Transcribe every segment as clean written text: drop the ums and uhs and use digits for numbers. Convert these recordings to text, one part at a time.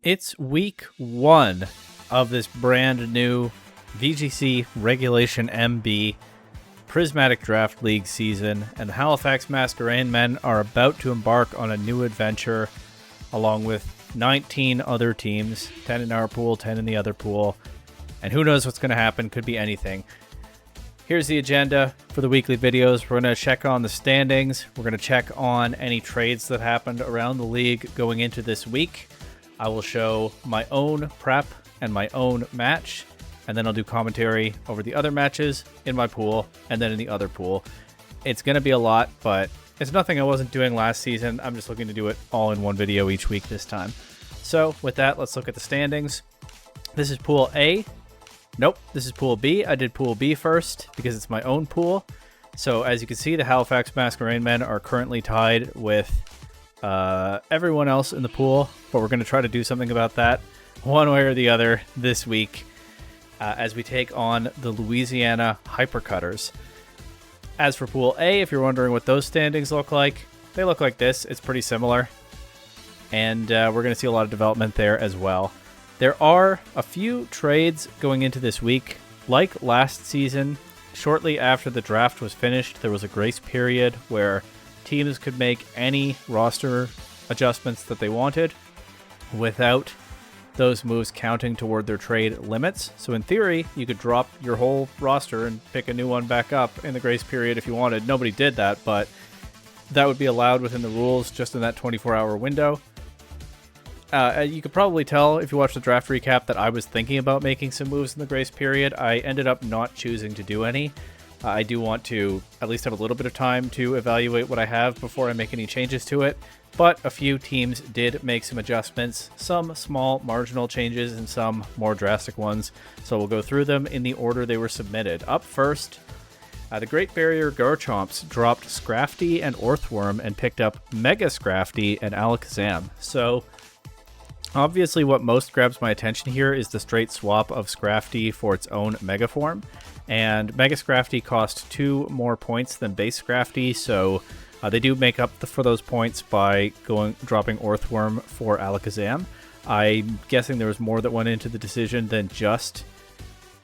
It's week 1 of this brand new VGC Regulation MB Prismatic Draft League season, and the Halifax Masquerainmen are about to embark on a new adventure along with 19 other teams, 10 in our pool, 10 in the other pool, and who knows what's going to happen, could be anything. Here's the agenda for the weekly videos. We're going to check on the standings. We're going to check on any trades that happened around the league going into this week. I will show my own prep and my own match, and then I'll do commentary over the other matches in my pool and then in the other pool. It's going to be a lot, but it's nothing I wasn't doing last season. I'm just looking to do it all in one video each week this time. So with that, let's look at the standings. This is Pool A. Nope, this is Pool B. I did Pool B first because it's my own pool. So as you can see, the Halifax Masquerainmen are currently tied with everyone else in the pool, but we're going to try to do something about that one way or the other this week as we take on the Louisiana Hypercutters. As for Pool A, if you're wondering what those standings look like, they look like this. It's pretty similar, and we're going to see a lot of development there as well. There are a few trades going into this week. Like last season, shortly after the draft was finished, there was a grace period where teams could make any roster adjustments that they wanted without those moves counting toward their trade limits. So in theory, you could drop your whole roster and pick a new one back up in the grace period if you wanted. Nobody did that, but that would be allowed within the rules just in that 24-hour window. You could probably tell if you watch the draft recap that I was thinking about making some moves in the grace period. I ended up not choosing to do any. I do want to at least have a little bit of time to evaluate what I have before I make any changes to it, but a few teams did make some adjustments, some small marginal changes and some more drastic ones, so we'll go through them in the order they were submitted. Up first, the Great Barrier Garchomps dropped Scrafty and Orthworm and picked up Mega Scrafty and Alakazam. So obviously what most grabs my attention here is the straight swap of Scrafty for its own Mega form. And Mega Scrafty cost 2 more points than base Scrafty, so they do make up for those points by dropping Orthworm for Alakazam. I'm guessing there was more that went into the decision than just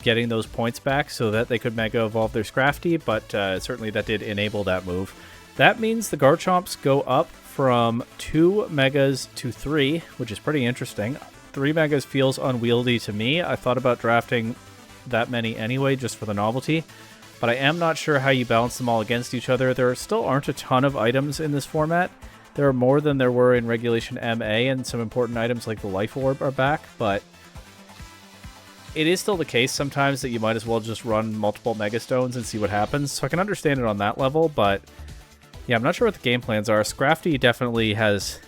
getting those points back so that they could Mega Evolve their Scrafty, but certainly that did enable that move. That means the Garchomps go up from 2 Megas to 3, which is pretty interesting. 3 Megas feels unwieldy to me. I thought about drafting that many anyway, just for the novelty, but I am not sure how you balance them all against each other. There still aren't a ton of items in this format. There are more than there were in Regulation MA, and some important items like the Life Orb are back, but it is still the case sometimes that you might as well just run multiple Mega Stones and see what happens, so I can understand it on that level, but yeah, I'm not sure what the game plans are. Scrafty definitely has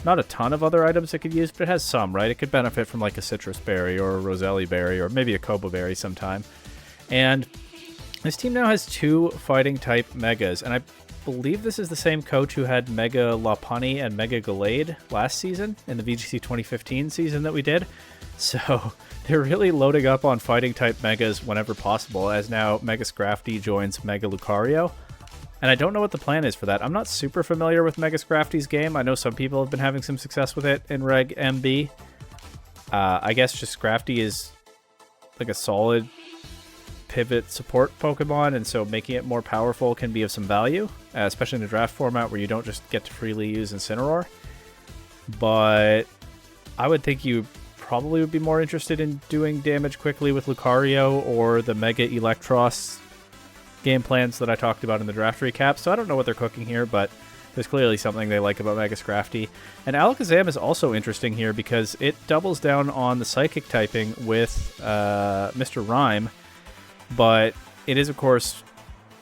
not a ton of other items it could use, but it has some, right? It could benefit from like a Citrus Berry or a Roselli Berry or maybe a Kobo Berry sometime. And this team now has 2 fighting type Megas, and I believe this is the same coach who had Mega Lopunny and Mega Gallade last season in the VGC 2015 season that we did. So they're really loading up on fighting type Megas whenever possible, as now Mega Scrafty joins Mega Lucario. And I don't know what the plan is for that. I'm not super familiar with Mega Scrafty's game. I know some people have been having some success with it in Reg MB. I guess just Scrafty is like a solid pivot support Pokemon, and so making it more powerful can be of some value, especially in the draft format where you don't just get to freely use Incineroar. But I would think you probably would be more interested in doing damage quickly with Lucario or the Mega Electros game plans that I talked about in the draft recap, so I don't know what they're cooking here, but there's clearly something they like about Mega Scrafty. And Alakazam is also interesting here because it doubles down on the Psychic typing with Mr. Rhyme, but it is, of course,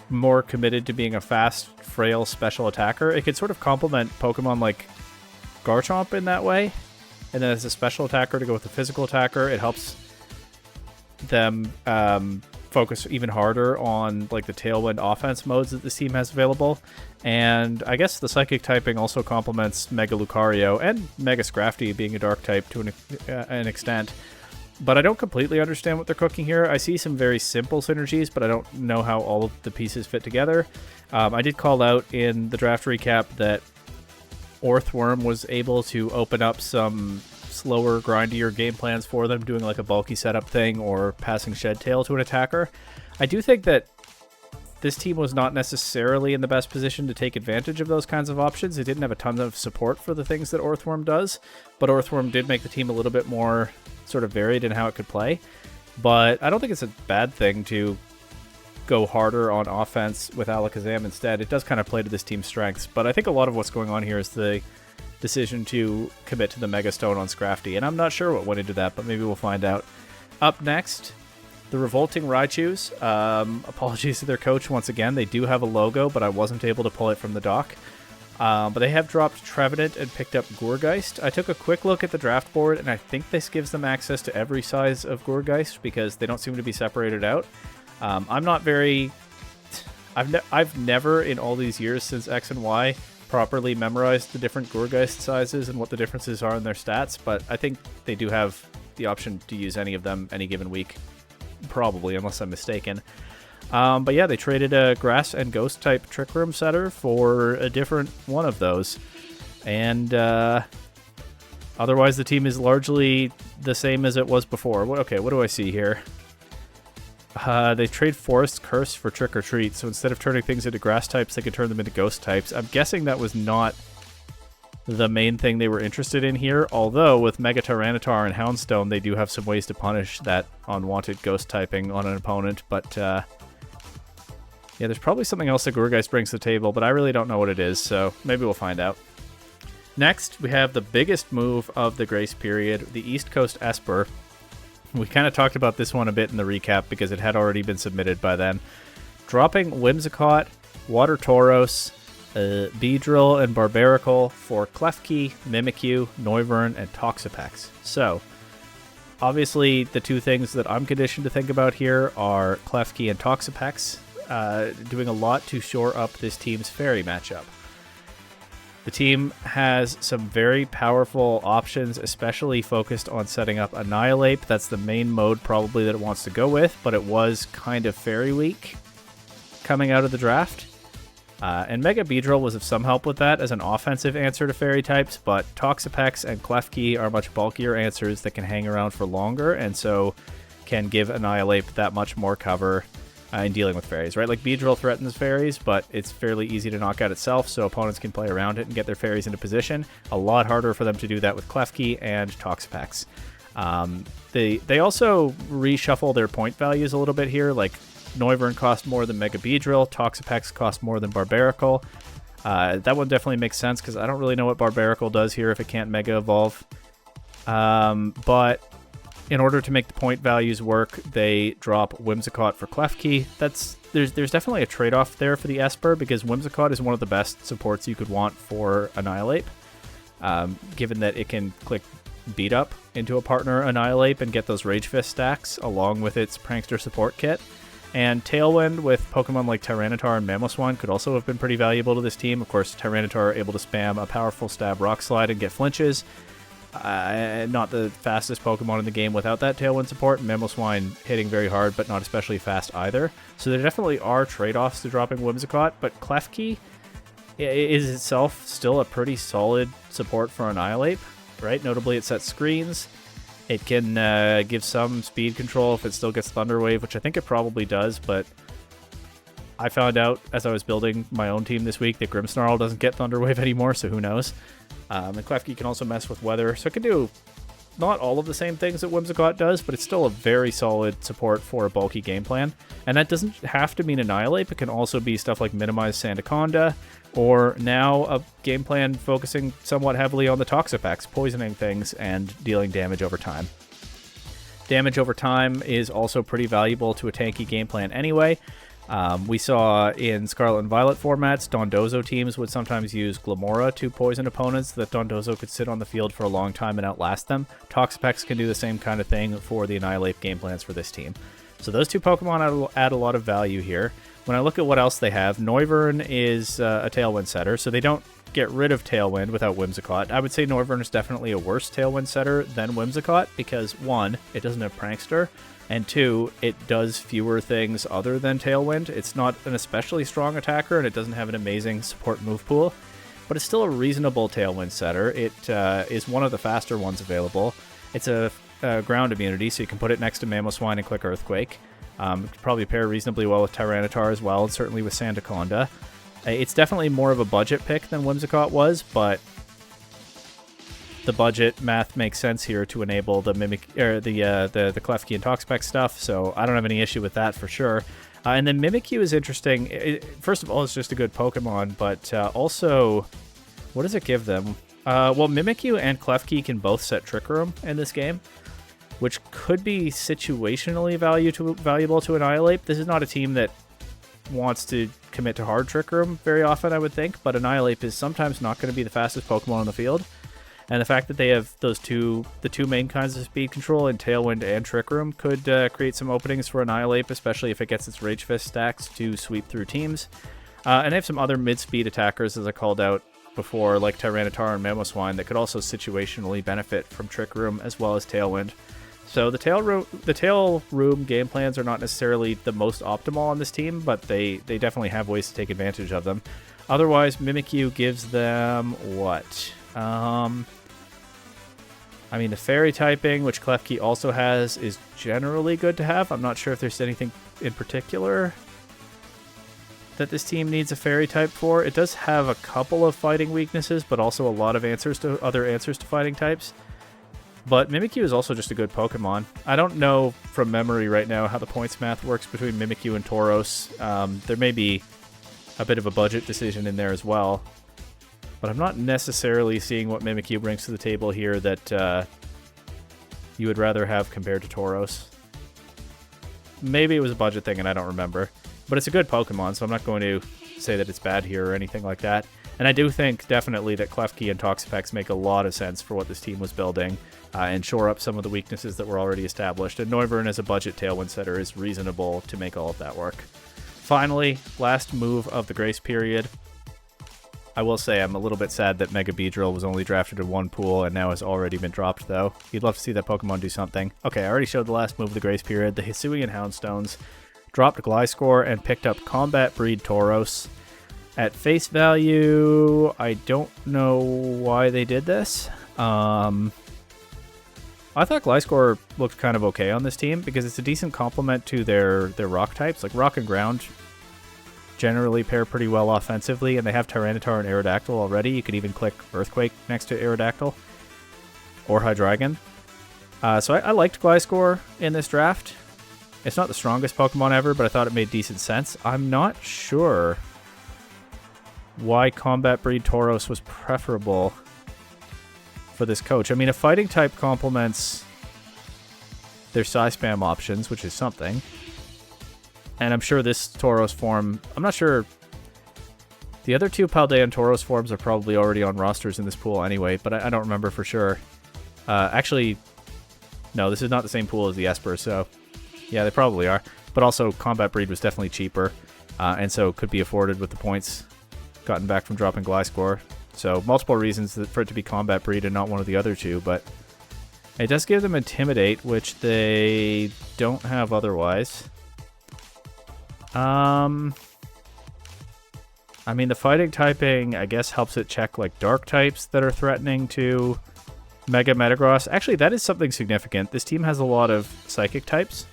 more committed to being a fast, frail special attacker. It could sort of complement Pokemon like Garchomp in that way, and then as a special attacker to go with a physical attacker, it helps them focus even harder on like the Tailwind offense modes that this team has available. And I guess the Psychic typing also complements Mega Lucario and Mega Scrafty being a Dark type to an extent. But I don't completely understand what they're cooking here. I see some very simple synergies, but I don't know how all of the pieces fit together. I did call out in the draft recap that Orthworm was able to open up some slower, grindier game plans for them, doing like a bulky setup thing or passing Shed Tail to an attacker. I do think that this team was not necessarily in the best position to take advantage of those kinds of options. It didn't have a ton of support for the things that Orthworm does, but Orthworm did make the team a little bit more sort of varied in how it could play. But I don't think it's a bad thing to go harder on offense with Alakazam instead. It does kind of play to this team's strengths, but I think a lot of what's going on here is the decision to commit to the Mega Stone on Scrafty, and I'm not sure what went into that, but maybe we'll find out. Up next, the Revolting Raichus. Apologies to their coach once again. They do have a logo, but I wasn't able to pull it from the dock. But they have dropped Trevenant and picked up Gourgeist. I took a quick look at the draft board, and I think this gives them access to every size of Gourgeist because they don't seem to be separated out. I'm not very... I've never in all these years since X and Y properly memorized the different Gourgeist sizes and what the differences are in their stats, but I think they do have the option to use any of them any given week. Probably, unless I'm mistaken. But yeah, they traded a Grass and Ghost type Trick Room setter for a different one of those. And otherwise, the team is largely the same as it was before. Okay, what do I see here? They trade Forest Curse for Trick or Treat, so instead of turning things into Grass types, they could turn them into Ghost types. I'm guessing that was not the main thing they were interested in here, although with Mega Tyranitar and Houndstone, they do have some ways to punish that unwanted Ghost typing on an opponent, but yeah, there's probably something else that Gourgeist brings to the table, but I really don't know what it is, so maybe we'll find out. Next, we have the biggest move of the grace period, the East Coast Espurr. We kind of talked about this one a bit in the recap because it had already been submitted by then. Dropping Whimsicott, Water Tauros, Beedrill, and Barbaracle for Klefki, Mimikyu, Noivern, and Toxapex. So, obviously, the two things that I'm conditioned to think about here are Klefki and Toxapex, doing a lot to shore up this team's Fairy matchup. The team has some very powerful options, especially focused on setting up Annihilate. That's the main mode probably that it wants to go with, but it was kind of Fairy weak coming out of the draft. And Mega Beedrill was of some help with that as an offensive answer to Fairy types, but Toxapex and Klefki are much bulkier answers that can hang around for longer, and so can give Annihilate that much more cover in dealing with Fairies, right? Like Beedrill threatens Fairies, but it's fairly easy to knock out itself, so opponents can play around it and get their Fairies into position. A lot harder for them to do that with Klefki and Toxapex. They also reshuffle their point values a little bit here, like Noivern cost more than Mega Beedrill, Toxapex cost more than Barbaracle. That one definitely makes sense because I don't really know what Barbaracle does here if it can't Mega Evolve. But in order to make the point values work, they drop Whimsicott for Klefki. There's definitely a trade-off there for the Espurr because Whimsicott is one of the best supports you could want for Annihilate, given that it can click Beat Up into a partner Annihilate and get those Rage Fist stacks along with its Prankster support kit. And Tailwind with Pokemon like Tyranitar and Mamoswine could also have been pretty valuable to this team. Of course, Tyranitar able to spam a powerful stab Rock Slide and get flinches. Not the fastest Pokemon in the game without that Tailwind support. Mamoswine hitting very hard, but not especially fast either. So there definitely are trade-offs to dropping Whimsicott, but Klefki is itself still a pretty solid support for Annihilate, right? Notably, it sets screens. It can give some speed control if it still gets Thunder Wave, which I think it probably does, but I found out as I was building my own team this week that Grimmsnarl doesn't get Thunder Wave anymore, so who knows. And Klefki can also mess with weather, so it can do not all of the same things that Whimsicott does, but it's still a very solid support for a bulky game plan. And that doesn't have to mean Annihilate, it can also be stuff like Minimize Sandaconda, or now a game plan focusing somewhat heavily on the Toxapex, poisoning things and dealing damage over time. Damage over time is also pretty valuable to a tanky game plan anyway. We saw in Scarlet and Violet formats, Dondozo teams would sometimes use Glamora to poison opponents so that Dondozo could sit on the field for a long time and outlast them. Toxapex can do the same kind of thing for the Annihilate game plans for this team. So those two Pokemon add a lot of value here. When I look at what else they have, Noivern is a Tailwind setter, so they don't get rid of Tailwind without Whimsicott. I would say Noivern is definitely a worse Tailwind setter than Whimsicott because, one, it doesn't have Prankster, and two, it does fewer things other than Tailwind. It's not an especially strong attacker, and it doesn't have an amazing support move pool. but it's still a reasonable Tailwind setter. It is one of the faster ones available. It's a ground immunity, so you can put it next to Mamoswine and Click Earthquake. It could probably pair reasonably well with Tyranitar as well, and certainly with Sandaconda. It's definitely more of a budget pick than Whimsicott was, but the budget math makes sense here to enable the Mimic or the Klefki and Toxapex stuff, so I don't have any issue with that for sure. And then Mimikyu is interesting. First of all, it's just a good Pokemon, but also, what does it give them? Well, Mimikyu and Klefki can both set Trick Room in this game, which could be situationally valuable to Annihilate. This is not a team that wants to commit to hard Trick Room very often, I would think, but Annihilate is sometimes not going to be the fastest Pokemon on the field. And the fact that they have the two main kinds of speed control in Tailwind and Trick Room could create some openings for Annihilate, especially if it gets its Rage Fist stacks to sweep through teams. And they have some other mid-speed attackers, as I called out before, like Tyranitar and Mamoswine, that could also situationally benefit from Trick Room as well as Tailwind. So the Tail Room game plans are not necessarily the most optimal on this team, but they definitely have ways to take advantage of them. Otherwise, Mimikyu gives them what? I mean, the Fairy typing, which Klefki also has, is generally good to have. I'm not sure if there's anything in particular that this team needs a Fairy type for. It does have a couple of fighting weaknesses, but also a lot of other answers to fighting types. But Mimikyu is also just a good Pokemon. I don't know from memory right now how the points math works between Mimikyu and Tauros. There may be a bit of a budget decision in there as well. But I'm not necessarily seeing what Mimikyu brings to the table here that you would rather have compared to Tauros. Maybe it was a budget thing and I don't remember. But it's a good Pokemon, so I'm not going to say that it's bad here or anything like that. And I do think definitely that Klefki and Toxapex make a lot of sense for what this team was building and shore up some of the weaknesses that were already established. And Noivern as a budget Tailwind setter is reasonable to make all of that work. Finally, last move of the grace period. I will say I'm a little bit sad that Mega Beedrill was only drafted in one pool and now has already been dropped, though. You'd love to see that Pokemon do something. Okay, I already showed the last move of the grace period. The Hisuian Houndstones dropped Gliscor and picked up Combat Breed Tauros. At face value, I don't know why they did this. I thought Gliscor looked kind of okay on this team because it's a decent complement to their rock types. Like Rock and Ground generally pair pretty well offensively, and they have Tyranitar and Aerodactyl already. You could even click Earthquake next to Aerodactyl or Hydreigon. So I liked Gliscor in this draft. It's not the strongest Pokemon ever, but I thought it made decent sense. I'm not sure why Combat Breed Tauros was preferable for this coach. I mean, a fighting type complements their Psy-Spam options, which is something. And I'm sure this Tauros form, I'm not sure. The other two Paldea and Tauros forms are probably already on rosters in this pool anyway, but I don't remember for sure. Actually, no, this is not the same pool as the Espurr, so yeah, they probably are. But also, Combat Breed was definitely cheaper, and so could be afforded with the points gotten back from dropping Gliscor. So multiple reasons for it to be Combat Breed and not one of the other two, but it does give them Intimidate, which they don't have otherwise. I mean, the fighting typing, I guess, helps it check like dark types that are threatening to Mega Metagross. Actually, that is something significant. This team has a lot of psychic types.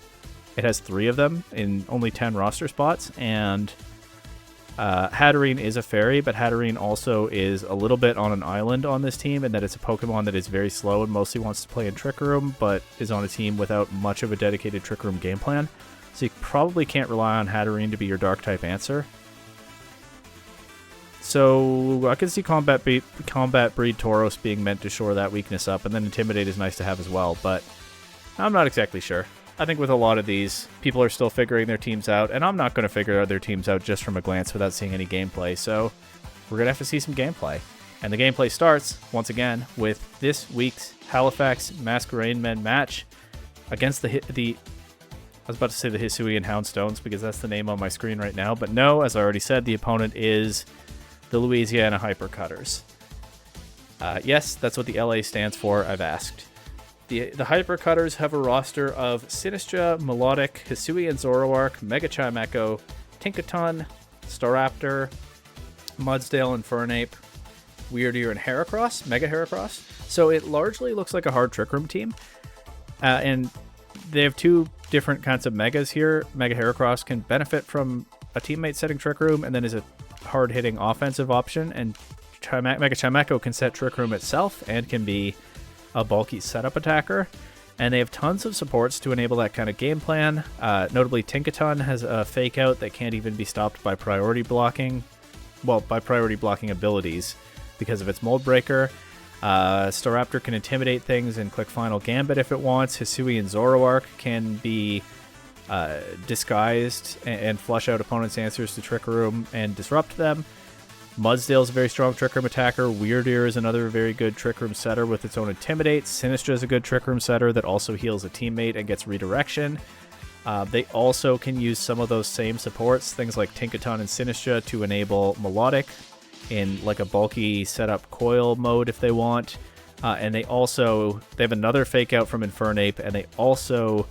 It has 3 of them in only 10 roster spots, and Hatterene is a fairy, but Hatterene also is a little bit on an island on this team, in that it's a Pokemon that is very slow and mostly wants to play in Trick Room, but is on a team without much of a dedicated Trick Room game plan. So you probably can't rely on Hatterene to be your Dark-type answer. So I can see Combat Breed Tauros being meant to shore that weakness up, and then Intimidate is nice to have as well, but I'm not exactly sure. I think with a lot of these, people are still figuring their teams out, and I'm not going to figure their teams out just from a glance without seeing any gameplay, so we're going to have to see some gameplay. And the gameplay starts, once again, with this week's Halifax Masquerainmen match against I was about to say the Hisuian Houndstones because that's the name on my screen right now, but no, as I already said, the opponent is the Louisiana Hypercutters. Yes, that's what the LA stands for, I've asked. The Hypercutters have a roster of Sinistra, Melodic, Hisuian Zoroark, Mega Chimecho, Tinkaton, Staraptor, Mudsdale Infernape, Weirdeer, and Heracross, Mega Heracross. So it largely looks like a hard Trick Room team. And they have two different kinds of Megas here. Mega Heracross can benefit from a teammate setting Trick Room and then is a hard-hitting offensive option. And Mega Chimecho can set Trick Room itself and can be a bulky setup attacker. And they have tons of supports to enable that kind of game plan. Notably, Tinkaton has a fake out that can't even be stopped by priority blocking. Well, by priority blocking abilities because of its Mold Breaker. Staraptor can intimidate things and click Final Gambit if it wants. Hisuian Zoroark can be disguised and flush out opponents' answers to Trick Room and disrupt them. Mudsdale is a very strong Trick Room attacker. Weirdeer is another very good Trick Room setter with its own Intimidate. Sinistra is a good Trick Room setter that also heals a teammate and gets Redirection. They also can use some of those same supports, things like Tinkaton and Sinistra, to enable Melodic in like a bulky setup coil mode if they want. And they have another fake out from Infernape, and they also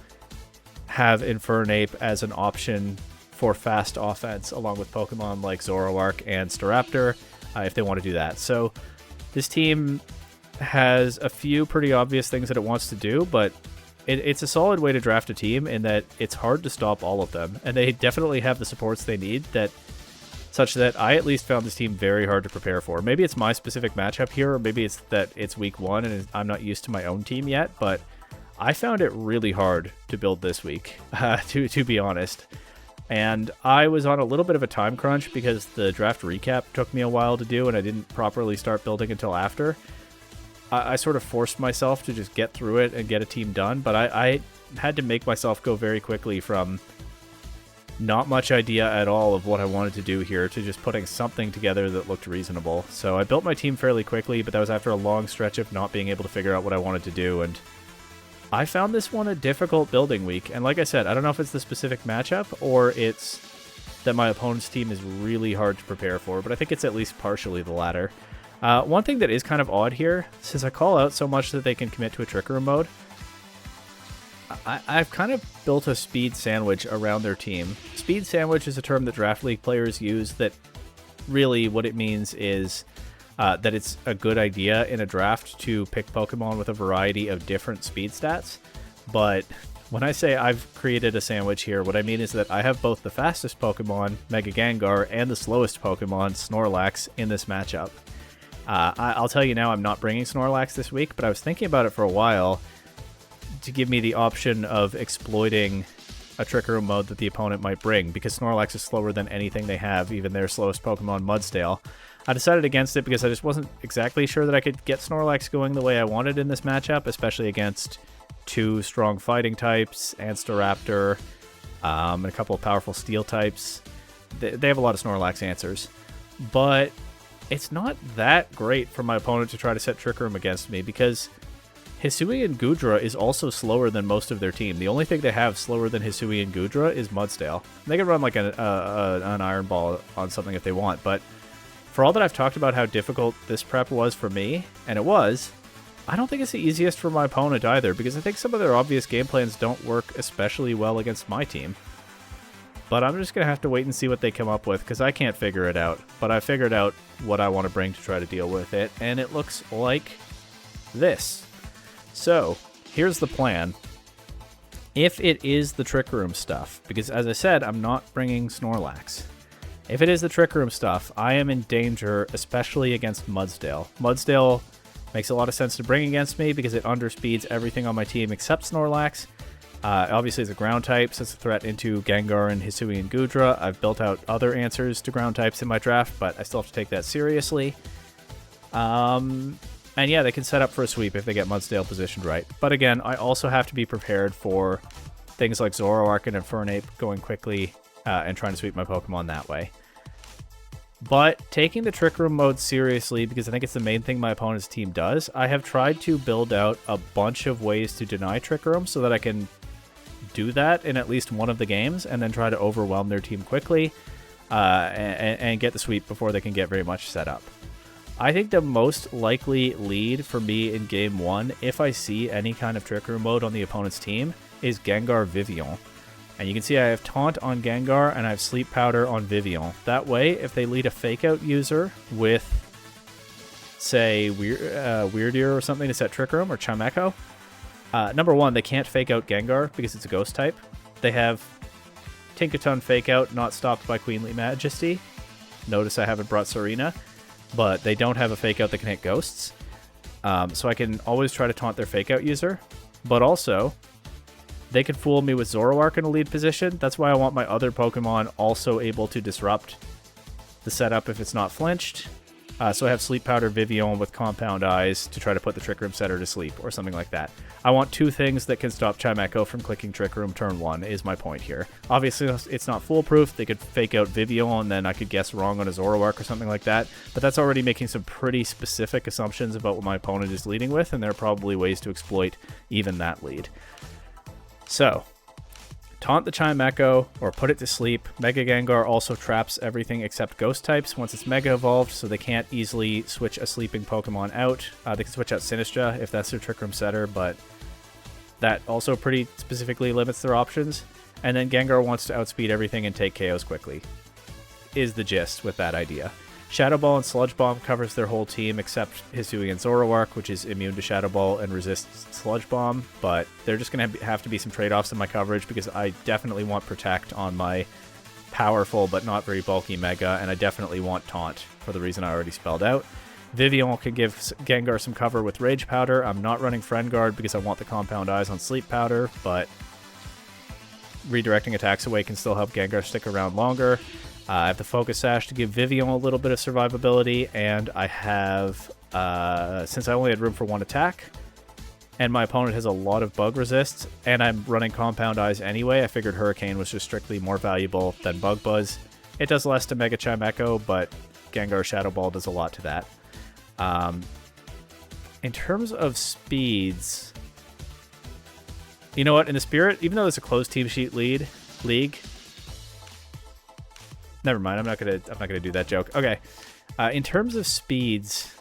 have Infernape as an option for fast offense, along with Pokemon like Zoroark and Staraptor, if they want to do that. So this team has a few pretty obvious things that it wants to do, but it's a solid way to draft a team in that it's hard to stop all of them. And they definitely have the supports they need, such that I at least found this team very hard to prepare for. Maybe it's my specific matchup here, or maybe it's that it's week 1 and I'm not used to my own team yet, but I found it really hard to build this week, to be honest. And I was on a little bit of a time crunch because the draft recap took me a while to do and I didn't properly start building until after. I sort of forced myself to just get through it and get a team done, but I had to make myself go very quickly from not much idea at all of what I wanted to do here to just putting something together that looked reasonable. So I built my team fairly quickly, but that was after a long stretch of not being able to figure out what I wanted to do, and I found this one a difficult building week. And like I said, I don't know if it's the specific matchup or it's that my opponent's team is really hard to prepare for, but I think it's at least partially the latter. One thing that is kind of odd here, since I call out so much that they can commit to a Trick Room mode, I've kind of built a speed sandwich around their team. Speed sandwich is a term that Draft League players use that really what it means is that it's a good idea in a draft to pick Pokemon with a variety of different speed stats. But when I say I've created a sandwich here, what I mean is that I have both the fastest Pokemon, Mega Gengar, and the slowest Pokemon, Snorlax, in this matchup. I'll tell you now, I'm not bringing Snorlax this week, but I was thinking about it for a while to give me the option of exploiting a Trick Room mode that the opponent might bring, because Snorlax is slower than anything they have, even their slowest Pokemon, Mudsdale. I decided against it because I just wasn't exactly sure that I could get Snorlax going the way I wanted in this matchup, especially against two strong fighting types, and Staraptor, and a couple of powerful steel types. They have a lot of Snorlax answers. But it's not that great for my opponent to try to set Trick Room against me, because Hisuian Goodra is also slower than most of their team. The only thing they have slower than Hisuian Goodra is Mudsdale. They can run like an Iron Ball on something if they want, but for all that I've talked about how difficult this prep was for me, and it was, I don't think it's the easiest for my opponent either, because I think some of their obvious game plans don't work especially well against my team. But I'm just going to have to wait and see what they come up with, because I can't figure it out. But I figured out what I want to bring to try to deal with it, and it looks like this. So, here's the plan. If it is the Trick Room stuff, because as I said, I'm not bringing Snorlax. If it is the Trick Room stuff, I am in danger, especially against Mudsdale. Mudsdale makes a lot of sense to bring against me because it underspeeds everything on my team except Snorlax. Obviously, it's a ground type, so it's a threat into Gengar and Hisuian Goodra. I've built out other answers to ground types in my draft, but I still have to take that seriously. And yeah, they can set up for a sweep if they get Mudsdale positioned right. But again, I also have to be prepared for things like Zoroark and Infernape going quickly and trying to sweep my Pokemon that way. But taking the Trick Room mode seriously, because I think it's the main thing my opponent's team does, I have tried to build out a bunch of ways to deny Trick Room so that I can do that in at least one of the games and then try to overwhelm their team quickly and get the sweep before they can get very much set up. I think the most likely lead for me in Game 1, if I see any kind of Trick Room mode on the opponent's team, is Gengar Vivillon. And you can see I have Taunt on Gengar and I have Sleep Powder on Vivillon. That way, if they lead a Fake Out user with say Weirdeer or something to set Trick Room or Chimecho. Number one, they can't fake out Gengar because it's a ghost type. They have Tinkaton fake out, not stopped by Queenly Majesty. Notice I haven't brought Serena, but they don't have a fake out that can hit ghosts. So I can always try to taunt their fake out user, but also they could fool me with Zoroark in a lead position. That's why I want my other Pokemon also able to disrupt the setup if it's not flinched. So I have Sleep Powder Vivillon with Compound Eyes to try to put the Trick Room setter to sleep or something like that. I want two things that can stop Chimecho from clicking Trick Room turn 1 is my point here. Obviously, it's not foolproof. They could fake out Vivillon and then I could guess wrong on a Zoroark or something like that. But that's already making some pretty specific assumptions about what my opponent is leading with, and there are probably ways to exploit even that lead. So, taunt the Chimecho or put it to sleep. Mega Gengar also traps everything except ghost types once it's Mega Evolved, so they can't easily switch a sleeping Pokemon out. They can switch out Sinistra if that's their Trick Room setter, but that also pretty specifically limits their options. And then Gengar wants to outspeed everything and take KOs quickly, is the gist with that idea. Shadow Ball and Sludge Bomb covers their whole team except Hisui and Zoroark, which is immune to Shadow Ball and resists Sludge Bomb, but they're just going to have to be some trade-offs in my coverage because I definitely want Protect on my powerful but not very bulky Mega, and I definitely want Taunt for the reason I already spelled out. Vivillon can give Gengar some cover with Rage Powder. I'm not running Friend Guard because I want the Compound Eyes on Sleep Powder, but redirecting attacks away can still help Gengar stick around longer. I have the Focus Sash to give Vivillon a little bit of survivability, and I have, since I only had room for one attack, and my opponent has a lot of bug resists, and I'm running Compound Eyes anyway, I figured Hurricane was just strictly more valuable than Bug Buzz. It does less to Mega Chimecho, but Gengar Shadow Ball does a lot to that. In terms of speeds, you know what, in the Spirit, even though it's a closed team sheet league, never mind, I'm not gonna do that joke. Okay. In terms of speeds,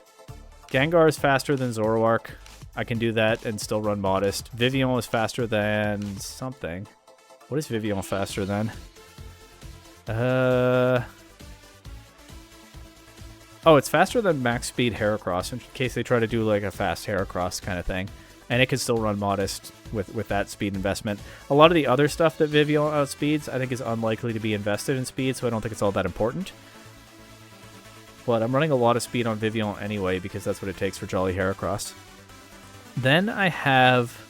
Gengar is faster than Zoroark. I can do that and still run Modest. Vivillon is faster than something. What is Vivillon faster than? Oh, it's faster than max speed Heracross in case they try to do like a fast Heracross kind of thing. And it can still run Modest with that speed investment. A lot of the other stuff that Vivillon outspeeds, I think, is unlikely to be invested in speed, so I don't think it's all that important. But I'm running a lot of speed on Vivillon anyway, because that's what it takes for Jolly Heracross. Then I have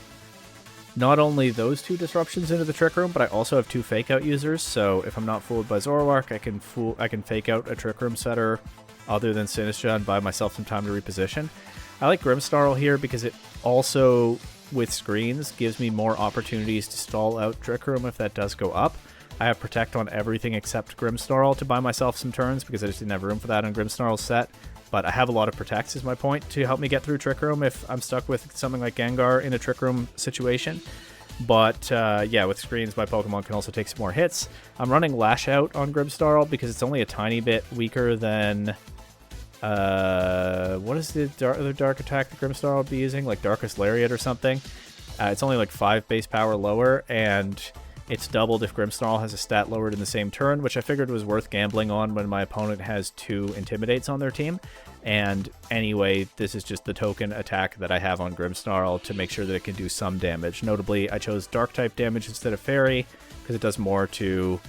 not only those two disruptions into the Trick Room, but I also have two Fake Out users, so if I'm not fooled by Zoroark, I can Fake Out a Trick Room setter other than Sinistra and buy myself some time to reposition. I like Grimmsnarl here because it also, with screens, gives me more opportunities to stall out Trick Room if that does go up. I have Protect on everything except Grimmsnarl to buy myself some turns because I just didn't have room for that on Grimmsnarl's set. But I have a lot of Protects, is my point, to help me get through Trick Room if I'm stuck with something like Gengar in a Trick Room situation. But yeah, with screens, my Pokemon can also take some more hits. I'm running Lash Out on Grimmsnarl because it's only a tiny bit weaker than... what is the other dark attack that Grimmsnarl would be using? Like Darkest Lariat or something. It's only like 5 base power lower, and it's doubled if Grimmsnarl has a stat lowered in the same turn, which I figured was worth gambling on when my opponent has 2 Intimidates on their team. And anyway, this is just the token attack that I have on Grimmsnarl to make sure that it can do some damage. Notably, I chose Dark-type damage instead of Fairy, because it does more to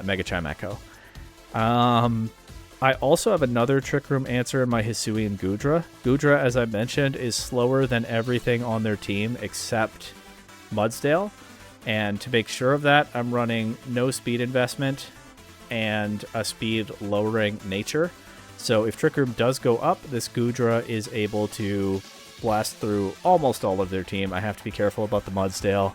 Mega Chimecho. I also have another Trick Room answer in my Hisui and Goodra. Goodra, as I mentioned, is slower than everything on their team except Mudsdale. And to make sure of that, I'm running no speed investment and a speed lowering nature. So if Trick Room does go up, this Goodra is able to blast through almost all of their team. I have to be careful about the Mudsdale.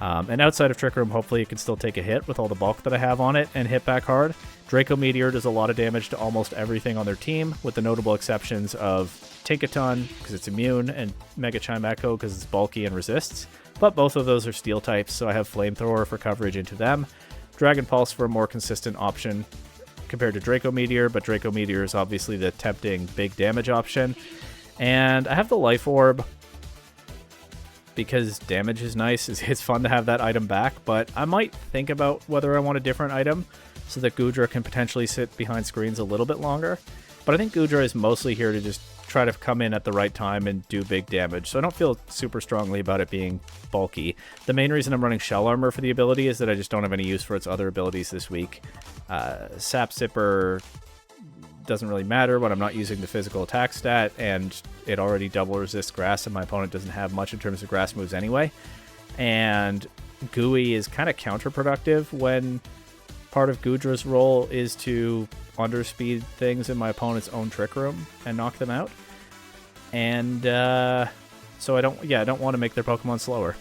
And outside of Trick Room, hopefully it can still take a hit with all the bulk that I have on it and hit back hard. Draco Meteor does a lot of damage to almost everything on their team, with the notable exceptions of Tinkaton, because it's immune, and Mega Chimecho, because it's bulky and resists. But both of those are steel types, so I have Flamethrower for coverage into them. Dragon Pulse for a more consistent option compared to Draco Meteor, but Draco Meteor is obviously the tempting big damage option. And I have the Life Orb, because damage is nice. It's fun to have that item back, but I might think about whether I want a different item so that Goodra can potentially sit behind screens a little bit longer. But I think Goodra is mostly here to just try to come in at the right time and do big damage. So I don't feel super strongly about it being bulky. The main reason I'm running Shell Armor for the ability is that I just don't have any use for its other abilities this week. Sap Sipper doesn't really matter when I'm not using the physical attack stat, and it already double resists grass, and my opponent doesn't have much in terms of grass moves anyway. And Gooey is kind of counterproductive when part of Goodra's role is to underspeed things in my opponent's own Trick Room and knock them out. And so I don't want to make their Pokemon slower.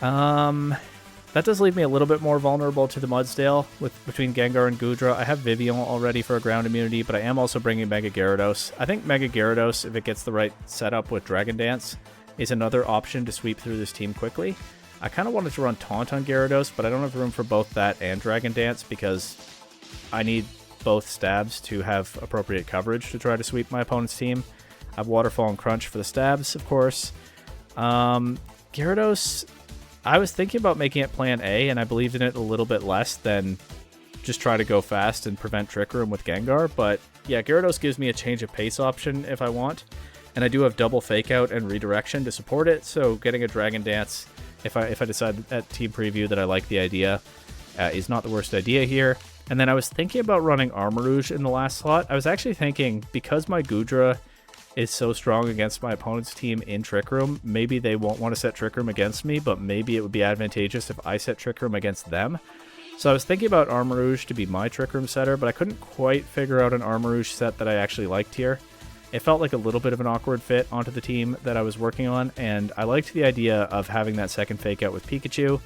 That does leave me a little bit more vulnerable to the Mudsdale between Gengar and Goodra. I have Vivillon already for a ground immunity, but I am also bringing Mega Gyarados. I think Mega Gyarados, if it gets the right setup with Dragon Dance, is another option to sweep through this team quickly. I kind of wanted to run Taunt on Gyarados, but I don't have room for both that and Dragon Dance because I need both stabs to have appropriate coverage to try to sweep my opponent's team. I have Waterfall and Crunch for the stabs, of course. Gyarados, I was thinking about making it plan A, and I believed in it a little bit less than just try to go fast and prevent Trick Room with Gengar. But yeah, Gyarados gives me a change of pace option if I want. And I do have double Fake Out and Redirection to support it, so getting a Dragon Dance, if I decide at Team Preview that I like the idea, is not the worst idea here. And then I was thinking about running Armarouge in the last slot. I was actually thinking, because my Goodra is so strong against my opponent's team in Trick Room, maybe they won't want to set Trick Room against me, but maybe it would be advantageous if I set Trick Room against them. So I was thinking about Armarouge to be my Trick Room setter, but I couldn't quite figure out an Armarouge set that I actually liked here. It felt like a little bit of an awkward fit onto the team that I was working on, and I liked the idea of having that second Fake Out with Pikachu.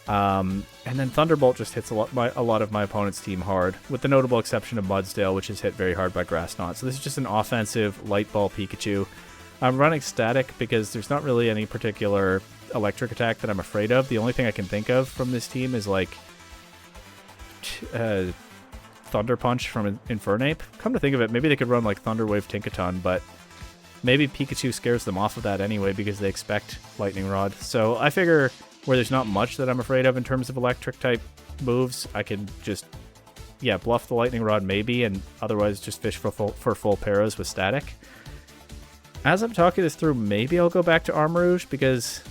And then Thunderbolt just hits a lot of my opponent's team hard, with the notable exception of Mudsdale, which is hit very hard by Grass Knot. So this is just an offensive Light Ball Pikachu. I'm running Static because there's not really any particular electric attack that I'm afraid of. The only thing I can think of from this team is like Thunder Punch from Infernape. Come to think of it, maybe they could run like Thunder Wave Tinkaton, but maybe Pikachu scares them off of that anyway because they expect Lightning Rod. So I figure where there's not much that I'm afraid of in terms of electric type moves, I can just, bluff the Lightning Rod maybe, and otherwise just fish for full paras with Static. As I'm talking this through, maybe I'll go back to Armarouge because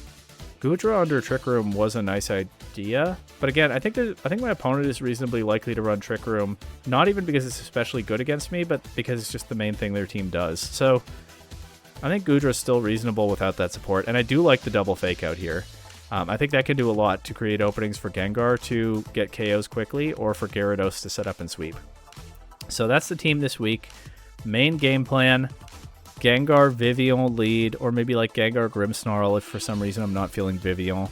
Goodra under Trick Room was a nice idea. But again, I think my opponent is reasonably likely to run Trick Room, not even because it's especially good against me, but because it's just the main thing their team does. So I think Goodra is still reasonable without that support, and I do like the double Fake Out here. I think that can do a lot to create openings for Gengar to get KOs quickly, or for Gyarados to set up and sweep. So that's the team this week. Main game plan, Gengar, Vivillon lead, or maybe like Gengar, Grimmsnarl if for some reason I'm not feeling Vivillon.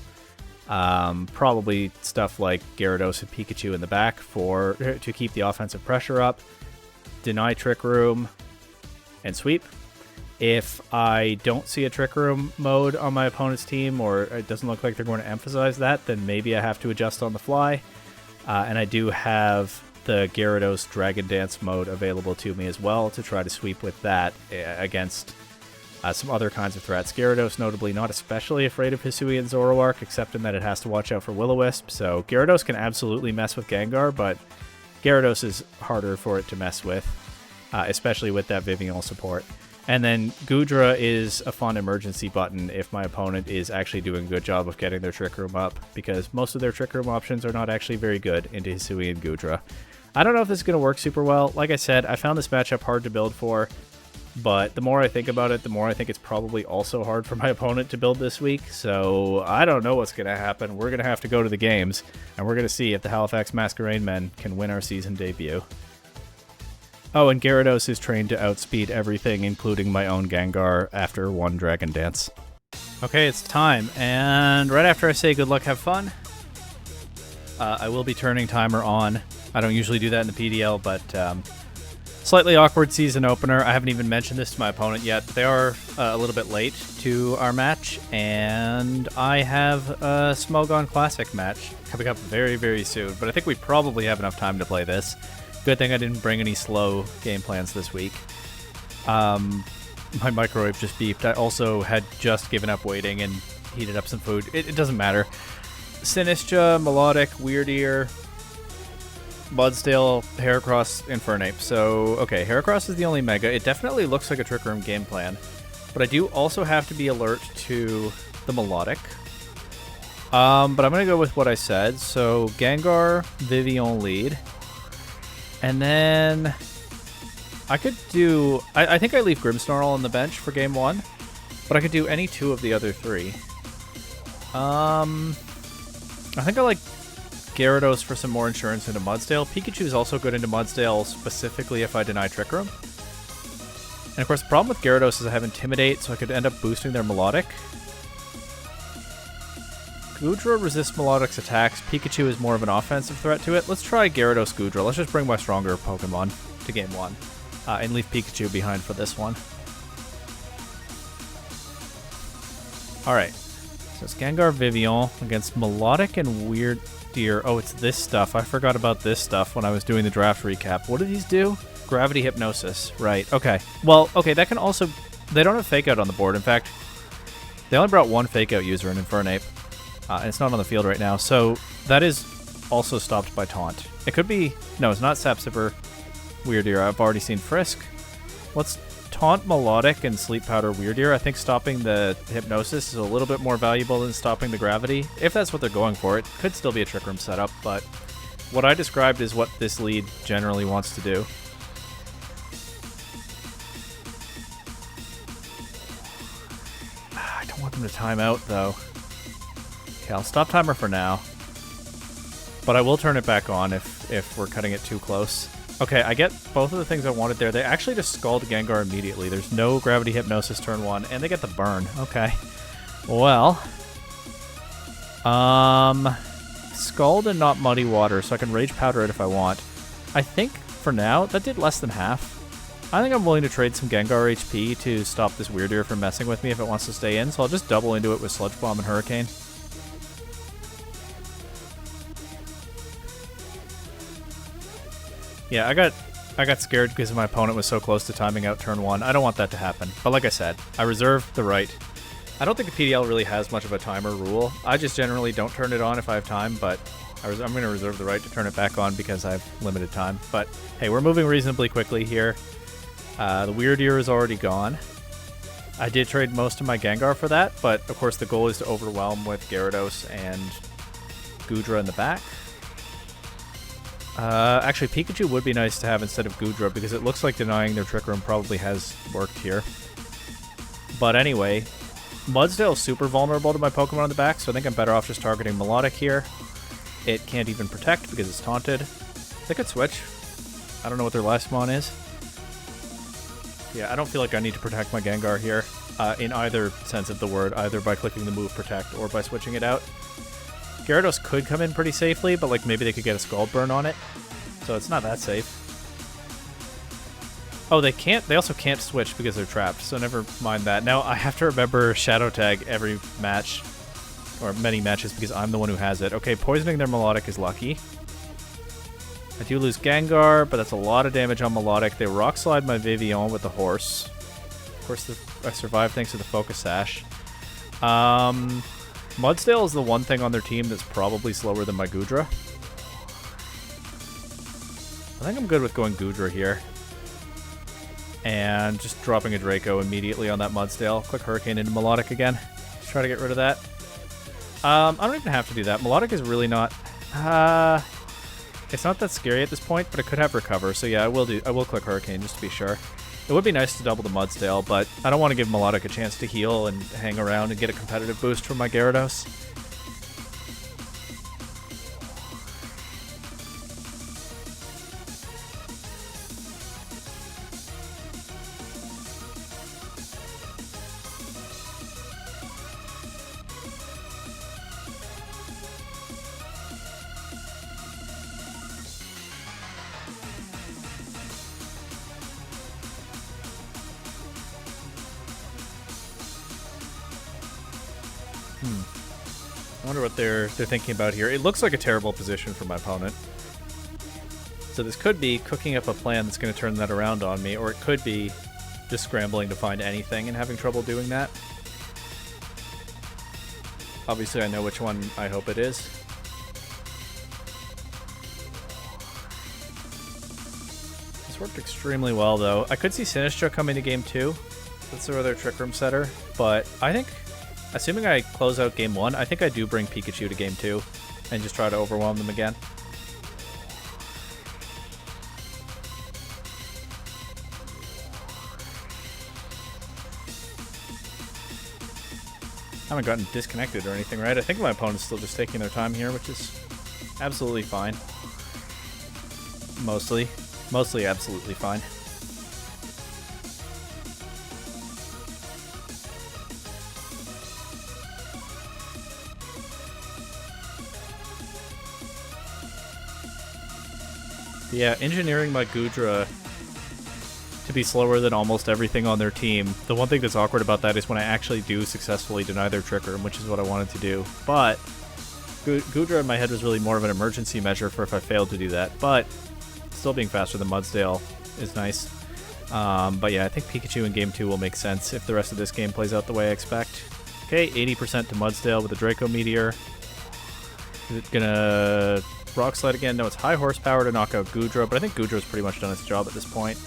Probably stuff like Gyarados and Pikachu in the back to keep the offensive pressure up, deny Trick Room, and sweep. If I don't see a Trick Room mode on my opponent's team, or it doesn't look like they're going to emphasize that, then maybe I have to adjust on the fly. And I do have the Gyarados Dragon Dance mode available to me as well to try to sweep with that against some other kinds of threats. Gyarados notably not especially afraid of Hisuian Zoroark, except in that it has to watch out for Will-O-Wisp. So Gyarados can absolutely mess with Gengar, but Gyarados is harder for it to mess with, especially with that Vivillon support. And then Goodra is a fun emergency button if my opponent is actually doing a good job of getting their Trick Room up, because most of their Trick Room options are not actually very good into Hisui and Goodra. I don't know if this is going to work super well. Like I said, I found this matchup hard to build for, but the more I think about it, the more I think it's probably also hard for my opponent to build this week. So I don't know what's going to happen. We're going to have to go to the games, and we're going to see if the Halifax Masquerainmen can win our season debut. Oh, and Gyarados is trained to outspeed everything, including my own Gengar, after one Dragon Dance. Okay, it's time, and right after I say good luck, have fun, I will be turning timer on. I don't usually do that in the PDL, but slightly awkward season opener. I haven't even mentioned this to my opponent yet. They are a little bit late to our match, and I have a Smogon Classic match coming up very, very soon, but I think we probably have enough time to play this. Good thing I didn't bring any slow game plans this week. My microwave just beeped. I also had just given up waiting and heated up some food. It doesn't matter. Sinistcha, Melodic, Weird Ear. Mudsdale, Heracross, Infernape. So, okay, Heracross is the only Mega. It definitely looks like a Trick Room game plan. But I do also have to be alert to the Melodic. But I'm going to go with what I said. So, Gengar, Vivillon lead. And then I could do... I think I leave Grimmsnarl on the bench for game 1. But I could do any 2 of the other 3. I think I like Gyarados for some more insurance into Mudsdale. Pikachu is also good into Mudsdale, specifically if I deny Trick Room. And of course, the problem with Gyarados is I have Intimidate, so I could end up boosting their Melodic. Goodra resists Melodic's attacks. Pikachu is more of an offensive threat to it. Let's try Gyarados Goodra. Let's just bring my stronger Pokemon to game 1. And leave Pikachu behind for this one. Alright. So it's Gengar Vivillon against Melodic and Weird Deer. Oh, it's this stuff. I forgot about this stuff when I was doing the draft recap. What do these do? Gravity Hypnosis. Right. Okay. Well, okay, that can also... They don't have Fake Out on the board. In fact, they only brought one Fake Out user in Infernape. And it's not on the field right now. So that is also stopped by Taunt. It could be... No, it's not Sapsipper Weird Deer. I've already seen Frisk. Let's Taunt Melodic and Sleep Powder Weird Deer. I think stopping the Hypnosis is a little bit more valuable than stopping the Gravity. If that's what they're going for, it could still be a Trick Room setup, but what I described is what this lead generally wants to do. I don't want them to time out, though. Okay, I'll stop timer for now, but I will turn it back on if we're cutting it too close. Okay, I get both of the things I wanted there. They actually just Scald Gengar immediately. There's no Gravity Hypnosis turn 1, and they get the burn. Okay. Well. Scald and not Muddy Water, so I can Rage Powder it if I want. I think, for now, that did less than half. I think I'm willing to trade some Gengar HP to stop this Weird Ear from messing with me if it wants to stay in, so I'll just double into it with Sludge Bomb and Hurricane. Yeah, I got scared because my opponent was so close to timing out turn 1. I don't want that to happen. But like I said, I reserve the right. I don't think the PDL really has much of a timer rule. I just generally don't turn it on if I have time, but I'm going to reserve the right to turn it back on because I have limited time. But hey, we're moving reasonably quickly here. The Weird Ear is already gone. I did trade most of my Gengar for that, but of course the goal is to overwhelm with Gyarados and Goodra in the back. Actually, Pikachu would be nice to have instead of Goodra because it looks like denying their Trick Room probably has worked here. But anyway, Mudsdale is super vulnerable to my Pokemon on the back, so I think I'm better off just targeting Melodic here. It can't even protect because it's taunted. They could switch. I don't know what their last mon is. Yeah, I don't feel like I need to protect my Gengar here in either sense of the word, either by clicking the move Protect or by switching it out. Gyarados could come in pretty safely, but like maybe they could get a Scald Burn on it, so it's not that safe. Oh, they can't. They also can't switch because they're trapped, so never mind that. Now I have to remember Shadow Tag every match, or many matches, because I'm the one who has it. Okay, poisoning their Melodic is lucky. I do lose Gengar, but that's a lot of damage on Melodic. They Rock Slide my Vivillon with the Horse. Of course, I survived thanks to the Focus Sash. Mudsdale is the one thing on their team that's probably slower than my Goodra. I think I'm good with going Goodra here. And just dropping a Draco immediately on that Mudsdale. Quick Hurricane into Melodic again. Just try to get rid of that. I don't even have to do that. Melodic is really not... it's not that scary at this point, but it could have Recover. So yeah, I will click Hurricane just to be sure. It would be nice to double the Mudsdale, but I don't want to give Melodic a chance to heal and hang around and get a competitive boost from my Gyarados. I wonder what they're thinking about here. It looks like a terrible position for my opponent. So this could be cooking up a plan that's going to turn that around on me, or it could be just scrambling to find anything and having trouble doing that. Obviously, I know which one I hope it is. This worked extremely well, though. I could see Sinistra coming to game 2. That's their other Trick Room setter. But I think, assuming I close out game 1, I think I do bring Pikachu to game 2 and just try to overwhelm them again. I haven't gotten disconnected or anything, right? I think my opponent's still just taking their time here, which is absolutely fine. Mostly absolutely fine. Yeah, engineering my Goodra to be slower than almost everything on their team. The one thing that's awkward about that is when I actually do successfully deny their Trick Room, which is what I wanted to do. But Goodra in my head was really more of an emergency measure for if I failed to do that. But still being faster than Mudsdale is nice. But yeah, I think Pikachu in game 2 will make sense if the rest of this game plays out the way I expect. Okay, 80% to Mudsdale with a Draco Meteor. Is it gonna Rock Slide again? No, it's high horsepower to knock out Goodra, but I think Goodra's pretty much done its job at this point.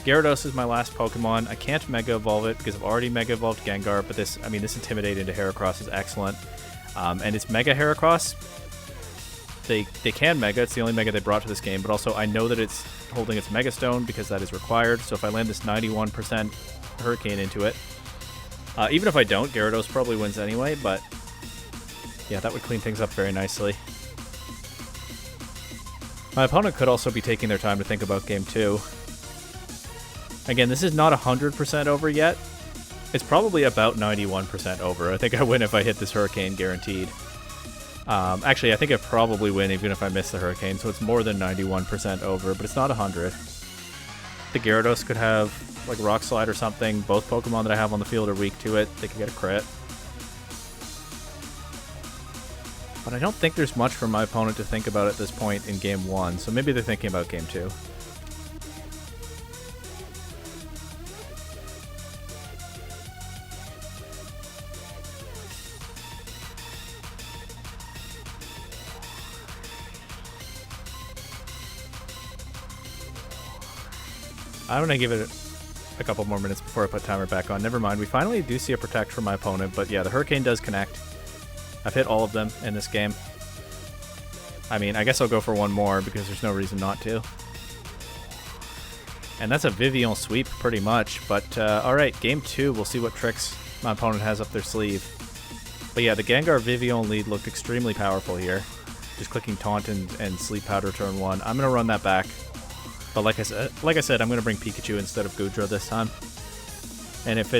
Gyarados is my last Pokemon. I can't Mega Evolve it because I've already Mega Evolved Gengar, but this Intimidate into Heracross is excellent. And it's Mega Heracross. They can Mega, it's the only Mega they brought to this game, but also I know that it's holding its Mega Stone because that is required, so if I land this 91% Hurricane into it, even if I don't, Gyarados probably wins anyway, but yeah, that would clean things up very nicely. My opponent could also be taking their time to think about game 2. Again, this is not 100% over yet. It's probably about 91% over. I think I win if I hit this Hurricane, guaranteed. Actually, I think I probably win even if I miss the Hurricane, so it's more than 91% over, but it's not 100. The Gyarados could have, like, Rock Slide or something. Both Pokemon that I have on the field are weak to it. They could get a crit. But I don't think there's much for my opponent to think about at this point in game 1, so maybe they're thinking about game 2. I'm going to give it a couple more minutes before I put timer back on. Never mind, we finally do see a Protect from my opponent, but yeah, the Hurricane does connect. I've hit all of them in this game. I mean, I guess I'll go for one more because there's no reason not to. And that's a Vivillon sweep, pretty much. But, alright, game 2, we'll see what tricks my opponent has up their sleeve. But yeah, the Gengar Vivillon lead looked extremely powerful here. Just clicking Taunt and Sleep Powder turn 1. I'm going to run that back. But like I said, I'm going to bring Pikachu instead of Goodra this time. And if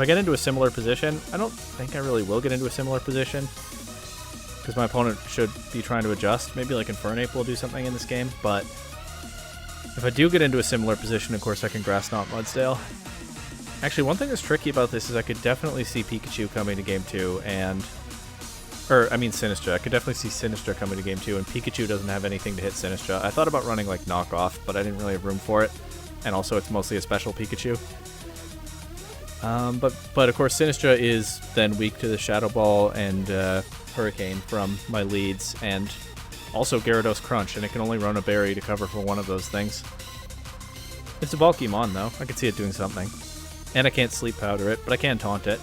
I get into a similar position, I don't think I really will get into a similar position, because my opponent should be trying to adjust. Maybe like Infernape will do something in this game, but if I do get into a similar position, of course I can Grass Knot Mudsdale. Actually, one thing that's tricky about this is I could definitely see Pikachu coming to game 2, Sinistra. I could definitely see Sinistra coming to game 2, and Pikachu doesn't have anything to hit Sinistra. I thought about running like Knockoff, but I didn't really have room for it, and also it's mostly a special Pikachu. But of course Sinistra is then weak to the Shadow Ball and Hurricane from my leads, and also Gyarados Crunch, and it can only run a berry to cover for one of those things. It's a bulky Mon though, I can see it doing something. And I can't Sleep Powder it, but I can Taunt it.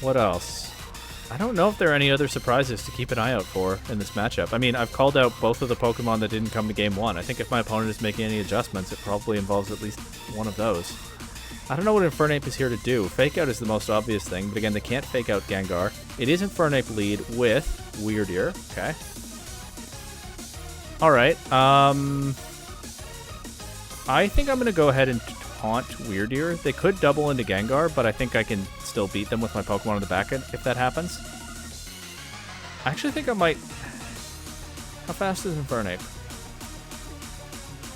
What else? I don't know if there are any other surprises to keep an eye out for in this matchup. I mean, I've called out both of the Pokemon that didn't come to game 1. I think if my opponent is making any adjustments, it probably involves at least one of those. I don't know what Infernape is here to do. Fake Out is the most obvious thing, but again, they can't Fake Out Gengar. It is Infernape lead with Weirdeer. Okay. Alright, I think I'm going to go ahead and Taunt Weirdeer. They could double into Gengar, but I think I can still beat them with my Pokemon on the back end if that happens. I actually think I might... How fast is Infernape?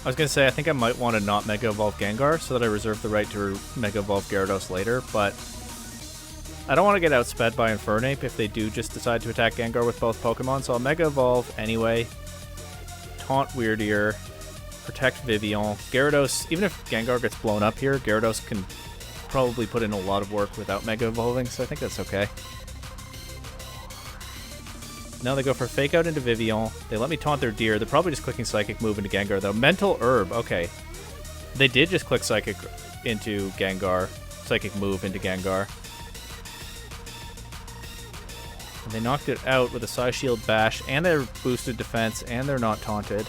I was going to say, I think I might want to not Mega Evolve Gengar so that I reserve the right to Mega Evolve Gyarados later, but I don't want to get outsped by Infernape if they do just decide to attack Gengar with both Pokemon, so I'll Mega Evolve anyway. Taunt Weirdeer. Protect Vivillon. Gyarados, even if Gengar gets blown up here, Gyarados can probably put in a lot of work without Mega Evolving, so I think that's okay. Now they go for Fake Out into Vivillon. They let me taunt their Deer. They're probably just clicking Psychic Move into Gengar, though. Mental Herb, okay. They did just click Psychic into Gengar. Psychic Move into Gengar. And they knocked it out with a Psy Shield Bash, and their boosted defense, and they're not taunted.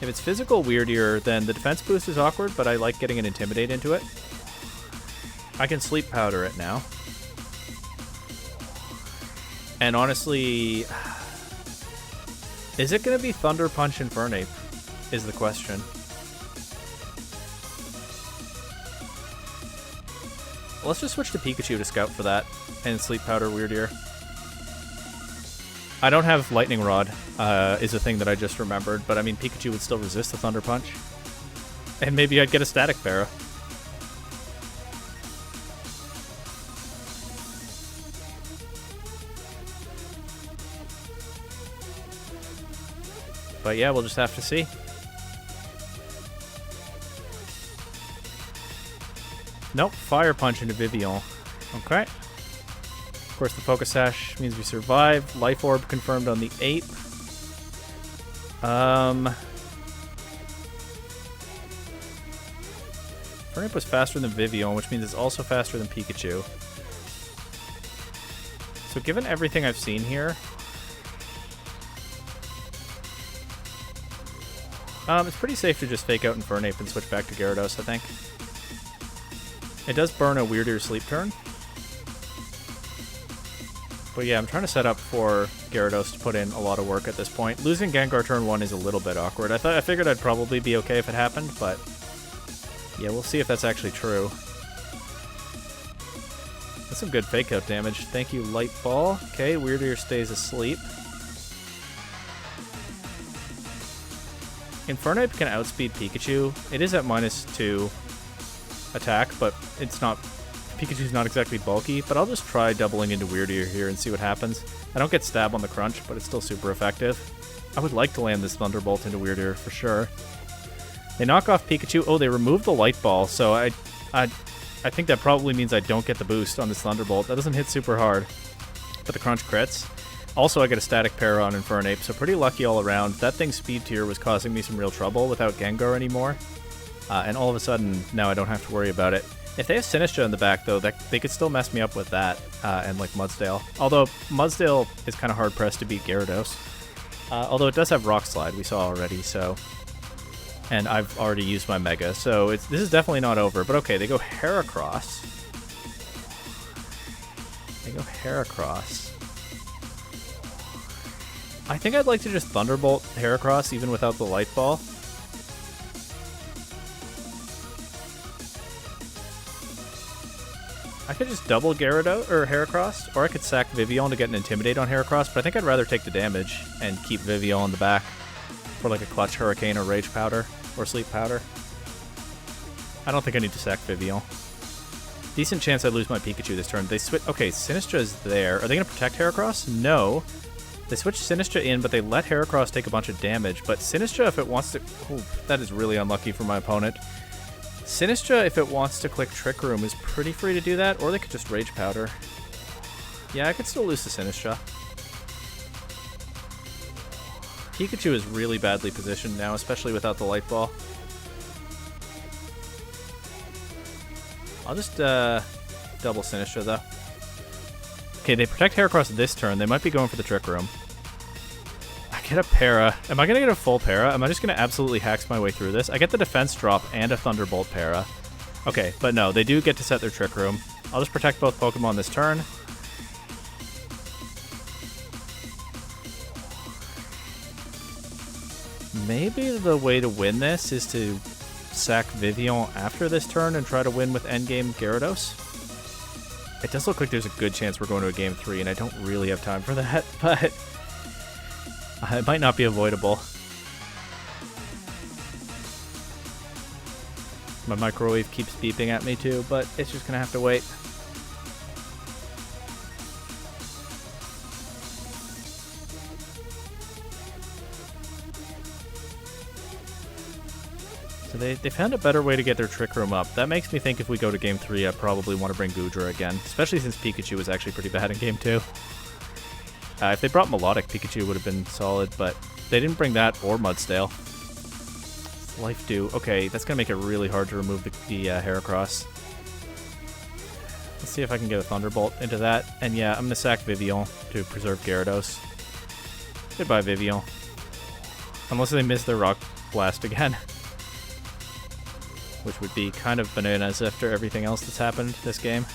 If it's physical Weirdier, then the defense boost is awkward, but I like getting an Intimidate into it. I can Sleep Powder it now. And honestly, is it going to be Thunder Punch Infernape is the question. Let's just switch to Pikachu to scout for that and Sleep Powder Weirdier. I don't have Lightning Rod, is a thing that I just remembered, but I mean, Pikachu would still resist the Thunder Punch. And maybe I'd get a Static Para. But yeah, we'll just have to see. Nope, Fire Punch into Vivillon. Okay. Of course, the Focus Sash means we survive. Life Orb confirmed on the 8th. Fernip was faster than Vivillon, which means it's also faster than Pikachu. So given everything I've seen here, it's pretty safe to just Fake Out Infernape and switch back to Gyarados, I think. It does burn a weirder sleep turn. But yeah, I'm trying to set up for Gyarados to put in a lot of work at this point. Losing Gengar turn 1 is a little bit awkward. I figured I'd probably be okay if it happened, but yeah, we'll see if that's actually true. That's some good Fake Out damage. Thank you, Light Ball. Okay, Weirdier stays asleep. Infernape can outspeed Pikachu. It is at -2 attack, but it's not... Pikachu's not exactly bulky, but I'll just try doubling into Weirdier here and see what happens. I don't get stab on the crunch, but it's still super effective. I would like to land this Thunderbolt into Weirdier for sure. They knock off Pikachu. Oh, they remove the Light Ball, so I think that probably means I don't get the boost on this Thunderbolt. That doesn't hit super hard, but the crunch crits. Also, I get a Static Para on Infernape, so pretty lucky all around. That thing's Speed Tier was causing me some real trouble without Gengar anymore. And all of a sudden, now I don't have to worry about it. If they have Sinistcha in the back, though, they could still mess me up with that, and like Mudsdale. Although, Mudsdale is kind of hard-pressed to beat Gyarados. Although it does have Rock Slide, we saw already, so... And I've already used my Mega, so this is definitely not over. But okay, they go Heracross. I think I'd like to just Thunderbolt Heracross even without the Light Ball. I could just double Gyarados or Heracross, or I could sack Vivillon to get an Intimidate on Heracross, but I think I'd rather take the damage and keep Vivillon in the back for like a Clutch Hurricane or Rage Powder or Sleep Powder. I don't think I need to sack Vivillon. Decent chance I lose my Pikachu this turn. They switch. Okay, Sinistcha is there. Are they going to protect Heracross? No. They switch Sinistcha in, but they let Heracross take a bunch of damage. But Sinistcha, if it wants to... Oh, that is really unlucky for my opponent. Sinistcha, if it wants to click Trick Room, is pretty free to do that, or they could just Rage Powder. Yeah, I could still lose to Sinistcha. Pikachu is really badly positioned now, especially without the Light Ball. I'll just double Sinistcha, though. Okay, they protect Heracross this turn. They might be going for the Trick Room. I get a Para. Am I going to get a full Para? Am I just going to absolutely hacks my way through this? I get the Defense Drop and a Thunderbolt Para. Okay, but no, they do get to set their Trick Room. I'll just protect both Pokemon this turn. Maybe the way to win this is to sack Vivillon after this turn and try to win with endgame Gyarados. It does look like there's a good chance we're going to a Game 3, and I don't really have time for that, but it might not be avoidable. My microwave keeps beeping at me too, but it's just going to have to wait. So they found a better way to get their Trick Room up. That makes me think if we go to Game 3, I probably want to bring Goodra again, especially since Pikachu was actually pretty bad in Game 2. If they brought Melodic, Pikachu would have been solid, but they didn't bring that or Mudstale. Life Dew. Okay, that's going to make it really hard to remove the Heracross. Let's see if I can get a Thunderbolt into that. And yeah, I'm going to sack Vivian to preserve Gyarados. Goodbye, Vivian. Unless they miss their Rock Blast again. Which would be kind of bananas after everything else that's happened this game.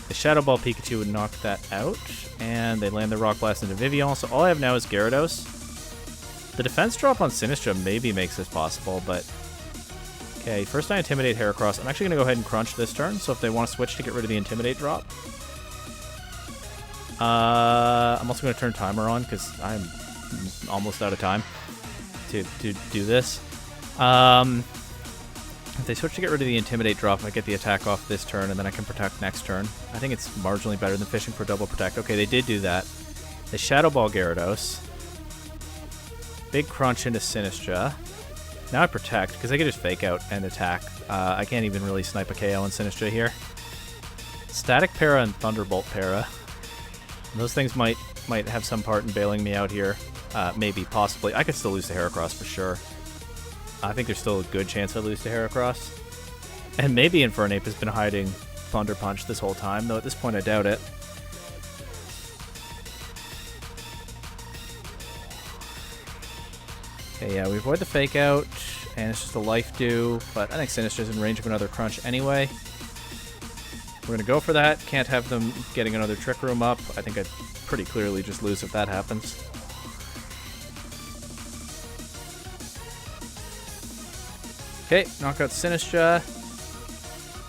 The Shadow Ball Pikachu would knock that out. And they land the Rock Blast into Vivian. So all I have now is Gyarados. The defense drop on Sinistcha maybe makes this possible, but... Okay, first I Intimidate Heracross. I'm actually going to go ahead and Crunch this turn, so if they want to switch to get rid of the Intimidate drop. I'm also going to turn Timer on, because I'm almost out of time to do this. If they switch to get rid of the Intimidate drop, I get the attack off this turn, and then I can Protect next turn. I think it's marginally better than fishing for double Protect. Okay, they did do that. They Shadow Ball Gyarados. Big Crunch into Sinistcha. Now I Protect, because I can just Fake Out and attack. I can't even really snipe a KO on Sinistcha here. Static Para and Thunderbolt Para. And those things might have some part in bailing me out here. Maybe, possibly. I could still lose to Heracross for sure. I think there's still a good chance I lose to Heracross. And maybe Infernape has been hiding Thunder Punch this whole time, though at this point I doubt it. Okay, yeah, we avoid the Fake Out, and it's just a Life Dew, but I think Sinistra's in range of another Crunch anyway. We're going to go for that. Can't have them getting another Trick Room up. I think I'd pretty clearly just lose if that happens. Okay, knock out Sinistcha.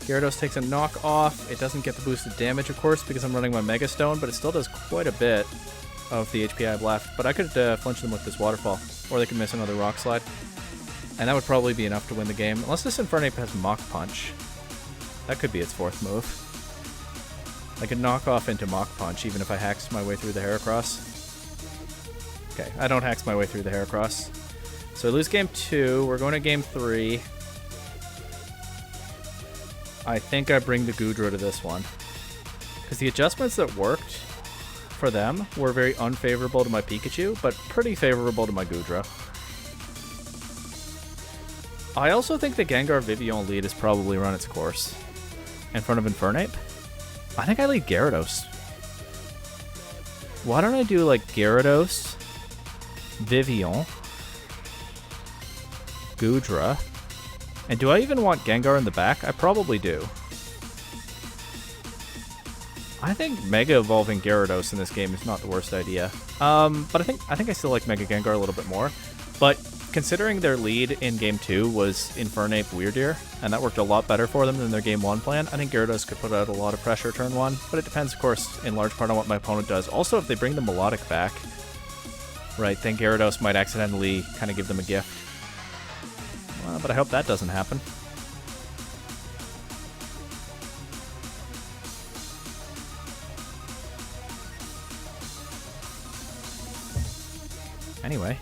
Gyarados takes a knock off. It doesn't get the boosted damage, of course, because I'm running my Mega Stone, but it still does quite a bit of the HP I have left. But I could flinch them with this Waterfall, or they could miss another Rock Slide. And that would probably be enough to win the game, unless this Infernape has Mach Punch. That could be its fourth move. I could knock off into Mach Punch, even if I hacked my way through the Heracross. Okay, I don't hack my way through the Heracross. So I lose game 2. We're going to game 3. I think I bring the Goodra to this one. Because the adjustments that worked for them were very unfavorable to my Pikachu, but pretty favorable to my Goodra. I also think the Gengar Vivian lead has probably run its course in front of Infernape. I think I lead Gyarados. Why don't I do like Gyarados, Vivian, Goodra, and do I even want Gengar in the back? I probably do. I think Mega Evolving Gyarados in this game is not the worst idea. But I think I still like Mega Gengar a little bit more. But considering their lead in Game 2 was Infernape Weirdeer, and that worked a lot better for them than their Game 1 plan, I think Gyarados could put out a lot of pressure turn 1, but it depends, of course, in large part on what my opponent does. Also, if they bring the Melodic back, right, then Gyarados might accidentally kind of give them a gift. Well, but I hope that doesn't happen. Anyway,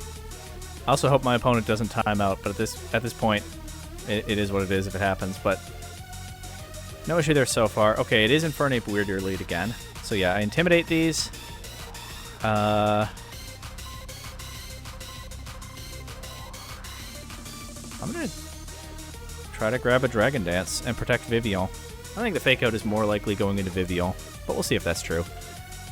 I also hope my opponent doesn't time out, but at this point, it is what it is if it happens, but no issue there so far. Okay, it is Infernape Weirdeer lead again. So yeah, I Intimidate these. I'm going to try to grab a Dragon Dance and protect Vivian. I think the Fake Out is more likely going into Vivian, but we'll see if that's true.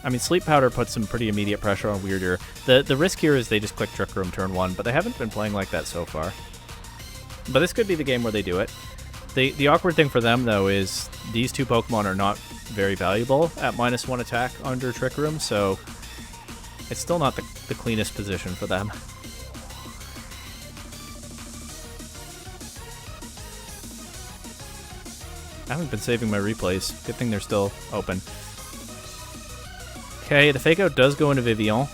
I mean, Sleep Powder puts some pretty immediate pressure on Weirdeer. The risk here is they just click Trick Room turn 1, but they haven't been playing like that so far. But this could be the game where they do it. The awkward thing for them, though, is these two Pokemon are not very valuable at -1 attack under Trick Room, so it's still not the cleanest position for them. I haven't been saving my replays. Good thing they're still open. Okay, the Fake Out does go into Vivian.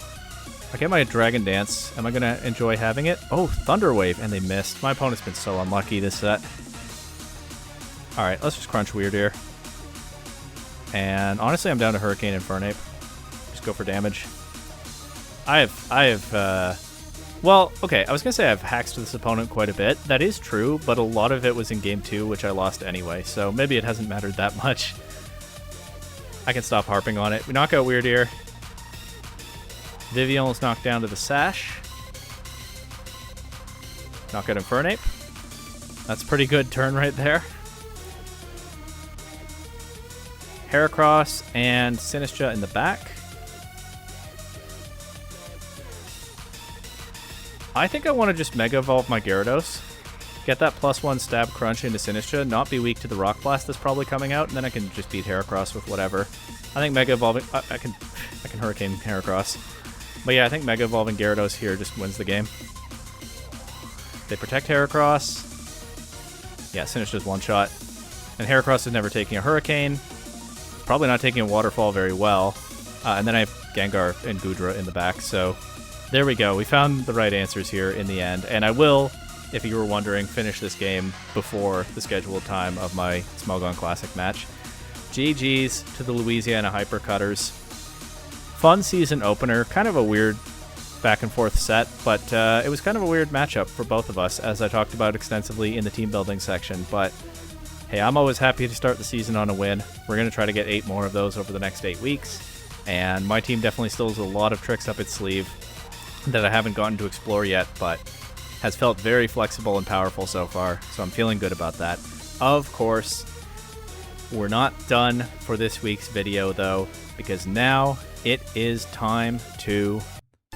I get my Dragon Dance. Am I going to enjoy having it? Oh, Thunder Wave, and they missed. My opponent's been so unlucky this set. Alright, let's just Crunch Weirdeer. And honestly, I'm down to Hurricane Infernape. Just go for damage. I have Well, okay, I was going to say I've hacked this opponent quite a bit. That is true, but a lot of it was in Game 2, which I lost anyway, so maybe it hasn't mattered that much. I can stop harping on it. We knock out Weird Ear. Vivian is knocked down to the Sash. Knock out Infernape. That's a pretty good turn right there. Heracross and Sinistcha in the back. I think I want to just Mega Evolve my Gyarados. Get that +1 stab crunch into Sinistcha, not be weak to the Rock Blast that's probably coming out, and then I can just beat Heracross with whatever. I think Mega Evolving... I can Hurricane Heracross. But yeah, I think Mega Evolving Gyarados here just wins the game. They protect Heracross. Yeah, Sinistcha's one-shot. And Heracross is never taking a Hurricane. Probably not taking a Waterfall very well. And then I have Gengar and Goodra in the back, so... There we go. We found the right answers here in the end. And I will, if you were wondering, finish this game before the scheduled time of my Smogon Classic match. GG's to the Louisiana Hypercutters. Fun season opener. Kind of a weird back and forth set, but it was kind of a weird matchup for both of us, as I talked about extensively in the team building section. But hey, I'm always happy to start the season on a win. We're going to try to get 8 more of those over the next 8 weeks. And my team definitely still has a lot of tricks up its sleeve that I haven't gotten to explore yet, but has felt very flexible and powerful so far, so I'm feeling good about that. Of course, we're not done for this week's video, though, because now it is time to...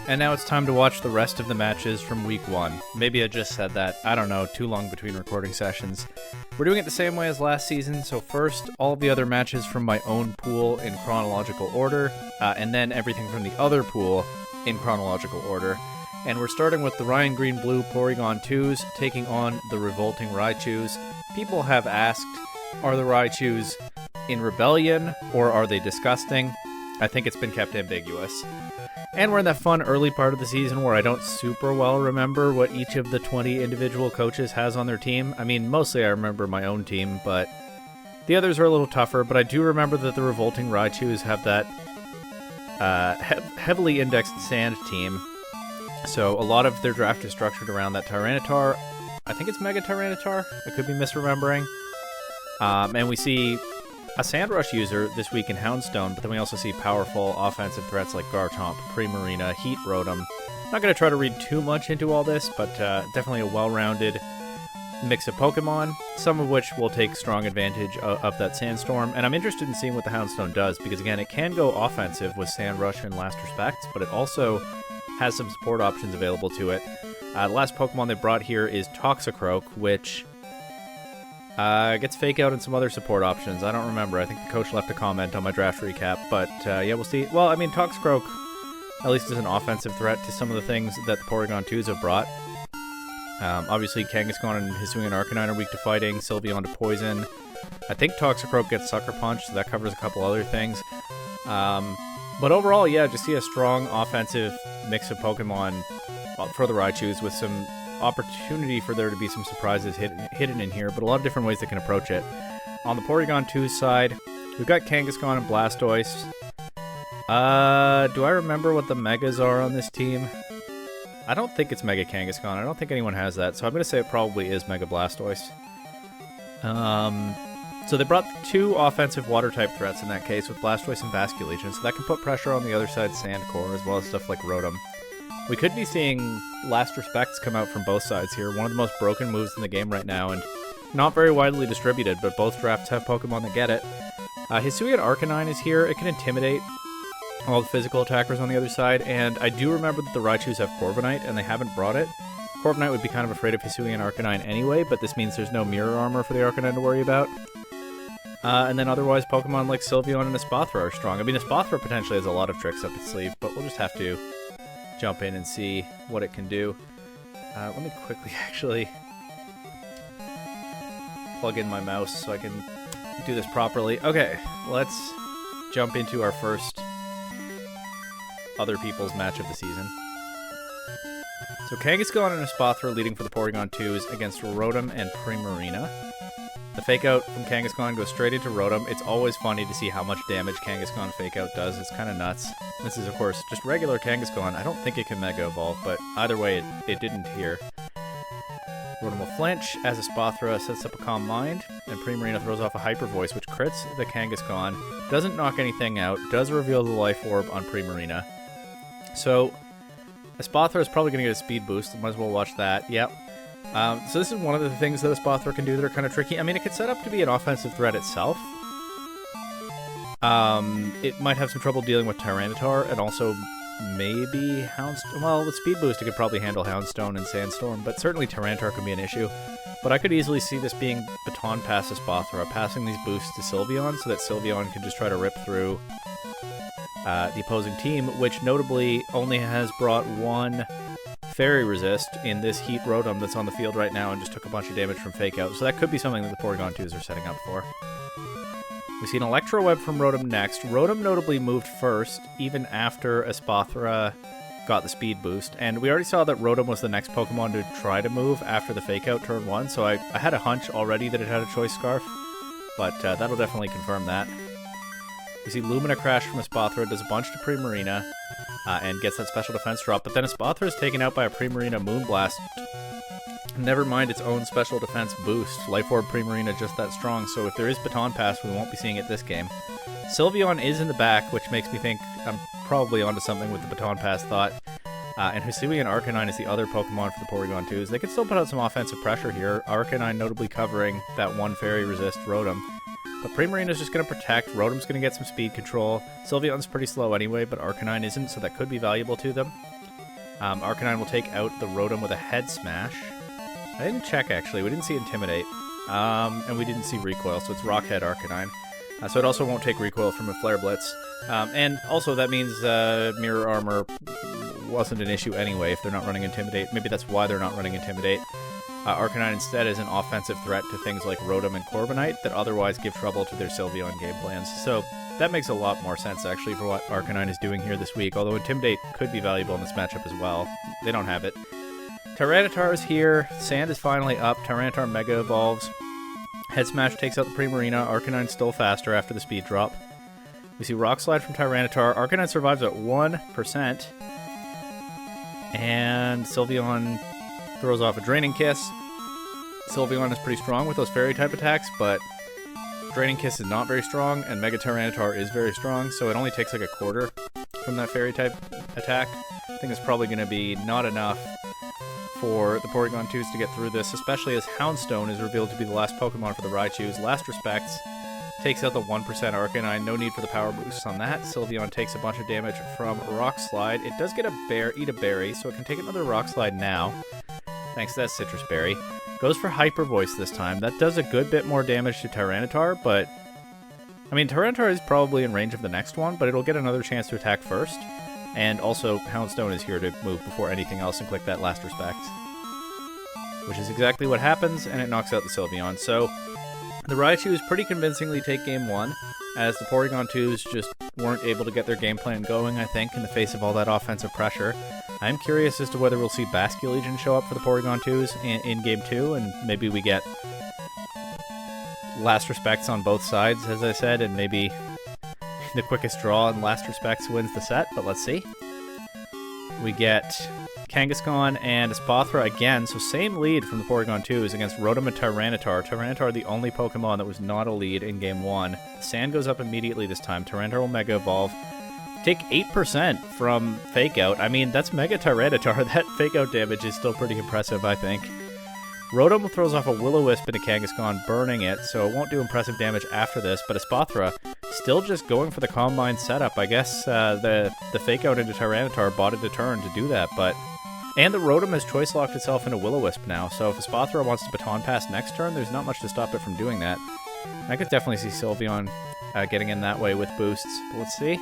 And now it's time to watch the rest of the matches from Week 1. Maybe I just said that. I don't know, too long between recording sessions. We're doing it the same way as last season, so first, all of the other matches from my own pool in chronological order, and then everything from the other pool in chronological order. And we're starting with the Ryan Green Blue Porygon 2s taking on the Revolting Raichus. People have asked, are the Raichus in rebellion or are they disgusting? I think it's been kept ambiguous. And we're in that fun early part of the season where I don't super well remember what each of the 20 individual coaches has on their team. I mean, mostly I remember my own team, but the others are a little tougher. But I do remember that the Revolting Raichus have that heavily indexed sand team, so a lot of their draft is structured around that Tyranitar. I think it's Mega Tyranitar. I could be misremembering. And we see a Sand Rush user this week in Houndstone, but then we also see powerful offensive threats like Garchomp, Primarina, Heat Rotom. Not going to try to read too much into all this, but definitely a well-rounded mix of Pokemon, some of which will take strong advantage of that Sandstorm. And I'm interested in seeing what the Houndstone does, because again, it can go offensive with Sand Rush in Last Respects, but it also has some support options available to it. The last Pokemon they brought here is Toxicroak, which gets Fake Out and some other support options. I don't remember. I think the coach left a comment on my draft recap, but yeah, we'll see. Well, I mean, Toxicroak at least is an offensive threat to some of the things that the Porygon 2s have brought. Obviously, Kangaskhan and Hisuian Arcanine are weak to fighting, Sylveon to poison. I think Toxicroak gets Sucker Punch, so that covers a couple other things. But overall, yeah, just see a strong offensive mix of Pokemon for the Raichus with some opportunity for there to be some surprises hidden in here, but a lot of different ways they can approach it. On the Porygon 2 side, we've got Kangaskhan and Blastoise. Do I remember what the Megas are on this team? I don't think it's Mega Kangaskhan. I don't think anyone has that, so I'm going to say it probably is Mega Blastoise. So they brought 2 offensive Water-type threats in that case with Blastoise and Basculegion, so that can put pressure on the other side's Sand Core, as well as stuff like Rotom. We could be seeing Last Respects come out from both sides here, one of the most broken moves in the game right now, and not very widely distributed, but both drafts have Pokemon that get it. Hisuian Arcanine is here. It can intimidate all the physical attackers on the other side, and I do remember that the Raichus have Corviknight, and they haven't brought it. Corviknight would be kind of afraid of Hisuian Arcanine anyway, but this means there's no Mirror Armor for the Arcanine to worry about. And then otherwise, Pokemon like Sylveon and Espathra are strong. I mean, Espathra potentially has a lot of tricks up its sleeve, but we'll just have to jump in and see what it can do. Let me quickly actually plug in my mouse so I can do this properly. Okay, let's jump into our first other people's match of the season. So Kangaskhan and Espathra leading for the Porygon 2s against Rotom and Primarina. The Fake Out from Kangaskhan goes straight into Rotom. It's always funny to see how much damage Kangaskhan Fake Out does. It's kind of nuts. This is, of course, just regular Kangaskhan. I don't think it can Mega Evolve, but either way, it didn't here. Rotom will flinch as Espathra sets up a Calm Mind, and Primarina throws off a Hyper Voice, which crits the Kangaskhan, doesn't knock anything out, does reveal the Life Orb on Primarina. So, Espathra is probably going to get a Speed Boost. Might as well watch that. Yep. So this is one of the things that Espathra can do that are kind of tricky. I mean, it could set up to be an offensive threat itself. It might have some trouble dealing with Tyranitar, and also maybe Houndstone. Well, with Speed Boost, it could probably handle Houndstone and Sandstorm, but certainly Tyranitar could be an issue. But I could easily see this being Baton Pass Espathra, passing these boosts to Sylveon, so that Sylveon can just try to rip through the opposing team, which notably only has brought one Fairy Resist in this Heat Rotom that's on the field right now and just took a bunch of damage from Fake Out. So that could be something that the Porygon 2s are setting up for. We see an Electro Web from Rotom next. Rotom notably moved first, even after Espathra got the Speed Boost. And we already saw that Rotom was the next Pokemon to try to move after the Fake Out turn 1, so I had a hunch already that it had a Choice Scarf, but that'll definitely confirm that. We see Lumina Crash from Espathra, does a bunch to Primarina, and gets that special defense drop, but then Espathra is taken out by a Primarina Moonblast. Never mind its own special defense boost. Life Orb Primarina just that strong, so if there is Baton Pass, we won't be seeing it this game. Sylveon is in the back, which makes me think I'm probably onto something with the Baton Pass thought. And Hisuian Arcanine is the other Pokemon for the Porygon 2s. They could still put out some offensive pressure here. Arcanine notably covering that one Fairy Resist Rotom. But Primarina's just going to protect. Rotom's going to get some speed control. Sylveon's pretty slow anyway, but Arcanine isn't, so that could be valuable to them. Arcanine will take out the Rotom with a Head Smash. I didn't check, actually. We didn't see Intimidate. And we didn't see Recoil, so it's Rock Head Arcanine. So it also won't take Recoil from a Flare Blitz. And also that means Mirror Armor wasn't an issue anyway if they're not running Intimidate. Maybe that's why they're not running Intimidate. Arcanine instead is an offensive threat to things like Rotom and Corviknight that otherwise give trouble to their Sylveon game plans. So that makes a lot more sense, actually, for what Arcanine is doing here this week, although Intimidate could be valuable in this matchup as well. They don't have it. Tyranitar is here. Sand is finally up. Tyranitar Mega Evolves. Head Smash takes out the Primarina. Arcanine's still faster after the speed drop. We see Rock Slide from Tyranitar. Arcanine survives at 1%. And Sylveon throws off a Draining Kiss. Sylveon is pretty strong with those Fairy-type attacks, but Draining Kiss is not very strong, and Mega Tyranitar is very strong, so it only takes like a quarter from that Fairy-type attack. I think it's probably going to be not enough for the Porygon 2s to get through this, especially as Houndstone is revealed to be the last Pokemon for the Raichus. Last Respects takes out the 1% Arcanine. No need for the power boosts on that. Sylveon takes a bunch of damage from Rock Slide. It does get eat a berry, so it can take another Rock Slide now, thanks to that Citrus Berry. Goes for Hyper Voice this time. That does a good bit more damage to Tyranitar, but I mean, Tyranitar is probably in range of the next one, but it'll get another chance to attack first. And also, Houndstone is here to move before anything else and click that Last Respect, which is exactly what happens, and it knocks out the Sylveon. So the Raichus pretty convincingly take game 1, as the Porygon 2s just weren't able to get their game plan going, I think, in the face of all that offensive pressure. I'm curious as to whether we'll see Basculegion show up for the Porygon 2s in game 2, and maybe we get Last Respects on both sides, as I said, and maybe the quickest draw and Last Respects wins the set, but let's see. We get Kangaskhan and Espathra again, so same lead from the Porygon 2s against Rotom and Tyranitar. Tyranitar, the only Pokemon that was not a lead in game 1. Sand goes up immediately this time. Tyranitar will Mega Evolve. Take 8% from Fake Out. I mean, that's Mega Tyranitar. That Fake Out damage is still pretty impressive, I think. Rotom throws off a Will-O-Wisp into Kangaskhan, burning it, so it won't do impressive damage after this, but Espathra still just going for the Calm Mind setup. I guess the Fake Out into Tyranitar bought it a turn to do that, but... And the Rotom has Choice Locked itself into Will-O-Wisp now, so if Espathra wants to Baton Pass next turn, there's not much to stop it from doing that. I could definitely see Sylveon getting in that way with boosts, but let's see.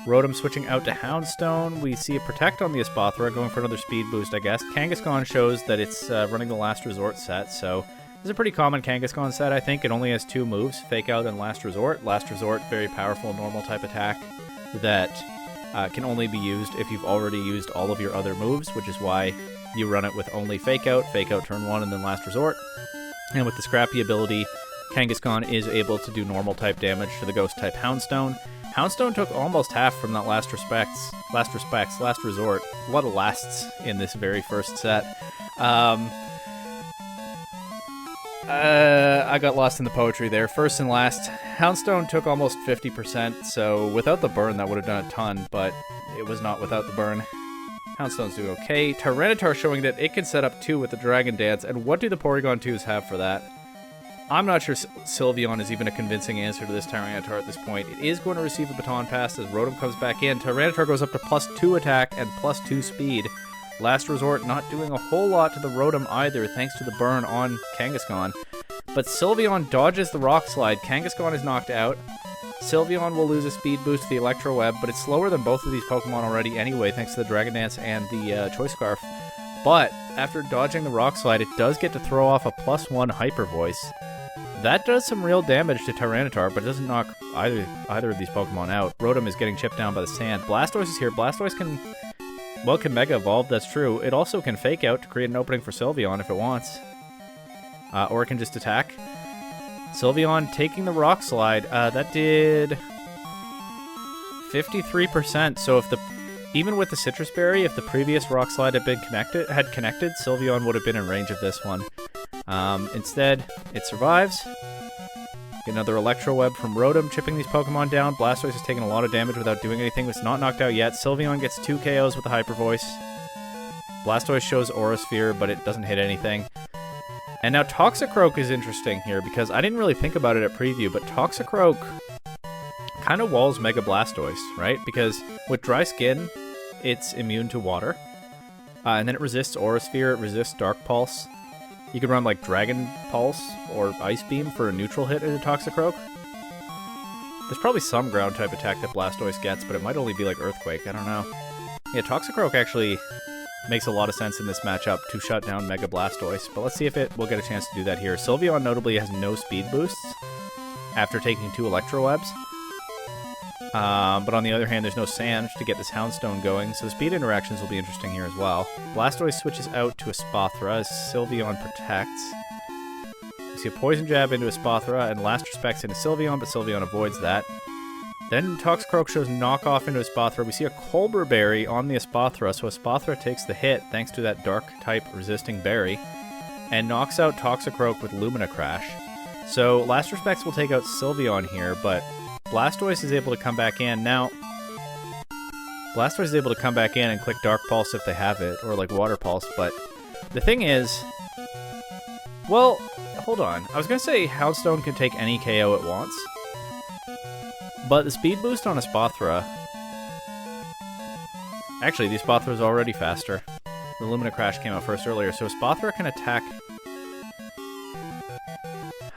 Rotom switching out to Houndstone. We see a Protect on the Espathra, going for another speed boost, I guess. Kangaskhan shows that it's running the Last Resort set, so it's a pretty common Kangaskhan set, I think. It only has 2 moves, Fake Out and Last Resort. Last Resort, very powerful normal type attack that can only be used if you've already used all of your other moves, which is why you run it with only Fake Out turn 1, and then Last Resort. And with the Scrappy ability, Kangaskhan is able to do normal type damage to the ghost type Houndstone. Houndstone took almost half from that last resort. A lot of lasts in this very first set. I got lost in the poetry there. First and last, Houndstone took almost 50%, so without the burn that would have done a ton, but it was not without the burn. Houndstone's doing okay. Tyranitar showing that it can set up 2 with the Dragon Dance, and what do the Porygon 2s have for that? I'm not sure Sylveon is even a convincing answer to this Tyranitar at this point. It is going to receive a Baton Pass as Rotom comes back in. Tyranitar goes up to +2 attack and +2 speed. Last Resort not doing a whole lot to the Rotom either, thanks to the burn on Kangaskhan. But Sylveon dodges the Rock Slide. Kangaskhan is knocked out. Sylveon will lose a speed boost to the Electro Web, but it's slower than both of these Pokemon already anyway, thanks to the Dragon Dance and the Choice Scarf. But after dodging the Rock Slide, it does get to throw off a +1 Hyper Voice. That does some real damage to Tyranitar, but it doesn't knock either of these Pokemon out. Rotom is getting chipped down by the sand. Blastoise is here. Blastoise can Mega Evolve, that's true. It also can Fake Out to create an opening for Sylveon if it wants. Or it can just attack. Sylveon taking the Rock Slide. That did 53%. So if even with the Citrus Berry, if the previous Rock Slide had connected, Sylveon would have been in range of this one. Instead, it survives. Get another Electro Web from Rotom, chipping these Pokemon down. Blastoise has taken a lot of damage without doing anything. It's not knocked out yet. Sylveon gets 2 KOs with the Hyper Voice. Blastoise shows Aura Sphere, but it doesn't hit anything. And now Toxicroak is interesting here, because I didn't really think about it at preview, but Toxicroak kind of walls Mega Blastoise, right? Because with Dry Skin, it's immune to water. And then it resists Aura Sphere, it resists Dark Pulse. You could run like Dragon Pulse or Ice Beam for a neutral hit into Toxicroak. There's probably some ground type attack that Blastoise gets, but it might only be like Earthquake, I don't know. Yeah, Toxicroak actually makes a lot of sense in this matchup to shut down Mega Blastoise, but let's see if it will get a chance to do that here. Sylveon notably has no speed boosts after taking 2 Electro Webs. But on the other hand, there's no Sand to get this Houndstone going, so the speed interactions will be interesting here as well. Blastoise switches out to a Espathra as Sylveon protects. You see a Poison Jab into a Espathra, and Last Respect's into Sylveon, but Sylveon avoids that. Then Toxicroak shows Knockoff into Espathra. We see a Colbur Berry on the Espathra, so Espathra takes the hit thanks to that Dark-type resisting berry, and knocks out Toxicroak with Lumina Crash. So Last Respects will take out Sylveon here, but Blastoise is able to come back in. Now, Blastoise is able to come back in and click Dark Pulse if they have it, or like Water Pulse, but the thing is, well, hold on. I was going to say Houndstone can take any KO it wants, but the speed boost on Espathra, actually, the Espathra is already faster. The Lumina Crash came out first earlier, so Espathra can attack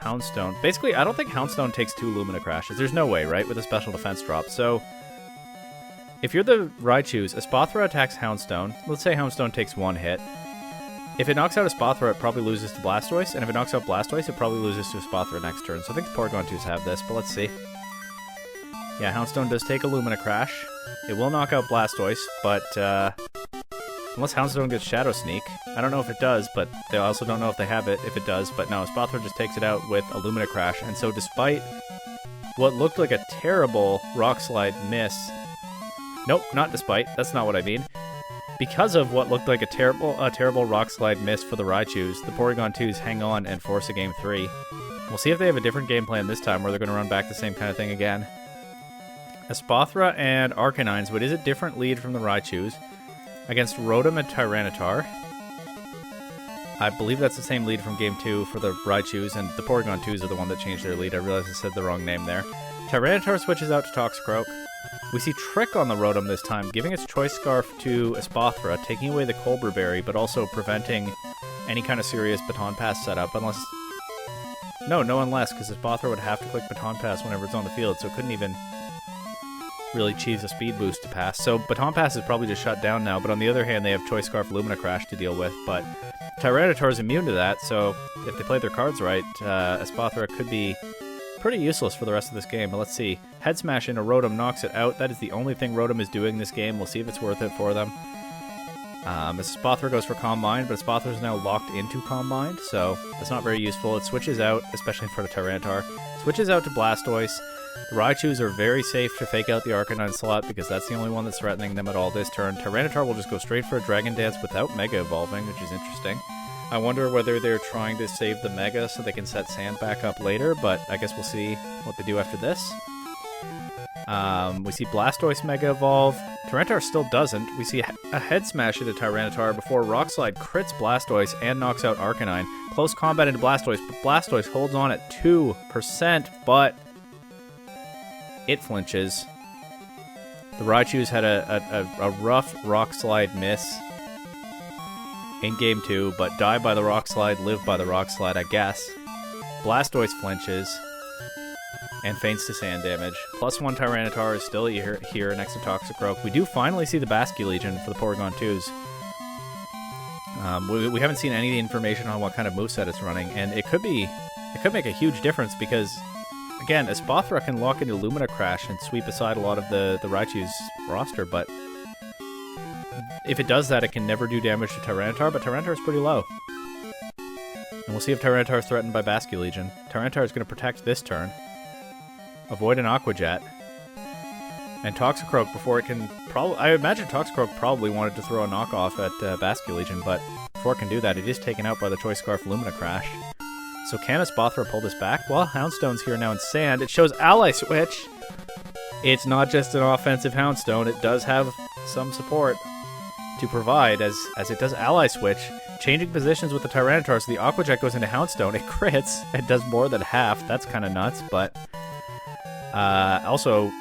Houndstone. Basically, I don't think Houndstone takes 2 Lumina Crashes. There's no way, right, with a special defense drop. So, if you're the Raichus, Espathra attacks Houndstone. Let's say Houndstone takes 1 hit. If it knocks out Espathra, it probably loses to Blastoise, and if it knocks out Blastoise, it probably loses to Espathra next turn. So I think the Porygon 2s have this, but let's see. Yeah, Houndstone does take a Lumina Crash. It will knock out Blastoise, but unless Houndstone gets Shadow Sneak. I don't know if it does, but they also don't know if they have it if it does. But no, Espathra just takes it out with a Lumina Crash. And so despite what looked like a terrible Rock Slide miss... Nope, not despite. That's not what I mean. Because of what looked like a terrible Rock Slide miss for the Raichus, the Porygon 2s hang on and force a Game 3. We'll see if they have a different game plan this time, where they're going to run back the same kind of thing again. Espathra and Arcanines, but is a different lead from the Raichus. Against Rotom and Tyranitar. I believe that's the same lead from Game 2 for the Raichus, and the Porygon 2s are the one that changed their lead. I realized I said the wrong name there. Tyranitar switches out to Toxicroak. We see Trick on the Rotom this time, giving its Choice Scarf to Espathra, taking away the Colbur Berry, but also preventing any kind of serious Baton Pass setup, unless... No unless, because Espathra would have to click Baton Pass whenever it's on the field, so it couldn't even really cheese a speed boost to pass. So Baton Pass is probably just shut down now, but on the other hand, they have Choice Scarf Lumina Crash to deal with, but Tyranitar is immune to that, so if they play their cards right, Espathra could be pretty useless for the rest of this game. But let's see. Head Smash into Rotom knocks it out. That is the only thing Rotom is doing this game. We'll see if it's worth it for them. As Espurr goes for Combine, but Espurr is now locked into Combine, so that's not very useful. It switches out, especially for the Tyranitar. Switches out to Blastoise. The Raichus are very safe to fake out the Arcanine slot because that's the only one that's threatening them at all this turn. Tyranitar will just go straight for a Dragon Dance without Mega Evolving, which is interesting. I wonder whether they're trying to save the Mega so they can set Sand back up later, but I guess we'll see what they do after this. We see Blastoise Mega Evolve. Tyranitar still doesn't. We see a Head Smash into Tyranitar before Rock Slide crits Blastoise and knocks out Arcanine. Close combat into Blastoise, but Blastoise holds on at 2%, but it flinches. The Raichus had a rough Rock Slide miss in Game 2, but die by the Rock Slide, live by the Rock Slide, I guess. Blastoise flinches and feints to Sand damage. +1 Tyranitar is still here next to Toxicroak. We do finally see the Basculegion for the Porygon 2s. We haven't seen any information on what kind of moveset it's running, and it could make a huge difference because, again, Espurr can lock into Lumina Crash and sweep aside a lot of the Raichu's roster, but if it does that, it can never do damage to Tyranitar, but Tyranitar is pretty low. And we'll see if Tyranitar is threatened by Basculegion. Tyranitar is going to protect this turn. Avoid an Aqua Jet. And Toxicroak before it can probably... I imagine Toxicroak probably wanted to throw a knockoff at Basculegion, but before it can do that, it is taken out by the Choice Scarf Lumina Crash. So can Espurr pull this back? Well, Houndstone's here now in Sand. It shows Ally Switch. It's not just an offensive Houndstone. It does have some support to provide as it does Ally Switch. Changing positions with the Tyranitar, so the Aqua Jet goes into Houndstone. It crits. It does more than half. That's kind of nuts, but... also,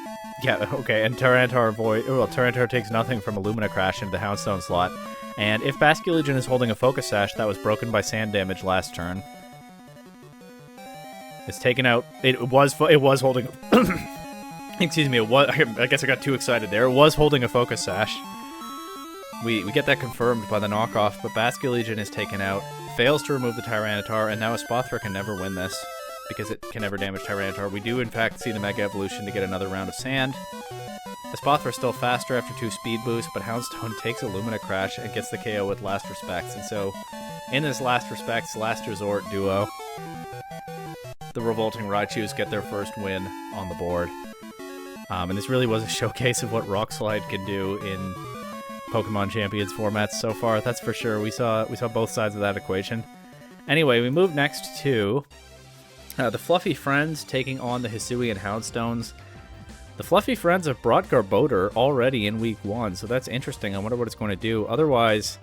yeah, okay, and Tyranitar takes nothing from a Lumina Crash into the Houndstone slot. And if Basculegion is holding a Focus Sash, that was broken by Sand damage last turn. It's taken out. It was holding. Excuse me. I guess I got too excited there. It was holding a Focus Sash. We get that confirmed by the knockoff, but Basculegion is taken out, fails to remove the Tyranitar, and now Espurr can never win this because it can never damage Tyranitar. We do, in fact, see the Mega Evolution to get another round of Sand. Espurr is still faster after 2 speed boosts, but Houndstone takes a Lumina Crash and gets the KO with Last Respects. And so, in this Last Respects, Last Resort duo, the Revolting Raichus get their first win on the board. And this really was a showcase of what Rock Slide can do in Pokemon Champions formats so far, that's for sure. We saw both sides of that equation. Anyway, we move next to the Fluffy Friends taking on the Hisuian Houndstones. The Fluffy Friends have brought Garbodor already in Week 1, so that's interesting. I wonder what it's going to do. Otherwise,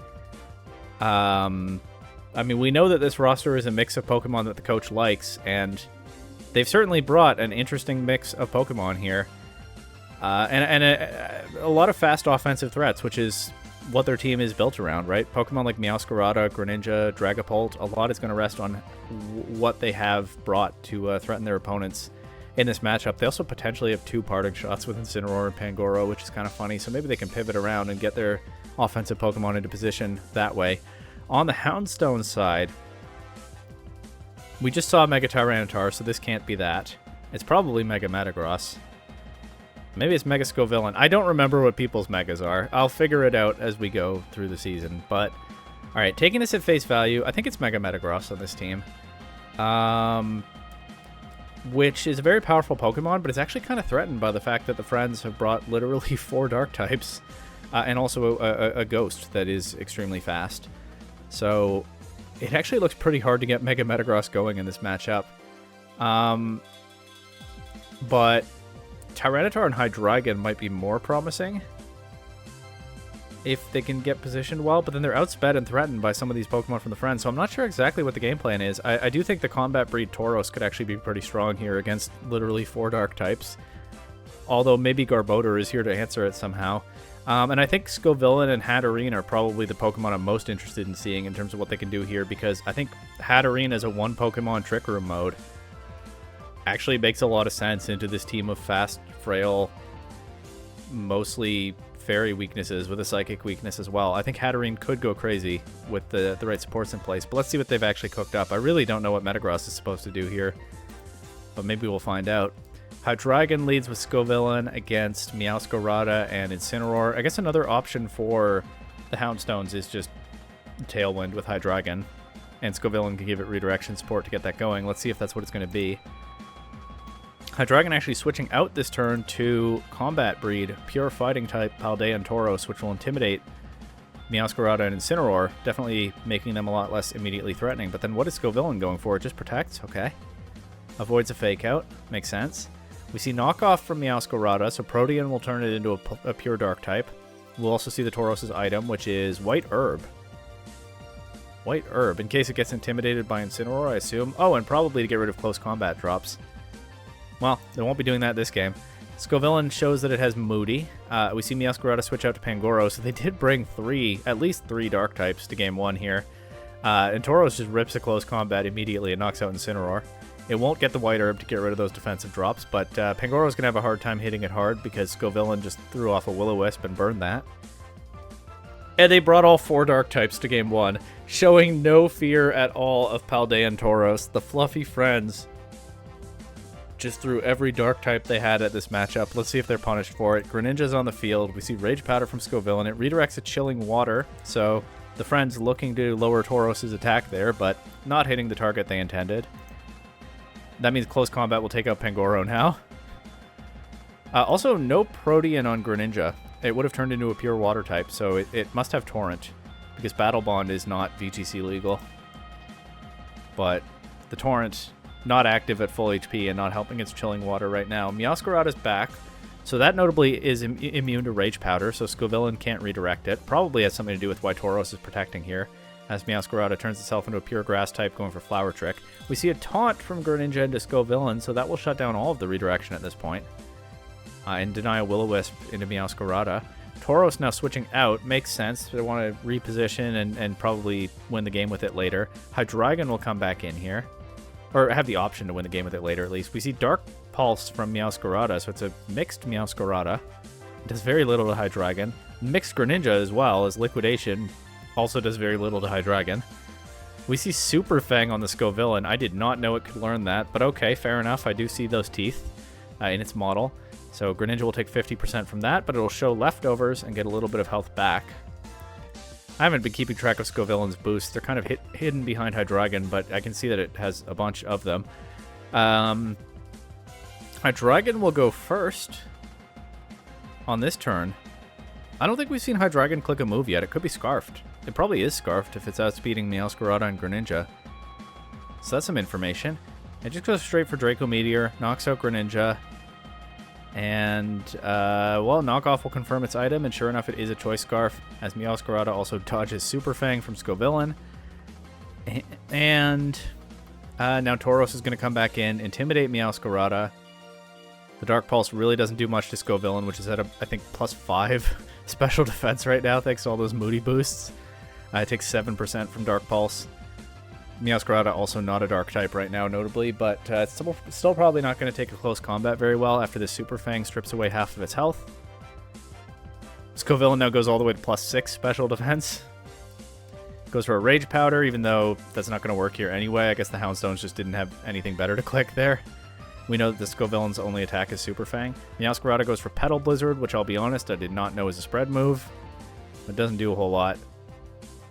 I mean, we know that this roster is a mix of Pokemon that the coach likes, and they've certainly brought an interesting mix of Pokemon here. And a lot of fast offensive threats, which is what their team is built around, right? Pokemon like Meowscarada, Greninja, Dragapult, a lot is going to rest on what they have brought to threaten their opponents in this matchup. They also potentially have 2 parting shots with Incineroar and Pangoro, which is kind of funny, so maybe they can pivot around and get their offensive Pokemon into position that way. On the Houndstone side, we just saw Mega Tyranitar, so this can't be that. It's probably Mega Metagross. Maybe it's Mega Scovillain. I don't remember what people's Megas are. I'll figure it out as we go through the season. But, alright, taking this at face value, I think it's Mega Metagross on this team. Which is a very powerful Pokemon, but it's actually kind of threatened by the fact that the Friends have brought literally 4 Dark types. And also a Ghost that is extremely fast. So, it actually looks pretty hard to get Mega Metagross going in this matchup. But Tyranitar and Hydreigon might be more promising if they can get positioned well, but then they're outsped and threatened by some of these Pokemon from the Friends, so I'm not sure exactly what the game plan is. I do think the Combat Breed Tauros could actually be pretty strong here against literally 4 Dark types, although maybe Garbodor is here to answer it somehow. And I think Scovillain and Hatterene are probably the Pokemon I'm most interested in seeing in terms of what they can do here, because I think Hatterene as a 1 Pokemon Trick Room mode actually makes a lot of sense into this team of fast, frail, mostly fairy weaknesses with a psychic weakness as well. I think Hatterene could go crazy with the right supports in place, but let's see what they've actually cooked up. I really don't know what Metagross is supposed to do here, but maybe we'll find out. Hydreigon leads with Scovillain against Meowscarada and Incineroar. I guess another option for the Houndstones is just Tailwind with Hydreigon, and Scovillain can give it redirection support to get that going. Let's see if that's what it's going to be. Hydreigon actually switching out this turn to Combat Breed, Pure Fighting type Paldean Tauros, which will intimidate Meowscarada and Incineroar, definitely making them a lot less immediately threatening. But then what is Scovillain going for? It just protects? Okay. Avoids a Fake Out. Makes sense. We see Knockoff from Meowscarada, so Protean will turn it into a Pure Dark type. We'll also see the Tauros' item, which is White Herb. White Herb, in case it gets intimidated by Incineroar, I assume. Oh, and probably to get rid of close combat drops. Well, they won't be doing that this game. Scovillain shows that it has Moody. We see Meowscarada switch out to Pangoro, so they did bring at least three Dark types to game one here. And Tauros just rips a close combat immediately and knocks out Incineroar. It won't get the White Herb to get rid of those defensive drops, but Pangoro's going to have a hard time hitting it hard because Scovillain just threw off a Will-O-Wisp and burned that. And they brought all four Dark types to game one, showing no fear at all of Paldean Tauros. The fluffy friends just threw every Dark type they had at this matchup. Let's see if they're punished for it. Greninja's on the field. We see Rage Powder from Scovillain. It redirects a Chilling Water, so the friends looking to lower Tauros' attack there, but not hitting the target they intended. That means close combat will take out Pangoro now. Also, no Protean on Greninja. It would have turned into a pure water type, so it must have Torrent, because Battle Bond is not VGC legal. But the Torrent, not active at full HP and not helping its Chilling Water right now. Meowscarada's back, so that notably is immune to Rage Powder, so Scovillain can't redirect it. Probably has something to do with why Tauros is protecting here, as Meowscarada turns itself into a pure grass type going for Flower Trick. We see a taunt from Greninja into Scovillain, so that will shut down all of the redirection at this point. And deny a Will-O-Wisp into Meowscarada. Tauros now switching out. Makes sense. They want to reposition and probably win the game with it later. Hydreigon will come back in here. Or have the option to win the game with it later, at least. We see Dark Pulse from Meowscarada, so it's a mixed Meowscarada. It does very little to Hydreigon. Mixed Greninja as well, as Liquidation also does very little to Hydreigon. We see Super Fang on the Scovillain. I did not know it could learn that, but okay, fair enough. I do see those teeth in its model. So Greninja will take 50% from that, but it'll show leftovers and get a little bit of health back. I haven't been keeping track of Scovillain's boosts. They're kind of hidden behind Hydreigon, but I can see that it has a bunch of them. Hydreigon will go first on this turn. I don't think we've seen Hydreigon click a move yet. It could be Scarfed. It probably is Scarfed if it's outspeeding Meowscarada and Greninja. So that's some information. It just goes straight for Draco Meteor, knocks out Greninja, and, well, Knockoff will confirm its item, and sure enough, it is a Choice Scarf, as Meowscarada also dodges Super Fang from Scovillain. And now Tauros is going to come back in, intimidate Meowscarada. The Dark Pulse really doesn't do much to Scovillain, which is at, I think, +5 special defense right now, thanks to all those Moody boosts. It takes 7% from Dark Pulse. Meowscarada also not a Dark type right now, notably, but it's still probably not going to take a close combat very well after this Super Fang strips away half of its health. Scovillain now goes all the way to +6 special defense. Goes for a Rage Powder, even though that's not going to work here anyway. I guess the Houndstones just didn't have anything better to click there. We know that the Scovillain's only attack is Super Fang. Meowscarada goes for Petal Blizzard, which I'll be honest, I did not know is a spread move. It doesn't do a whole lot.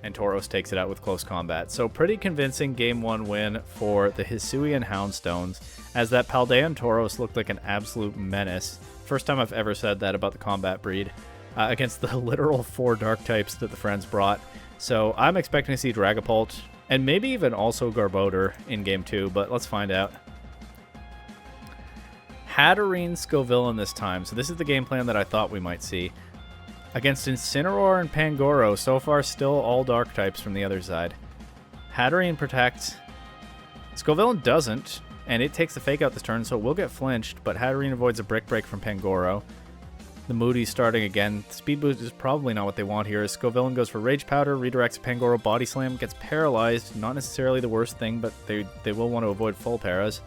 And Tauros takes it out with close combat. So pretty convincing Game 1 win for the Hisuian Houndstones, as that Paldean Tauros looked like an absolute menace. First time I've ever said that about the combat breed, against the literal 4 Dark types that the friends brought. So I'm expecting to see Dragapult, and maybe even also Garbodor in Game 2, but let's find out. Hatterene Scovillain this time, so this is the game plan that I thought we might see. Against Incineroar and Pangoro, so far still all Dark types from the other side. Hatterene protects. Scovillain doesn't, and it takes the Fake Out this turn, so it will get flinched, but Hatterene avoids a Brick Break from Pangoro. The Moody's starting again. Speed Boost is probably not what they want here, as Scovillain goes for Rage Powder, redirects Pangoro Body Slam, gets paralyzed. Not necessarily the worst thing, but they will want to avoid full paras.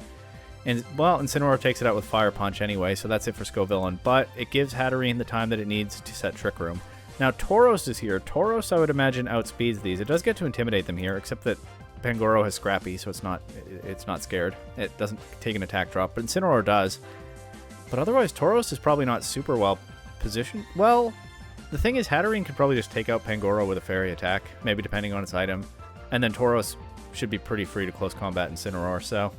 And, well, Incineroar takes it out with Fire Punch anyway, so that's it for Scovillain. But it gives Hatterene the time that it needs to set Trick Room. Now, Tauros is here. Tauros, I would imagine, outspeeds these. It does get to intimidate them here, except that Pangoro has Scrappy, so it's not scared. It doesn't take an attack drop, but Incineroar does. But otherwise, Tauros is probably not super well positioned. Well, The thing is, Hatterene could probably just take out Pangoro with a fairy attack, maybe depending on its item. And then Tauros should be pretty free to close combat Incineroar, so...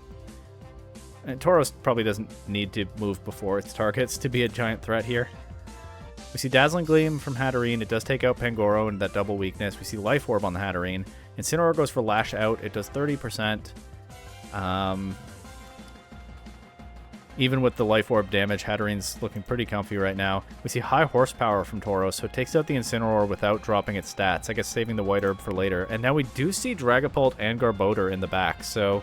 And Tauros probably doesn't need to move before its targets to be a giant threat here. We see Dazzling Gleam from Hatterene. It does take out Pangoro and that double weakness. We see Life Orb on the Hatterene. Incineroar goes for Lash Out. It does 30%. Even with the Life Orb damage, Hatterene's looking pretty comfy right now. We see high horsepower from Tauros, so it takes out the Incineroar without dropping its stats. I guess saving the White Herb for later. And now we do see Dragapult and Garbodor in the back, so...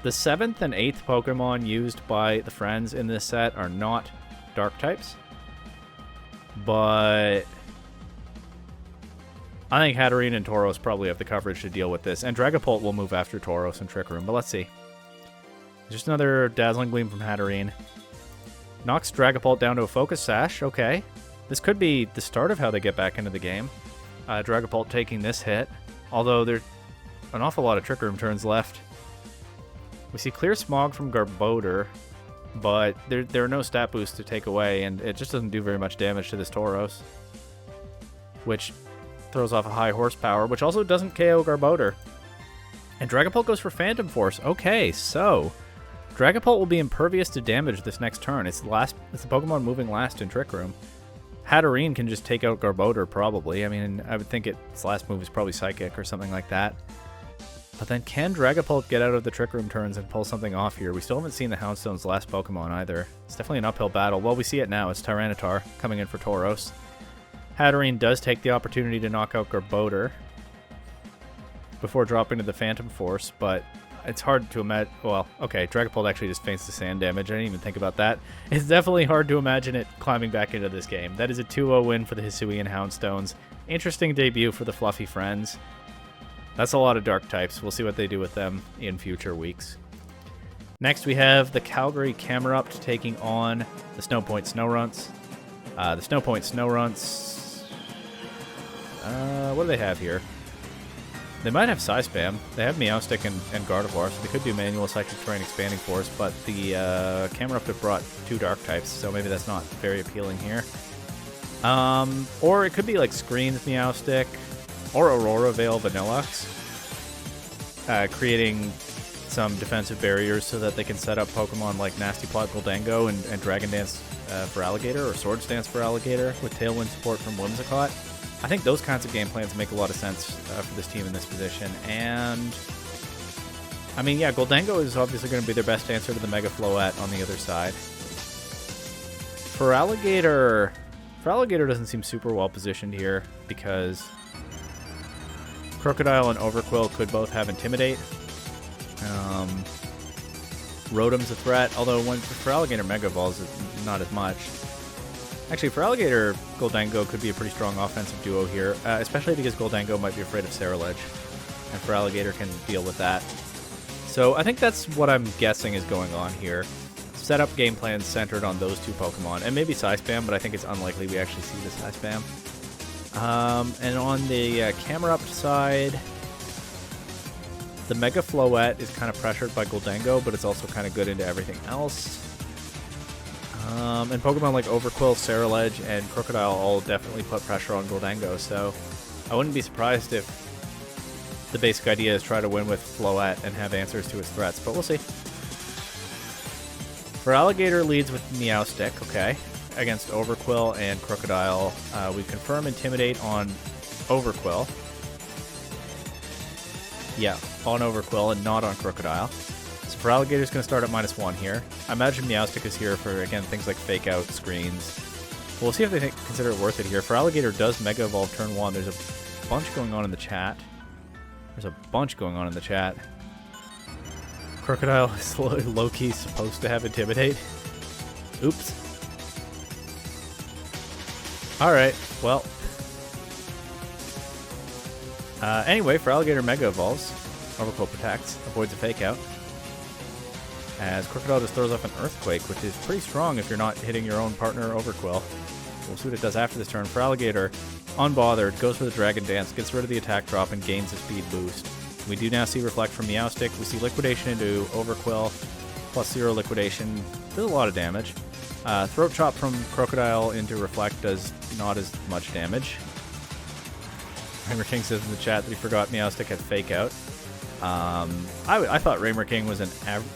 The 7th and 8th Pokemon used by the friends in this set are not Dark types. But... I think Hatterene and Tauros probably have the coverage to deal with this. And Dragapult will move after Tauros and Trick Room, but let's see. Just another Dazzling Gleam from Hatterene. Knocks Dragapult down to a Focus Sash. Okay. This could be the start of how they get back into the game. Dragapult taking this hit. Although there's an awful lot of Trick Room turns left. We see Clear Smog from Garbodor, but there are no stat boosts to take away, and it just doesn't do very much damage to this Tauros. Which throws off a high horsepower, which also doesn't KO Garbodor. And Dragapult goes for Phantom Force. Okay, so... Dragapult will be impervious to damage this next turn. It's the Pokemon moving last in Trick Room. Hatterene can just take out Garbodor, probably. I mean, I would think its last move is probably Psychic or something like that. But then can Dragapult get out of the Trick Room turns and pull something off here? We still haven't seen the Houndstones' last Pokemon either. It's definitely an uphill battle. Well, we see it now. It's Tyranitar coming in for Tauros. Hatterene does take the opportunity to knock out Garbodor before dropping to the Phantom Force, but it's hard to imagine... Well, okay, Dragapult actually just feints the sand damage. I didn't even think about that. It's definitely hard to imagine it climbing back into this game. That is a 2-0 win for the Hisuian Houndstones. Interesting debut for the Fluffy Friends. That's a lot of Dark types. We'll see what they do with them in future weeks. Next, we have the Calgary Camerupt taking on the Snowpoint Snorunts. The Snowpoint Snorunts... what do they have here? They might have Psy Spam. They have Meowstic and Gardevoir, so they could do Manual, Psychic Terrain, Expanding Force, but the Camerupt have brought 2 Dark types, so maybe that's not very appealing here. Or it could be like Screens Meowstic, or Aurora Veil Vanilluxe, creating some defensive barriers so that they can set up Pokemon like Nasty Plot Goldango and Dragon Dance for Alligator, or Swords Dance for Alligator, with Tailwind support from Whimsicott. I think those kinds of game plans make a lot of sense for this team in this position, and... I mean, yeah, Goldango is obviously going to be their best answer to the Mega Floette on the other side. For Alligator doesn't seem super well positioned here, because... Crocodile and Overquill could both have Intimidate. Rotom's a threat, although for Alligator Mega Evolves, not as much. Actually, for Alligator, Goldango could be a pretty strong offensive duo here, especially because Goldango might be afraid of Ceruledge, and for Alligator can deal with that. So I think that's what I'm guessing is going on here. Set up game plans centered on those 2 Pokemon, and maybe Psy Spam, but I think it's unlikely we actually see the Psy Spam. And on the Camerupt side, the Mega Floette is kind of pressured by Goldango, but it's also kind of good into everything else. And Pokemon like Overquill, Ceruledge, and Crocodile all definitely put pressure on Goldango, so I wouldn't be surprised if the basic idea is try to win with Floette and have answers to its threats, but we'll see. For Alligator, leads with Meowstic, okay. Against Overquill and Crocodile. We confirm Intimidate on Overquill. Yeah, on Overquill and not on Crocodile. So for Alligator's going to start at -1 here. I imagine Meowstic is here for, again, things like Fake Out, Screens. We'll see if they consider it worth it here. For Alligator does Mega Evolve turn 1. There's a bunch going on in the chat. Crocodile is low-key supposed to have Intimidate. Oops. Alright, well. Anyway, for Alligator Mega Evolves, Overquill protects, avoids a Fake Out. As Crocodile just throws off an Earthquake, which is pretty strong if you're not hitting your own partner Overquill. We'll see what it does after this turn. For Alligator, unbothered, goes for the Dragon Dance, gets rid of the attack drop, and gains a speed boost. We do now see Reflect from Meowstic. We see Liquidation into Overquill, +0 Liquidation. Does a lot of damage. Throat Chop from Crocodile into Reflect does not as much damage. Raymer King says in the chat that he forgot Meowstic had Fake Out. I thought Raymer King was an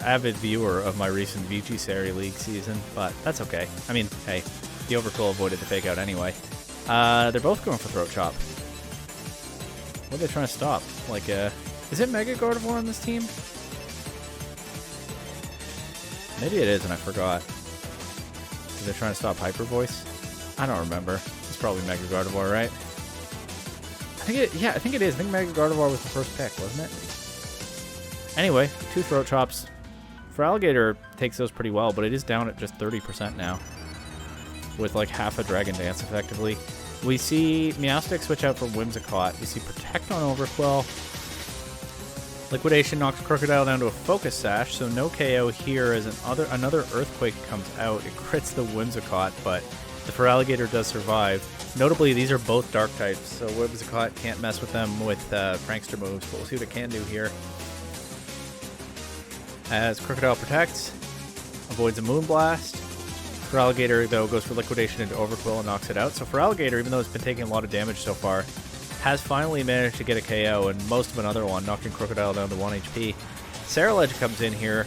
avid viewer of my recent VGC-style League season, but that's okay. I mean, hey, the Overquill avoided the Fake Out anyway. They're both going for Throat Chop. What are they trying to stop? Like, is it Mega Gardevoir on this team? Maybe it is, and I forgot. They're trying to stop Hyper Voice? I don't remember. It's probably Mega Gardevoir, right? I think it is. I think Mega Gardevoir was the first pick, wasn't it? Anyway, 2 Throat Chops. Feraligatr takes those pretty well, but it is down at just 30% now. With like half a Dragon Dance, effectively. We see Meowstic switch out from Whimsicott. We see Protect on Overquill. Liquidation knocks Crocodile down to a Focus Sash, so no KO here as another Earthquake comes out. It crits the Whimsicott, but the Feraligatr does survive. Notably, these are both Dark types, so Whimsicott can't mess with them with Prankster moves, but we'll see what it can do here. As Crocodile protects, avoids a Moonblast. Feraligatr, though, goes for Liquidation into Overquill and knocks it out. So Feraligatr, even though it's been taking a lot of damage so far, has finally managed to get a KO and most of another one, knocking Crocodile down to 1 HP. Ceruledge comes in here.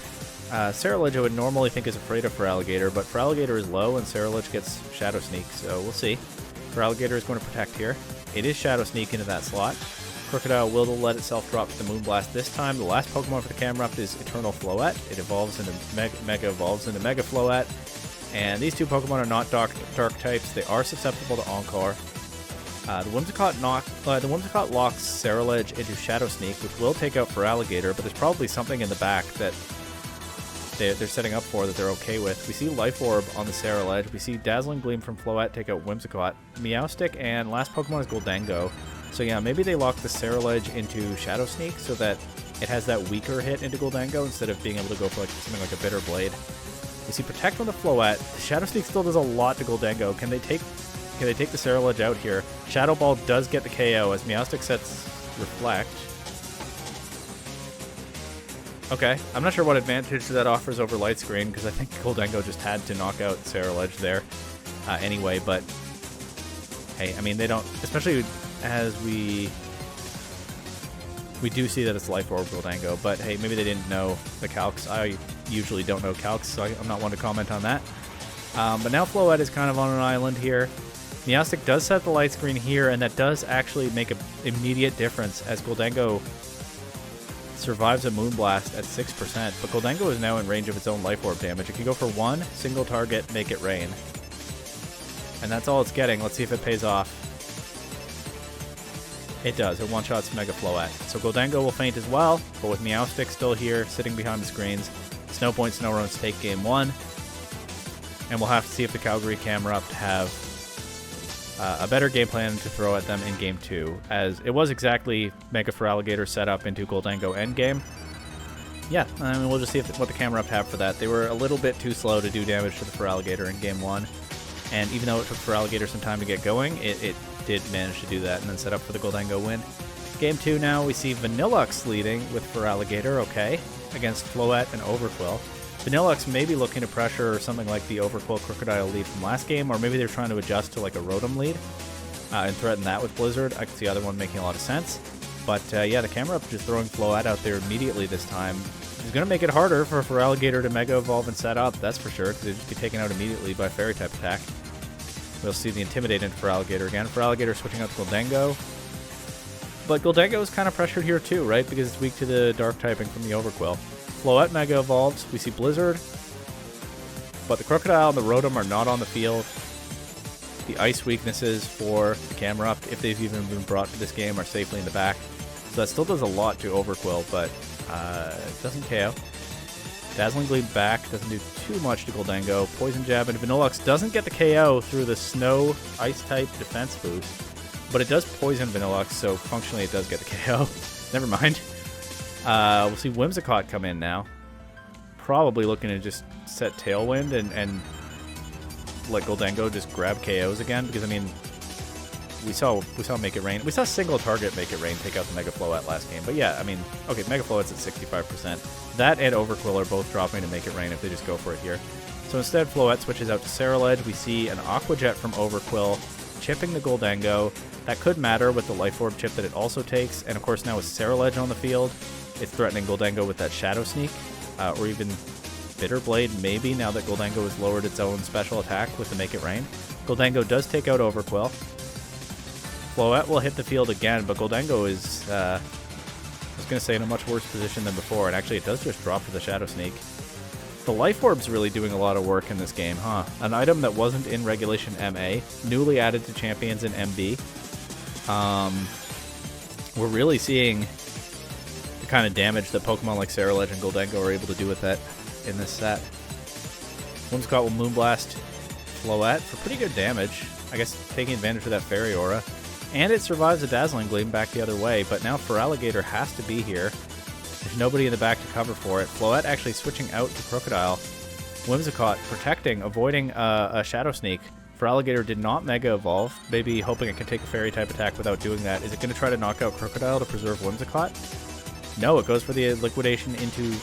Ceruledge I would normally think is afraid of Feraligatr, but Feraligatr is low and Ceruledge gets Shadow Sneak, so we'll see. Feraligatr is going to protect here. It is Shadow Sneak into that slot. Crocodile will let itself drop to the Moonblast this time. The last Pokemon for the Camerupt is Eternal Floette. It evolves into Mega Floette. And these 2 Pokemon are not dark types. They are susceptible to Encore. The Whimsicott locks Ceruledge into Shadow Sneak, which will take out Feraligatr, but there's probably something in the back that they're setting up for that they're okay with. We see Life Orb on the Ceruledge. We see Dazzling Gleam from Floette take out Whimsicott. Meowstic, and last Pokemon is Goldango. So yeah, maybe they lock the Ceruledge into Shadow Sneak so that it has that weaker hit into Goldango instead of being able to go for like something like a Bitter Blade. We see Protect on the Floette. Shadow Sneak still does a lot to Goldango. Can they take the Ceruledge out here? Shadow Ball does get the KO as Meowstic sets Reflect. Okay, I'm not sure what advantage that offers over Light Screen because I think Goldango just had to knock out Ceruledge there anyway, but hey, I mean, they don't, especially as we do see that it's Life Orb Goldango, but hey, maybe they didn't know the calcs. I usually don't know calcs, so I'm not one to comment on that. But now Floette is kind of on an island here. Meowstic does set the Light Screen here, and that does actually make an immediate difference as Goldango survives a Moonblast at 6%, but Goldango is now in range of its own Life Orb damage. It can go for 1 single target, make it rain. And that's all it's getting. Let's see if it pays off. It does. It one-shots Mega Floette. So Goldango will faint as well, but with Meowstic still here, sitting behind the screens, Snowpoint Snorunts take game 1. And we'll have to see if the Calgary Camerupt have a better game plan to throw at them in game 2, as it was exactly Mega Feraligatr set up into Goldango endgame. Yeah, I mean, we'll just see what the Camerupt have for that. They were a little bit too slow to do damage to the Feraligatr in game 1, and even though it took Feraligatr some time to get going, it did manage to do that and then set up for the Goldango win. Game 2 now, we see Vanillux leading with Feraligatr, okay, against Floette and Overquill. Vanillux may be looking to pressure something like the Overquill Crocodile lead from last game, or maybe they're trying to adjust to like a Rotom lead and threaten that with Blizzard. I can see the other one making a lot of sense. But yeah, the Camerupt just throwing Floette out there immediately this time is going to make it harder for Feraligatr to Mega Evolve and set up, that's for sure, because they'd just be taken out immediately by Fairy-type attack. We'll see the Intimidate into Feraligatr again. Feraligatr switching out to Goldango. But Goldango is kind of pressured here too, right? Because it's weak to the Dark typing from the Overquill. Floette Mega Evolves. We see Blizzard. But the Crocodile and the Rotom are not on the field. The Ice weaknesses for the Camerupt, if they've even been brought to this game, are safely in the back. So that still does a lot to Overquill, but it doesn't KO. Dazzling Gleam back, doesn't do too much to Goldango. Poison Jab and Vanillux doesn't get the KO through the Snow Ice-type defense boost, but it does poison Vanillux, so functionally it does get the KO. Never mind. We'll see Whimsicott come in now. Probably looking to just set Tailwind and let Goldango just grab KOs again, because I mean, we saw Make It Rain. We saw single target Make It Rain take out the Mega Floette last game. But yeah, I mean, okay, Mega Floette's at 65%. That and Overquill are both dropping to Make It Rain if they just go for it here. So instead, Floette switches out to Ceruledge. We see an Aqua Jet from Overquill, chipping the Gholdengo. That could matter with the Life Orb chip that it also takes. And of course, now with Ceruledge on the field, it's threatening Gholdengo with that Shadow Sneak, or even Bitter Blade, maybe, now that Gholdengo has lowered its own special attack with the Make It Rain. Gholdengo does take out Overquill. Floette will hit the field again, but Gholdengo is, I was going to say, in a much worse position than before, and actually it does just drop for the Shadow Sneak. The Life Orb's really doing a lot of work in this game, huh? An item that wasn't in Regulation MA, newly added to Champions in MB. We're really seeing the kind of damage that Pokemon like Ceruledge and Gholdengo are able to do with that in this set. Whimsicott will Moonblast Floette for pretty good damage. I guess taking advantage of that Fairy Aura. And it survives a Dazzling Gleam back the other way, but now Feraligatr has to be here. There's nobody in the back to cover for it. Floette actually switching out to Crocodile. Whimsicott protecting, avoiding a Shadow Sneak. Feraligatr did not Mega Evolve, maybe hoping it can take a Fairy type attack without doing that. Is it going to try to knock out Crocodile to preserve Whimsicott? No, it goes for the Liquidation into...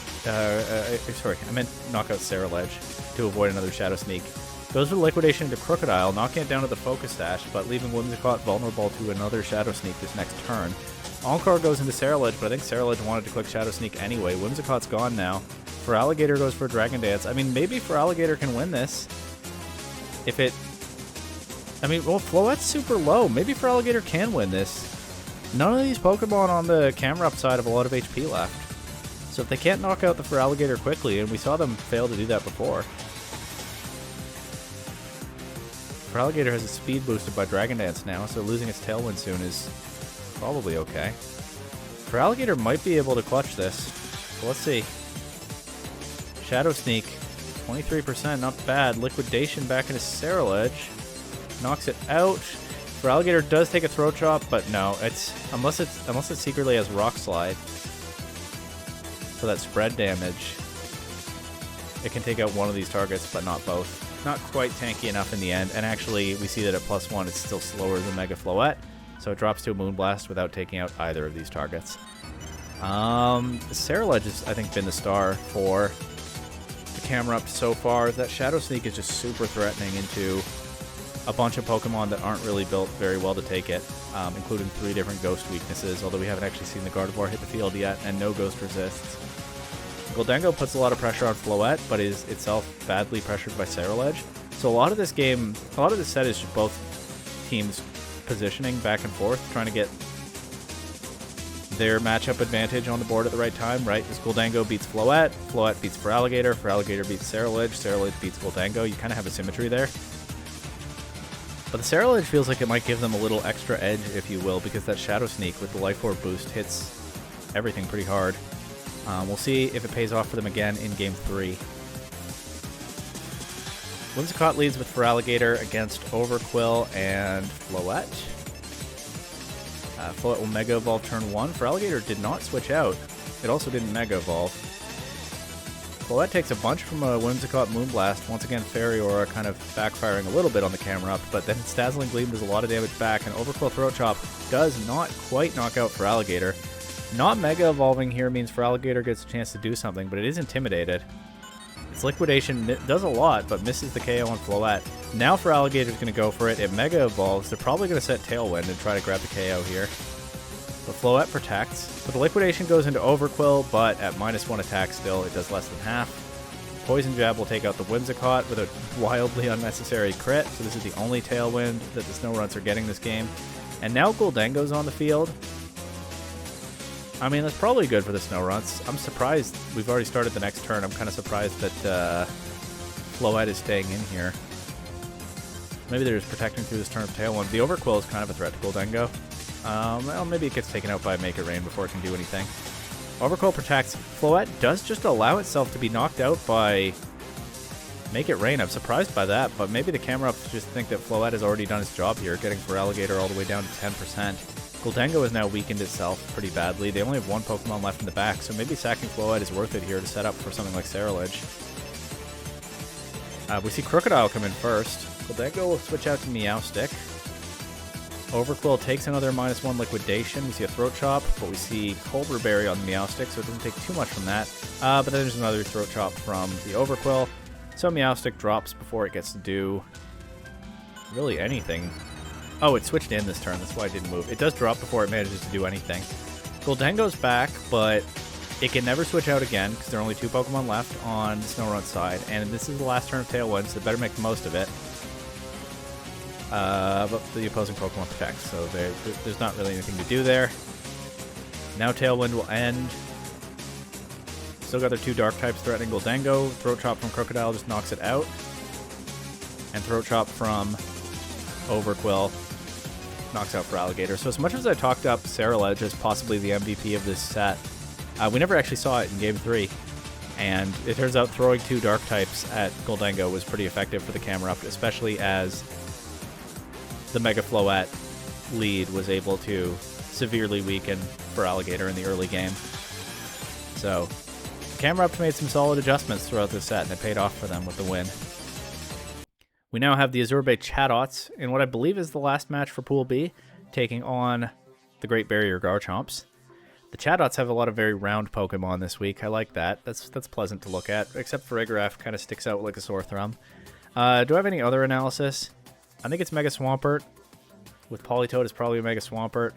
sorry, I meant knock out Ceruledge to avoid another Shadow Sneak. Goes for the Liquidation into Crocodile, knocking it down to the Focus Sash, but leaving Whimsicott vulnerable to another Shadow Sneak this next turn. Encore goes into Ceruledge, but I think Ceruledge wanted to click Shadow Sneak anyway. Whimsicott's gone now. Feraligatr goes for Dragon Dance. I mean, maybe Feraligatr can win this. If it... I mean, well, Floette's super low. Maybe Feraligatr can win this. None of these Pokemon on the Camerupt side have a lot of HP left. So if they can't knock out the Feraligatr quickly, and we saw them fail to do that before... Feraligatr has its speed boosted by Dragon Dance now, so losing its Tailwind soon is probably okay. Feraligatr might be able to clutch this. So let's see. Shadow Sneak, 23%, not bad. Liquidation back into Ceruledge. Knocks it out. Feraligatr does take a Throat Chop, but no, it's unless it secretly has Rock Slide for that spread damage. It can take out one of these targets, but not both. Not quite tanky enough in the end, and actually we see that at +1 it's still slower than Mega Floette, so it drops to a Moonblast without taking out either of these targets. Ceruledge has, I think, been the star for the Camerupt so far. That Shadow Sneak is just super threatening into a bunch of Pokemon that aren't really built very well to take it, including 3 different Ghost weaknesses, although we haven't actually seen the Gardevoir hit the field yet, and no Ghost resists. Gholdengo puts a lot of pressure on Floette, but is itself badly pressured by Ceruledge. So a lot of this set is just both teams positioning back and forth, trying to get their matchup advantage on the board at the right time, right? As Gholdengo beats Floette, Floette beats Feraligatr, Feraligatr beats Ceruledge, Ceruledge beats Gholdengo. You kind of have a symmetry there. But the Ceruledge feels like it might give them a little extra edge, if you will, because that Shadow Sneak with the Life Orb boost hits everything pretty hard. We'll see if it pays off for them again in Game 3. Whimsicott leads with Feraligatr against Overquill and Floette. Floette will Mega Evolve turn 1. Feraligatr did not switch out. It also didn't Mega Evolve. Floette takes a bunch from a Whimsicott Moonblast. Once again, Fairy Aura kind of backfiring a little bit on the Camerupt, but then its Dazzling Gleam does a lot of damage back, and Overquill Throat Chop does not quite knock out Feraligatr. Not Mega Evolving here means Feraligatr gets a chance to do something, but it is intimidated. Its Liquidation does a lot, but misses the KO on Floette. Now Feraligatr's going to go for it. It Mega Evolves. They're probably going to set Tailwind and try to grab the KO here. But Floette protects. But the Liquidation goes into Overquill, but at -1 attack still, it does less than half. Poison Jab will take out the Whimsicott with a wildly unnecessary crit, so this is the only Tailwind that the Snorunts are getting this game. And now Gholdengo's on the field. I mean, that's probably good for the Snorunts. I'm surprised we've already started the next turn. I'm kind of surprised that Floette is staying in here. Maybe they're just protecting through this turn of Tailwind. The Overquill is kind of a threat to Gholdengo. Well, maybe it gets taken out by Make It Rain before it can do anything. Overquill protects. Floette does just allow itself to be knocked out by Make It Rain. I'm surprised by that, but maybe the Camerupts just think that Floette has already done its job here, getting Feraligatr all the way down to 10%. Gholdengo has now weakened itself pretty badly. They only have 1 Pokemon left in the back, so maybe sacking Floette is worth it here to set up for something like Ceruledge. We see Crocodile come in first. Gholdengo will switch out to Meowstic. Overquill takes another -1 Liquidation. We see a Throat Chop, but we see Colbur Berry on the Meowstic, so it doesn't take too much from that. But then there's another Throat Chop from the Overquill. So Meowstic drops before it gets to do really anything. Oh, it switched in this turn. That's why it didn't move. It does drop before it manages to do anything. Gholdengo's back, but it can never switch out again because there are only 2 Pokemon left on the Snorunt side. And this is the last turn of Tailwind, so they better make the most of it. But the opposing Pokemon protects, so there's not really anything to do there. Now Tailwind will end. Still got their 2 Dark types threatening Gholdengo. Throat Chop from Crocodile just knocks it out. And Throat Chop from Overquill knocks out for Alligator. So as much as I talked up Ceruledge as possibly the MVP of this set, we never actually saw it in Game 3. And it turns out throwing 2 Dark types at Gholdengo was pretty effective for the Camerupt, especially as the Mega Floette lead was able to severely weaken for Alligator in the early game. So Camerupt made some solid adjustments throughout this set, and it paid off for them with the win. We now have the Azure Bay Chatots in what I believe is the last match for Pool B, taking on the Great Barrier Garchomps. The Chatots have a lot of very round Pokemon this week. I like that. That's pleasant to look at, except for Farigiraf kind of sticks out like a sore thumb. Do I have any other analysis? I think it's Mega Swampert. With Politoed, it's probably a Mega Swampert.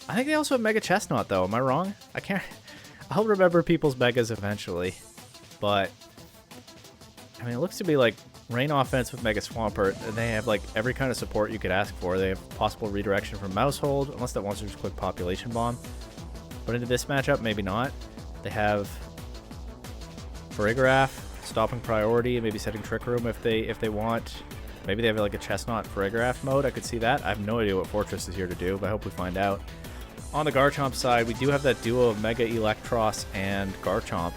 I think they also have Mega Chestnut, though. Am I wrong? I can't... I'll remember people's Megas eventually. But, I mean, it looks to be like Rain Offense with Mega Swampert, and they have, like, every kind of support you could ask for. They have possible redirection from Mousehold, unless that wants to just quick Population Bomb. But into this matchup, maybe not. They have Farigiraf, stopping priority, and maybe setting Trick Room if they want. Maybe they have like a Chestnut Farigiraf mode. I could see that. I have no idea what Fortress is here to do, but I hope we find out. On the Garchomp side, we do have that duo of Mega Electros and Garchomp,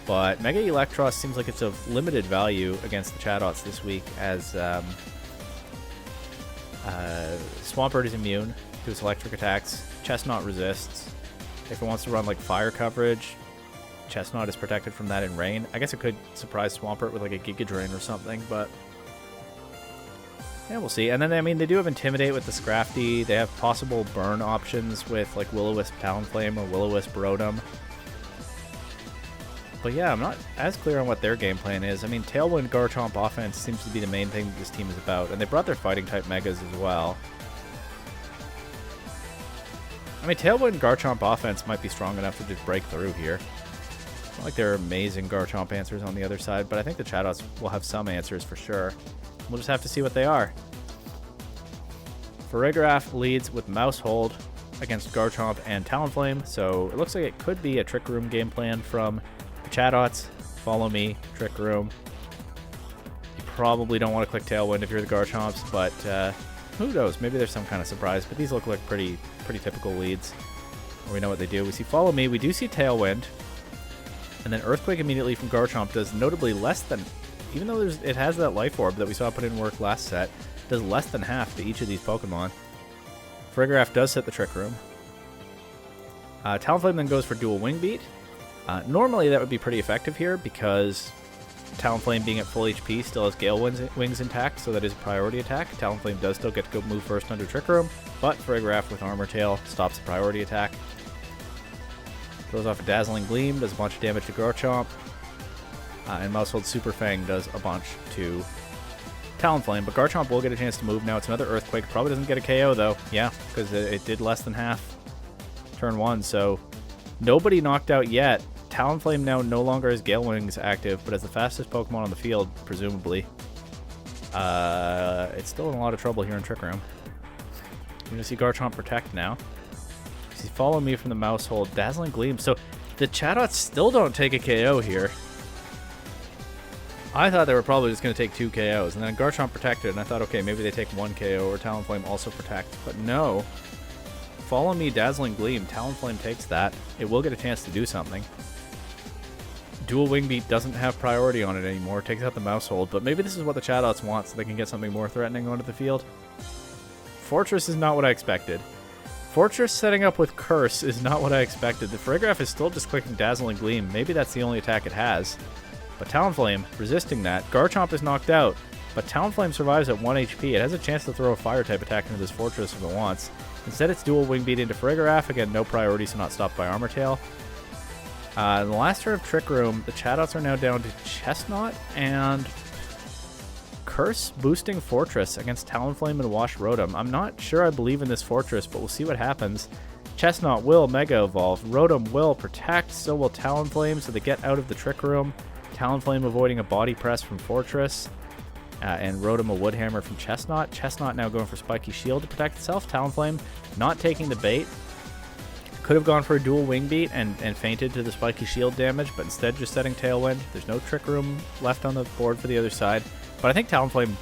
but Mega Electros seems like it's of limited value against the Chatots this week, as Swampert is immune to its electric attacks. Chestnut resists. If it wants to run like fire coverage, Chestnut is protected from that in rain. I guess it could surprise Swampert with like a Giga Drain or something, but yeah, we'll see. And then, I mean, they do have Intimidate with the Scrafty. They have possible burn options with like Will-O-Wisp Talonflame or Will-O-Wisp Rotom. But yeah, I'm not as clear on what their game plan is. I mean, Tailwind Garchomp offense seems to be the main thing this team is about, and they brought their fighting type Megas as well. I mean, Tailwind Garchomp offense might be strong enough to just break through here. It's not like there are amazing Garchomp answers on the other side, but I think the Chatots will have some answers for sure. We'll just have to see what they are. Farigiraf leads with Mousehold against Garchomp and Talonflame, so it looks like it could be a Trick Room game plan from the Chatots. Follow me, Trick Room. You probably don't want to click Tailwind if you're the Garchomps, but who knows? Maybe there's some kind of surprise, but these look like pretty typical leads. We know what they do. We see Follow Me. We do see Tailwind. And then Earthquake immediately from Garchomp does notably less than... Even though it has that Life Orb that we saw put in work last set, does less than half to each of these Pokemon. Farigiraf does set the Trick Room. Talonflame then goes for Dual Wing Beat. Normally that would be pretty effective here because Talonflame being at full HP still has Gale Wings intact, so that is a priority attack. Talonflame does still get to go move first under Trick Room, but Farigiraf with Armor Tail stops the priority attack. Throws off a Dazzling Gleam, does a bunch of damage to Garchomp. And Mousehold Super Fang does a bunch to Talonflame, but Garchomp will get a chance to move now. It's another Earthquake. Probably doesn't get a KO, though. Yeah, because it did less than half turn one, so nobody knocked out yet. Talonflame now no longer has Gale Wings active, but as the fastest Pokemon on the field, presumably. It's still in a lot of trouble here in Trick Room. We're going to see Garchomp Protect now. See Follow Me from the Mousehold. Dazzling Gleam. So the Chatots still don't take a KO here. I thought they were probably just going to take 2 KOs, and then Garchomp protected, and I thought, okay, maybe they take 1 KO, or Talonflame also protects, but no. Follow Me, Dazzling Gleam. Talonflame takes that. It will get a chance to do something. Dual Wing Beat doesn't have priority on it anymore, takes out the Mousehold, but maybe this is what the Chatots want, so they can get something more threatening onto the field. Fortress is not what I expected. Fortress setting up with Curse is not what I expected. The Farigiraf is still just clicking Dazzling Gleam. Maybe that's the only attack it has. But Talonflame resisting that. Garchomp is knocked out, but Talonflame survives at 1 HP. It has a chance to throw a Fire-type attack into this Fortress if it wants. Instead, it's Dual Wing Beat into Farigiraf. Again, no priority, so not stopped by Armor Tail. In the last turn of Trick Room, the Chatots are now down to Chestnut and Curse boosting Fortress against Talonflame and Wash Rotom. I'm not sure I believe in this Fortress, but we'll see what happens. Chestnut will Mega Evolve. Rotom will Protect, so will Talonflame, so they get out of the Trick Room. Talonflame avoiding a Body Press from Fortress. And Rotom a Woodhammer from Chestnut. Chestnut now going for Spiky Shield to protect itself. Talonflame not taking the bait. Could have gone for a dual Wing Beat and fainted to the Spiky Shield damage, but instead just setting Tailwind. There's no Trick Room left on the board for the other side. But I think Talonflame,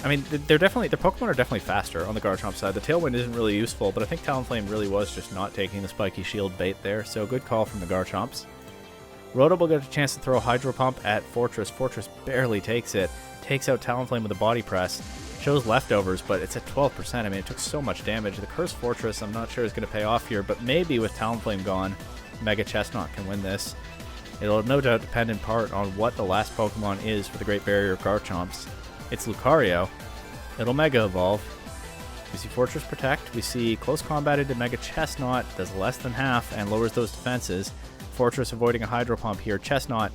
I mean, their Pokemon are definitely faster on the Garchomp side. The Tailwind isn't really useful, but I think Talonflame really was just not taking the Spiky Shield bait there, so good call from the Garchomps. Rotom will get a chance to throw Hydro Pump at Fortress. Fortress barely takes it. Takes out Talonflame with a Body Press. Shows leftovers, but it's at 12%. I mean, it took so much damage. The Curse Fortress, I'm not sure is going to pay off here, but maybe with Talonflame gone, Mega Chestnut can win this. It'll no doubt depend in part on what the last Pokemon is for the Great Barrier of Garchomps. It's Lucario. It'll Mega Evolve. We see Fortress Protect. We see Close Combat into Mega Chestnut. Does less than half and lowers those defenses. Fortress avoiding a Hydro Pump here. Chestnut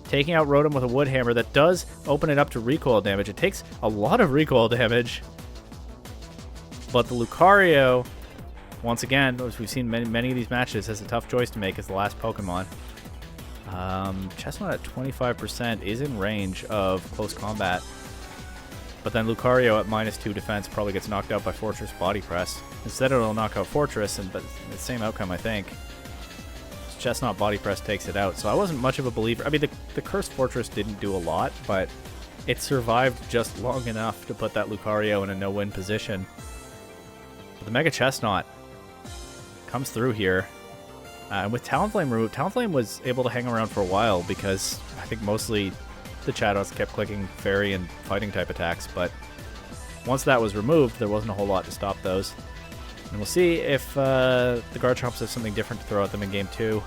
taking out Rotom with a Wood Hammer. That does open it up to recoil damage. It takes a lot of recoil damage. But the Lucario, once again, as we've seen many of these matches, has a tough choice to make as the last Pokemon. Chestnut at 25% is in range of Close Combat. But then Lucario at -2 defense probably gets knocked out by Fortress Body Press. Instead it'll knock out Fortress, but the same outcome, I think. Chestnut Body Press takes it out. So I wasn't much of a believer. I mean, the Cursed Fortress didn't do a lot, but it survived just long enough to put that Lucario in a no-win position. But the Mega Chestnut comes through here. And with Talonflame removed, Talonflame was able to hang around for a while because I think mostly the Chatots kept clicking Fairy and Fighting type attacks, but once that was removed, there wasn't a whole lot to stop those. And we'll see if the Garchomps have something different to throw at them in Game 2.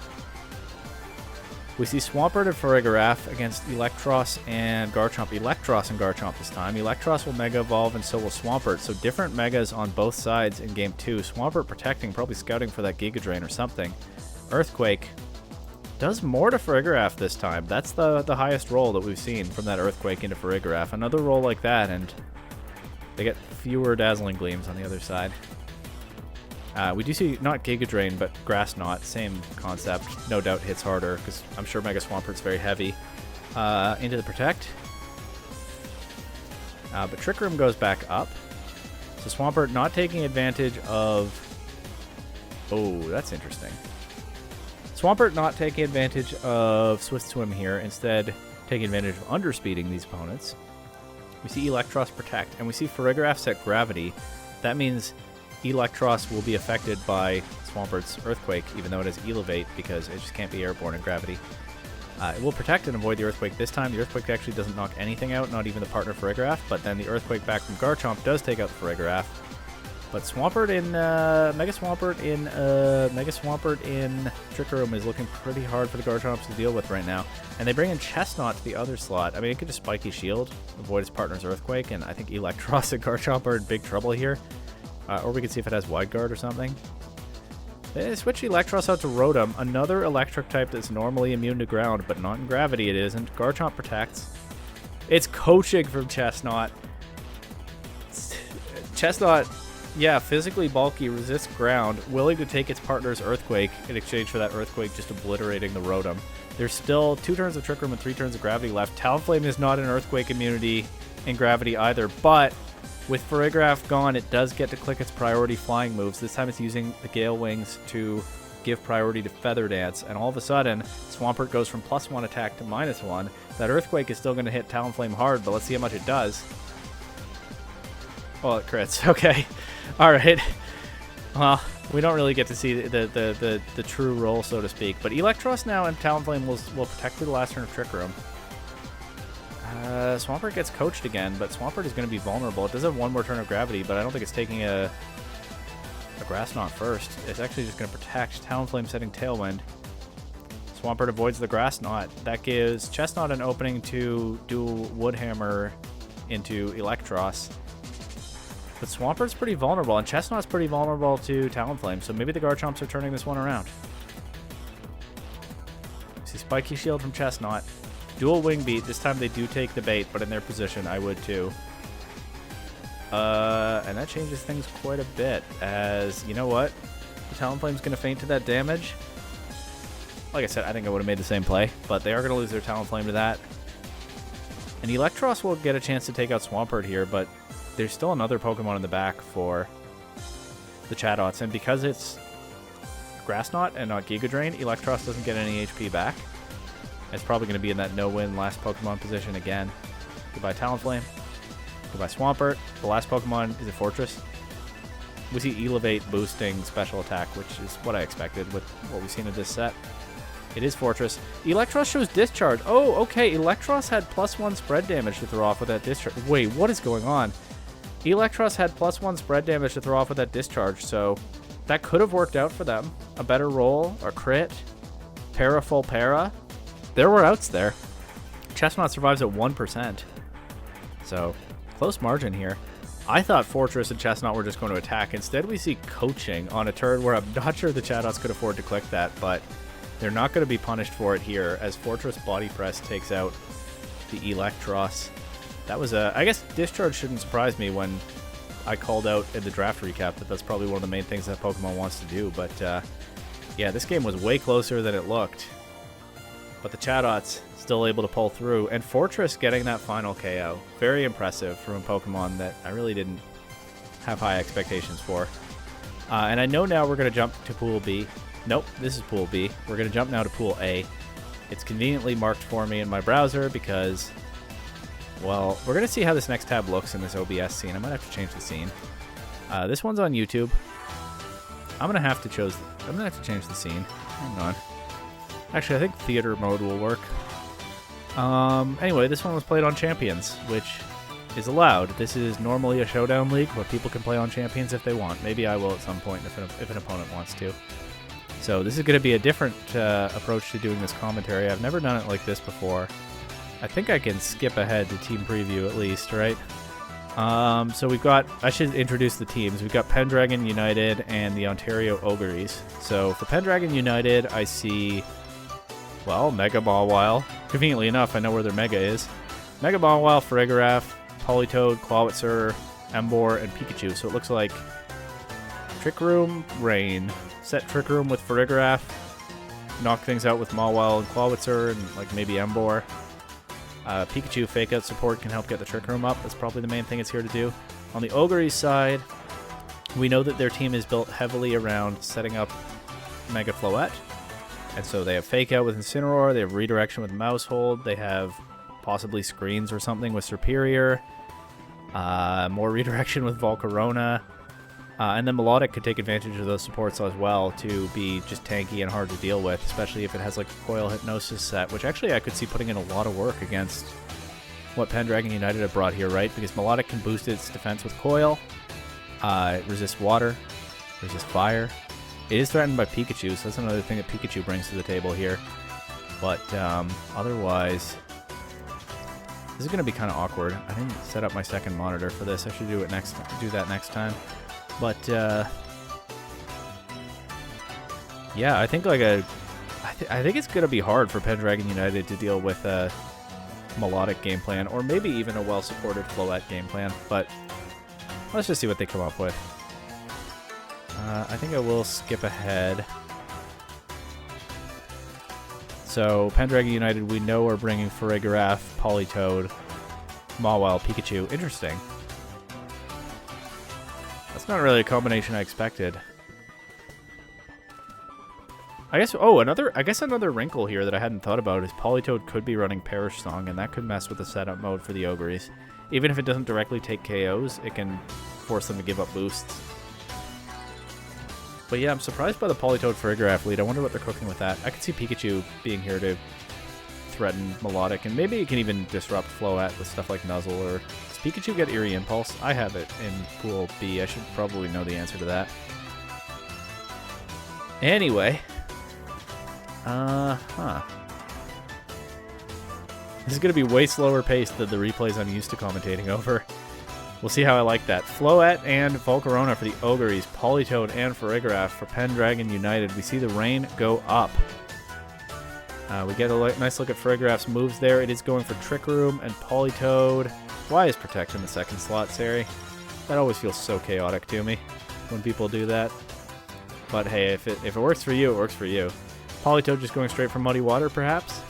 We see Swampert and Farigiraf against Electros and Garchomp. Electros and Garchomp this time. Electros will Mega Evolve and so will Swampert. So different Megas on both sides in Game 2. Swampert protecting, probably scouting for that Giga Drain or something. Earthquake does more to Farigiraf this time. That's the highest roll that we've seen from that Earthquake into Farigiraf. Another roll like that, and they get fewer Dazzling Gleams on the other side. We do see not Giga Drain, but Grass Knot. Same concept. No doubt hits harder, because I'm sure Mega Swampert's very heavy. Into the Protect. But Trick Room goes back up. So Swampert not taking advantage of... Oh, that's interesting. Swampert not taking advantage of Swift Swim here, instead taking advantage of underspeeding these opponents. We see Electros Protect, and we see Farigiraf set Gravity. That means Electros will be affected by Swampert's Earthquake, even though it has Elevate, because it just can't be airborne in Gravity. It will Protect and avoid the Earthquake this time. The Earthquake actually doesn't knock anything out, not even the partner Farigiraf, but then the Earthquake back from Garchomp does take out the Farigiraf. But Swampert in Mega Swampert in Trick Room is looking pretty hard for the Garchomps to deal with right now. And they bring in Chestnut to the other slot. I mean, it could just Spiky Shield, avoid its partner's Earthquake, and I think Electros and Garchomp are in big trouble here. Or we can see if it has Wide Guard or something. They switch Electros out to Rotom, another electric type that's normally immune to ground, but not in Gravity it isn't. Garchomp protects. It's coaching from Chestnut. Chestnut, yeah, physically bulky, resists ground, willing to take its partner's Earthquake in exchange for that Earthquake just obliterating the Rotom. There's still 2 turns of Trick Room and 3 turns of Gravity left. Talonflame is not an Earthquake immunity in Gravity either, but with Farigiraf gone, it does get to click its priority flying moves. This time it's using the Gale Wings to give priority to Feather Dance, and all of a sudden, Swampert goes from +1 attack to -1. That Earthquake is still going to hit Talonflame hard, but let's see how much it does. Well, it crits. Okay. Alright. Well, we don't really get to see the true roll, so to speak, but Electros now and Talonflame will protect through the last turn of Trick Room. Swampert gets coached again, but Swampert is going to be vulnerable. It does have one more turn of Gravity, but I don't think it's taking a Grass Knot first. It's actually just going to protect. Talonflame setting Tailwind. Swampert avoids the Grass Knot. That gives Chestnut an opening to dual Woodhammer into Electros. But Swampert's pretty vulnerable, and Chestnut's pretty vulnerable to Talonflame, so maybe the Garchomps are turning this one around. see Spiky Shield from Chestnut. Dual Wing Beat. This time they do take the bait, but in their position, I would too. And that changes things quite a bit, as, you know what? The Talonflame's going to feint to that damage. Like I said, I think I would have made the same play, but they are going to lose their Talonflame to that. And Electros will get a chance to take out Swampert here, but there's still another Pokemon in the back for the Chatots, and because it's Grass Knot and not Giga Drain, Electros doesn't get any HP back. It's probably going to be in that no-win last Pokemon position again. Goodbye Talonflame. Goodbye Swampert. The last Pokemon is a Fortress. We see Elevate boosting special attack, which is what I expected with what we've seen in this set. It is Fortress. Electros shows Discharge. Oh, okay. Electros had +1 spread damage to throw off with that Discharge. Wait, what is going on? Electros had +1 spread damage to throw off with that Discharge, so that could have worked out for them. A better roll, a crit, para full para. There were outs there. Chestnut survives at 1%. So, close margin here. I thought Fortress and Chestnut were just going to attack. Instead, we see Coaching on a turn where I'm not sure the Chatots could afford to click that, but they're not going to be punished for it here, as Fortress Body Press takes out the Electros. That was a... I guess Discharge shouldn't surprise me when I called out in the draft recap that that's probably one of the main things that Pokemon wants to do. But, yeah, this game was way closer than it looked. But the Chatots still able to pull through. And Fortress getting that final KO. Very impressive from a Pokemon that I really didn't have high expectations for. And I know now we're going to jump to Pool B. Nope, this is Pool B. We're going to jump now to Pool A. It's conveniently marked for me in my browser because, well, we're going to see how this next tab looks in this OBS scene. I might have to change the scene. This one's on YouTube. I'm going to have to change the scene. Hang on. Actually, I think theater mode will work. Anyway, this one was played on Champions, which is allowed. This is normally a showdown league where people can play on Champions if they want. Maybe I will at some point if an opponent wants to. So this is going to be a different approach to doing this commentary. I've never done it like this before. I think I can skip ahead to team preview at least, right? So we've got, I should introduce the teams. We've got Pendragon United and the Ontario Oguris. So for Pendragon United, I see, well, Mega Mawile. Conveniently enough, I know where their Mega is. Mega Mawile, Farigiraf, Politoed, Clawitzer, Emboar, and Pikachu. So it looks like Trick Room, Rain. Set Trick Room with Farigiraf. Knock things out with Mawile and Clawitzer, and like maybe Emboar. Pikachu Fake Out support can help get the Trick Room up. That's probably the main thing it's here to do. On the Oguris side, we know that their team is built heavily around setting up Mega Floette. And so they have Fake Out with Incineroar, they have Redirection with Mousehold, they have possibly Screens or something with Serperior, more Redirection with Volcarona, and then Melodic could take advantage of those supports as well to be just tanky and hard to deal with, especially if it has like a Coil Hypnosis set, which actually I could see putting in a lot of work against what Pendragon United have brought here, right? Because Melodic can boost its defense with Coil, it resists water, resists fire. It is threatened by Pikachu, so that's another thing that Pikachu brings to the table here. But otherwise, this is going to be kind of awkward. I didn't set up my second monitor for this. I should do that next time. But yeah, I think I think it's going to be hard for Pendragon United to deal with a Melodic game plan, or maybe even a well-supported Floette game plan. But let's just see what they come up with. I think I will skip ahead. So, Pendragon United, we know are bringing Farigiraf, Politoed, Mawile, Pikachu. Interesting. That's not really a combination I expected. I guess another wrinkle here that I hadn't thought about is Politoed could be running Perish Song, and that could mess with the setup mode for the Oguris. Even if it doesn't directly take KOs, it can force them to give up boosts. But yeah, I'm surprised by the Politoed Farigiraf lead. I wonder what they're cooking with that. I could see Pikachu being here to threaten Melodic, and maybe it can even disrupt Floette with stuff like Nuzzle. Or does Pikachu get Eerie Impulse? I have it in Pool B. I should probably know the answer to that. Anyway. This is going to be way slower paced than the replays I'm used to commentating over. We'll see how I like that. Floette and Volcarona for the Oguris, Politoed and Farigiraf for Pendragon United. We see the rain go up. We get a nice look at Farigiraf's moves there. It is going for Trick Room and Politoed. Why is Protect in the second slot, Sari? That always feels so chaotic to me when people do that. But hey, if it works for you, it works for you. Politoed just going straight for Muddy Water, perhaps?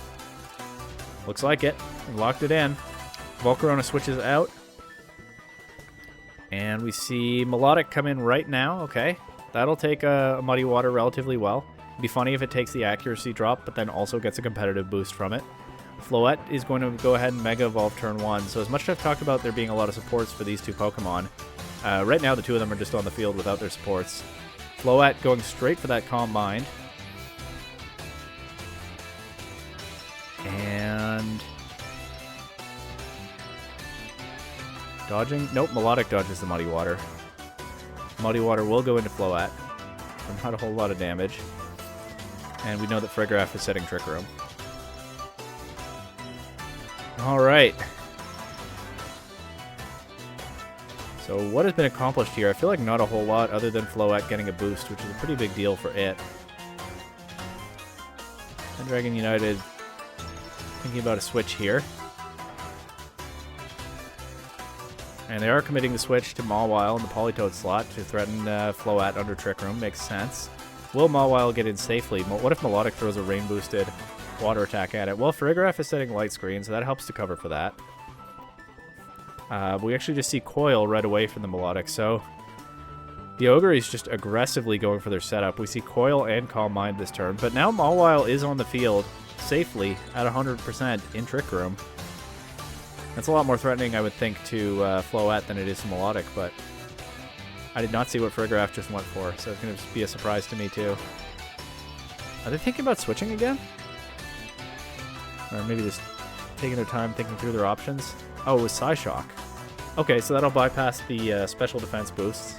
Looks like it. Locked it in. Volcarona switches out. And we see Melodic come in right now. Okay. That'll take a Muddy Water relatively well. It'd be funny if it takes the accuracy drop, but then also gets a competitive boost from it. Floette is going to go ahead and Mega Evolve turn 1. So as much as I've talked about there being a lot of supports for these two Pokemon, right now the two of them are just on the field without their supports. Floette going straight for that Calm Mind. And... dodging? Nope, Melodic dodges the Muddy Water. Muddy Water will go into Floette. Not a whole lot of damage. And we know that Farigiraf is setting Trick Room. Alright. So what has been accomplished here? I feel like not a whole lot other than Floette getting a boost, which is a pretty big deal for it. And Dragon United thinking about a switch here. And they are committing the switch to Mawile in the Politoed slot to threaten Floette under Trick Room. Makes sense. Will Mawile get in safely? What if Melodic throws a rain-boosted water attack at it? Well, Farigiraf is setting Light Screen, so that helps to cover for that. We actually just see Coil right away from the Melodic, so the Oguris is just aggressively going for their setup. We see Coil and Calm Mind this turn, but now Mawile is on the field safely at 100% in Trick Room. That's a lot more threatening, I would think, to Floette than it is to Melodic, but I did not see what Farigiraf just went for, so it's going to be a surprise to me, too. Are they thinking about switching again? Or maybe just taking their time thinking through their options? Oh, it was Psyshock. Okay, so that'll bypass the special defense boosts.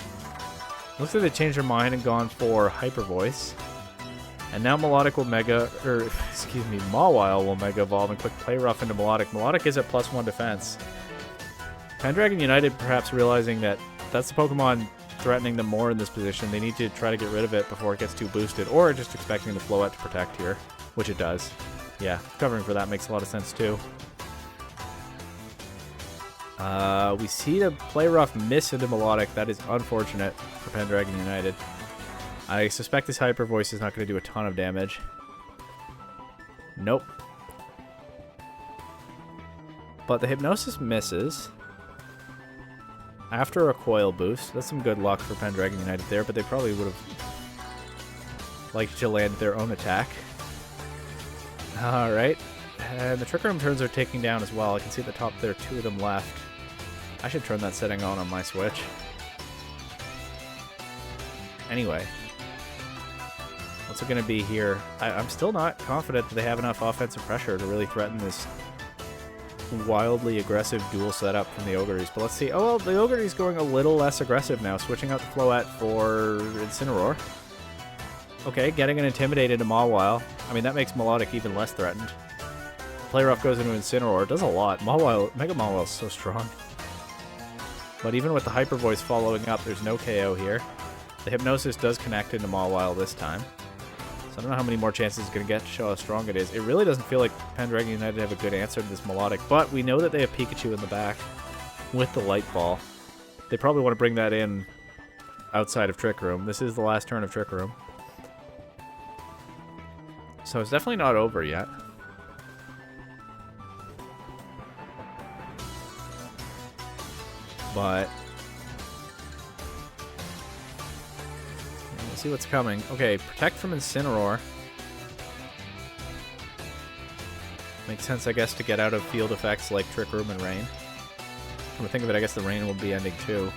Looks like they changed their mind and gone for Hyper Voice. And now Melodic will Mawile will Mega Evolve and click Play Rough into Melodic. Melodic is at +1 defense. Pendragon United perhaps realizing that that's the Pokemon threatening them more in this position. They need to try to get rid of it before it gets too boosted, or just expecting the Floette to protect here, which it does. Yeah, covering for that makes a lot of sense too. We see the Play Rough miss into Melodic. That is unfortunate for Pendragon United. I suspect this Hyper Voice is not going to do a ton of damage. Nope. But the Hypnosis misses. After a Coil boost. That's some good luck for Pendragon United there, but they probably would have liked to land their own attack. Alright. And the Trick Room turns are taking down as well. I can see at the top there, 2 of them left. I should turn that setting on my Switch. Anyway. What's it going to be here? I'm still not confident that they have enough offensive pressure to really threaten this wildly aggressive dual setup from the Oguris. But let's see. Oh, well, the Oguris going a little less aggressive now, switching out the Floette for Incineroar. Okay, getting an Intimidate into Mawile. I mean, that makes Melodic even less threatened. Play Rough goes into Incineroar. Does a lot. Mega Mawile is so strong. But even with the Hyper Voice following up, there's no KO here. The Hypnosis does connect into Mawile this time. So I don't know how many more chances it's going to get to show how strong it is. It really doesn't feel like Pendragon United have a good answer to this Melodic, but we know that they have Pikachu in the back with the Light Ball. They probably want to bring that in outside of Trick Room. This is the last turn of Trick Room. So it's definitely not over yet. But let's see what's coming. Okay, Protect from Incineroar. Makes sense, I guess, to get out of field effects like Trick Room and Rain. When I think of it, I guess the Rain will be ending too.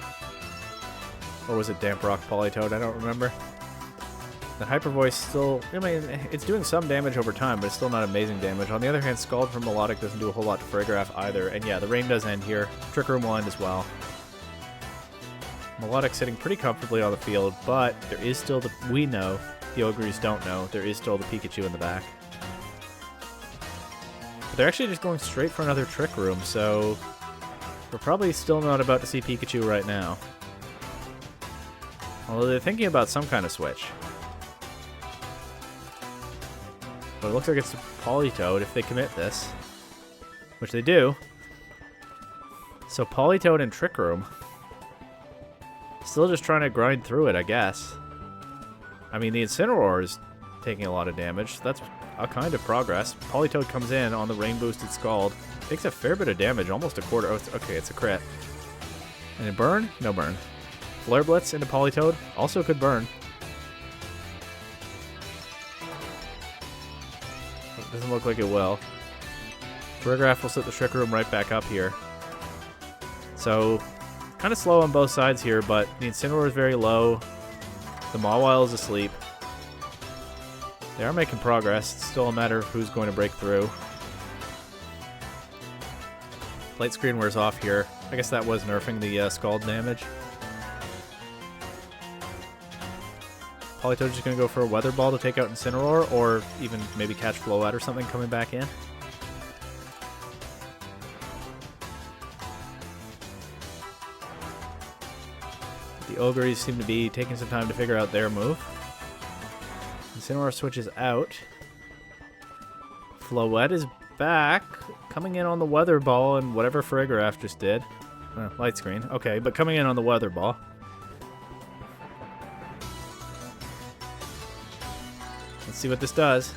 Or was it Damp Rock Politoed? I don't remember. The Hyper Voice still, I mean, it's doing some damage over time, but it's still not amazing damage. On the other hand, Scald from Melodic doesn't do a whole lot to Farigiraf either. And yeah, the Rain does end here. Trick Room will end as well. Melodic sitting pretty comfortably on the field, but there is still the, we know, the Oguris don't know, there is still the Pikachu in the back. But they're actually just going straight for another Trick Room, so we're probably still not about to see Pikachu right now. Although they're thinking about some kind of switch. But it looks like it's Politoed if they commit this. Which they do. So Politoed and Trick Room. Still just trying to grind through it, I guess. I mean, the Incineroar is taking a lot of damage. So that's a kind of progress. Politoed comes in on the rain-boosted Scald. Takes a fair bit of damage, almost a quarter. Oh, okay, it's a crit. And a burn? No burn. Flare Blitz into Politoed. Also could burn. Doesn't look like it will. Farigiraf will set the Trick Room right back up here. So, kind of slow on both sides here, but the Incineroar is very low. The Mawile is asleep. They are making progress. It's still a matter of who's going to break through. Light screen wears off here. I guess that was nerfing the Scald damage. Politoed just going to go for a Weather Ball to take out Incineroar, or even maybe catch Floette or something coming back in. The Oguris seem to be taking some time to figure out their move. Incineroar switches out. Floette is back, coming in on the Weather Ball and whatever Farigiraf just did. Light screen. Okay, but coming in on the Weather Ball. Let's see what this does.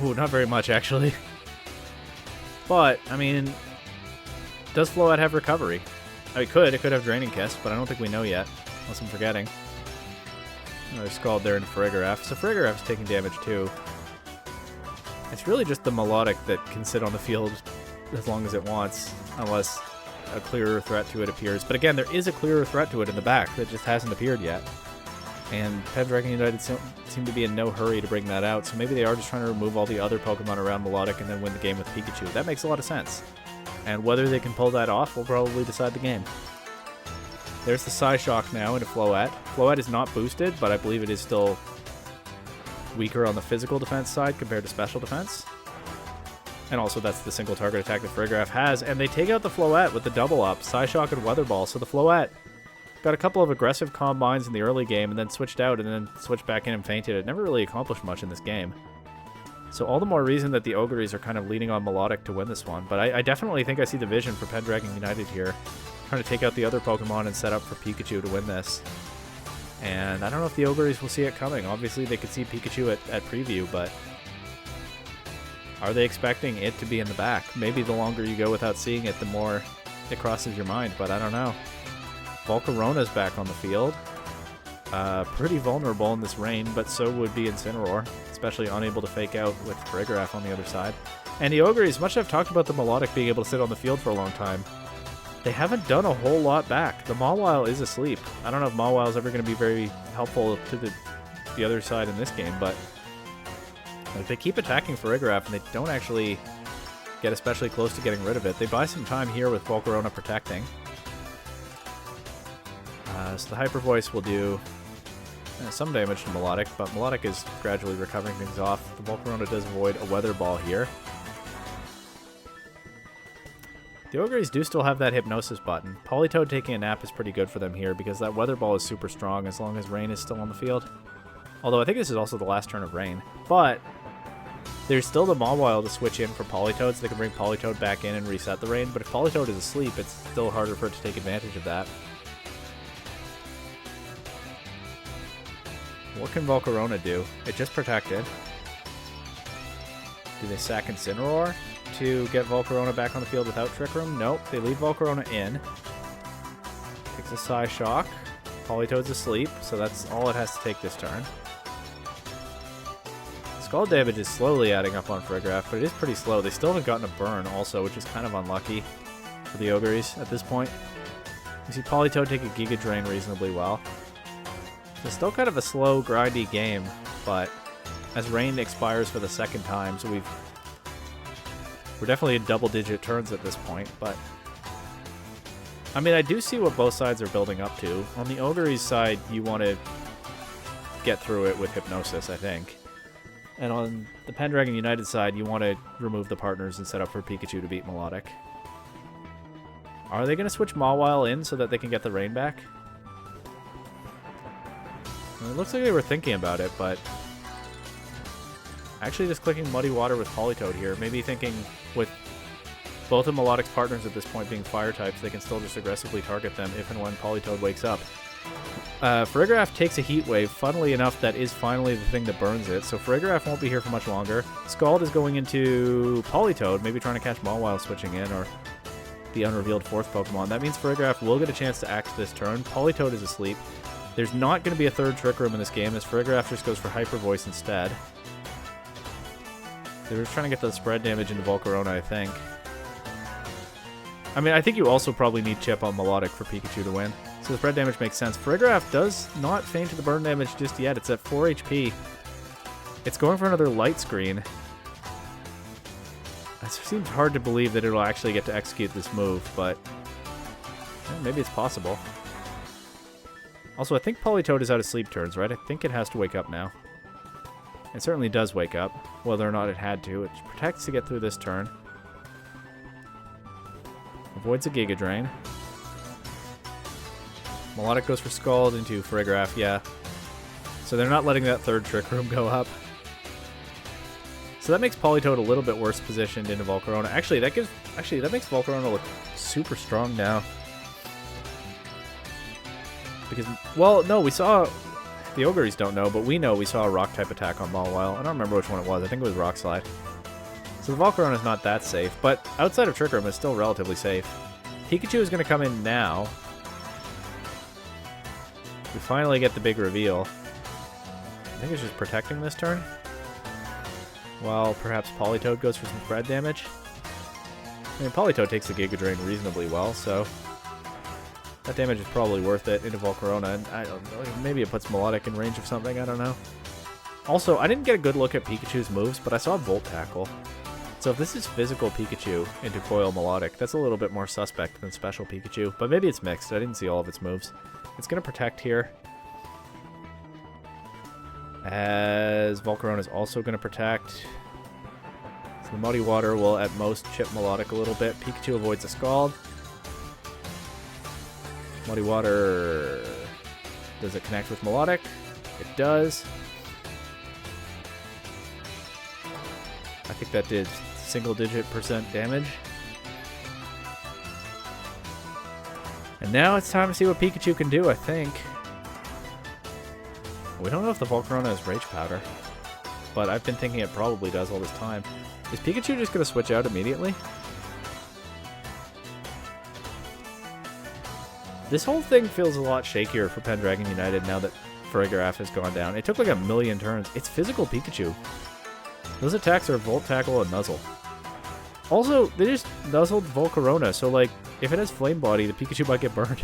Ooh, not very much, actually. But, I mean, does Floette have recovery? I mean, it could have Draining Kiss, but I don't think we know yet, unless I'm forgetting. Another Scald there into Farigiraf. So Farigiraf's taking damage too. It's really just the Melodic that can sit on the field as long as it wants, unless a clearer threat to it appears. But again, there is a clearer threat to it in the back that just hasn't appeared yet. And Pendragon United seem to be in no hurry to bring that out, so maybe they are just trying to remove all the other Pokemon around Melodic and then win the game with Pikachu. That makes a lot of sense. And whether they can pull that off will probably decide the game. There's the Psyshock now into Floette. Floette is not boosted, but I believe it is still weaker on the physical defense side compared to special defense. And also that's the single target attack that Farigiraf has. And they take out the Floette with the double up, Psyshock and Weather Ball. So the Floette got a couple of aggressive combines in the early game and then switched out and then switched back in and fainted. It never really accomplished much in this game. So all the more reason that the Oguris are kind of leaning on Melodic to win this one. But I definitely think I see the vision for Pendragon United here. Trying to take out the other Pokemon and set up for Pikachu to win this. And I don't know if the Oguris will see it coming. Obviously they could see Pikachu at preview, but are they expecting it to be in the back? Maybe the longer you go without seeing it, the more it crosses your mind, but I don't know. Volcarona's back on the field. Pretty vulnerable in this rain, but so would be Incineroar, especially unable to fake out with Farigiraf on the other side. And the Oguris, much as I've talked about the Melodic being able to sit on the field for a long time, they haven't done a whole lot back. The Mawile is asleep. I don't know if Mawile is ever going to be very helpful to the other side in this game, but if they keep attacking Farigiraf and they don't actually get especially close to getting rid of it, they buy some time here with Volcarona protecting. So the Hyper Voice will do some damage to Melodic, but Melodic is gradually recovering things off. The Volcarona does avoid a Weather Ball here. The Oguris do still have that Hypnosis button. Politoed taking a nap is pretty good for them here because that Weather Ball is super strong as long as Rain is still on the field. Although I think this is also the last turn of Rain. But there's still the Mawile to switch in for Politoed so they can bring Politoed back in and reset the Rain. But if Politoed is asleep, it's still harder for it to take advantage of that. What can Volcarona do? It just protected. Do they sack Incineroar to get Volcarona back on the field without Trick Room? Nope, they leave Volcarona in. Takes a Psyshock. Politoed's asleep, so that's all it has to take this turn. Scald damage is slowly adding up on Farigiraf, but it is pretty slow. They still haven't gotten a burn also, which is kind of unlucky for the Oguris at this point. You see Politoed take a Giga Drain reasonably well. It's still kind of a slow, grindy game, but as Rain expires for the second time, so we're definitely in double-digit turns at this point, but I mean, I do see what both sides are building up to. On the Oguris side, you want to get through it with Hypnosis, I think. And on the Pendragon United side, you want to remove the partners and set up for Pikachu to beat Melodic. Are they going to switch Mawile in so that they can get the Rain back? It looks like they were thinking about it, but Actually just clicking Muddy Water with Politoed here. Maybe thinking with both of Melodic's partners at this point being fire types, they can still just aggressively target them if and when Politoed wakes up. Farigiraf takes a Heat Wave. Funnily enough, that is finally the thing that burns it. So Farigiraf won't be here for much longer. Scald is going into Politoed, maybe trying to catch Mawile switching in, or the unrevealed fourth Pokemon. That means Farigiraf will get a chance to act this turn. Politoed is asleep. There's not going to be a third Trick Room in this game, as Farigiraf just goes for Hyper Voice instead. They were trying to get the spread damage into Volcarona, I think. I mean, I think you also probably need Chip on Melodic for Pikachu to win. So the spread damage makes sense. Farigiraf does not feign to the burn damage just yet. It's at 4 HP. It's going for another Light Screen. It seems hard to believe that it'll actually get to execute this move, but maybe it's possible. Also, I think Politoed is out of sleep turns, right? I think it has to wake up now. It certainly does wake up, whether or not it had to. It protects to get through this turn. Avoids a Giga Drain. Melodic goes for Scald into Farigiraf, yeah. So they're not letting that third Trick Room go up. So that makes Politoed a little bit worse positioned into Volcarona. Actually, that makes Volcarona look super strong now. Because, well, no, we saw... The Oguris don't know, but we know we saw a Rock-type attack on Mawile. I don't remember which one it was. I think it was Rock Slide. So the Volcarona's not that safe, but outside of Trick Room, it's still relatively safe. Pikachu is going to come in now. We finally get the big reveal. I think it's just protecting this turn. While perhaps Politoed goes for some spread damage. I mean, Politoed takes the Giga Drain reasonably well, so that damage is probably worth it into Volcarona. And I don't know, maybe it puts Melodic in range of something, I don't know. Also, I didn't get a good look at Pikachu's moves, but I saw Volt Tackle. So if this is physical Pikachu into Coil Melodic, that's a little bit more suspect than special Pikachu. But maybe it's mixed. I didn't see all of its moves. It's going to protect here. As Volcarona is also going to protect. So the Muddy Water will at most chip Melodic a little bit. Pikachu avoids a Scald. Muddy Water... Does it connect with Melodic? It does. I think that did single-digit % damage. And now it's time to see what Pikachu can do, I think. We don't know if the Volcarona has Rage Powder, but I've been thinking it probably does all this time. Is Pikachu just going to switch out immediately? This whole thing feels a lot shakier for Pendragon United now that Farigiraf has gone down. It took like a million turns. It's physical Pikachu. Those attacks are Volt Tackle and Nuzzle. Also, they just nuzzled Volcarona, so like, if it has Flame Body, the Pikachu might get burned.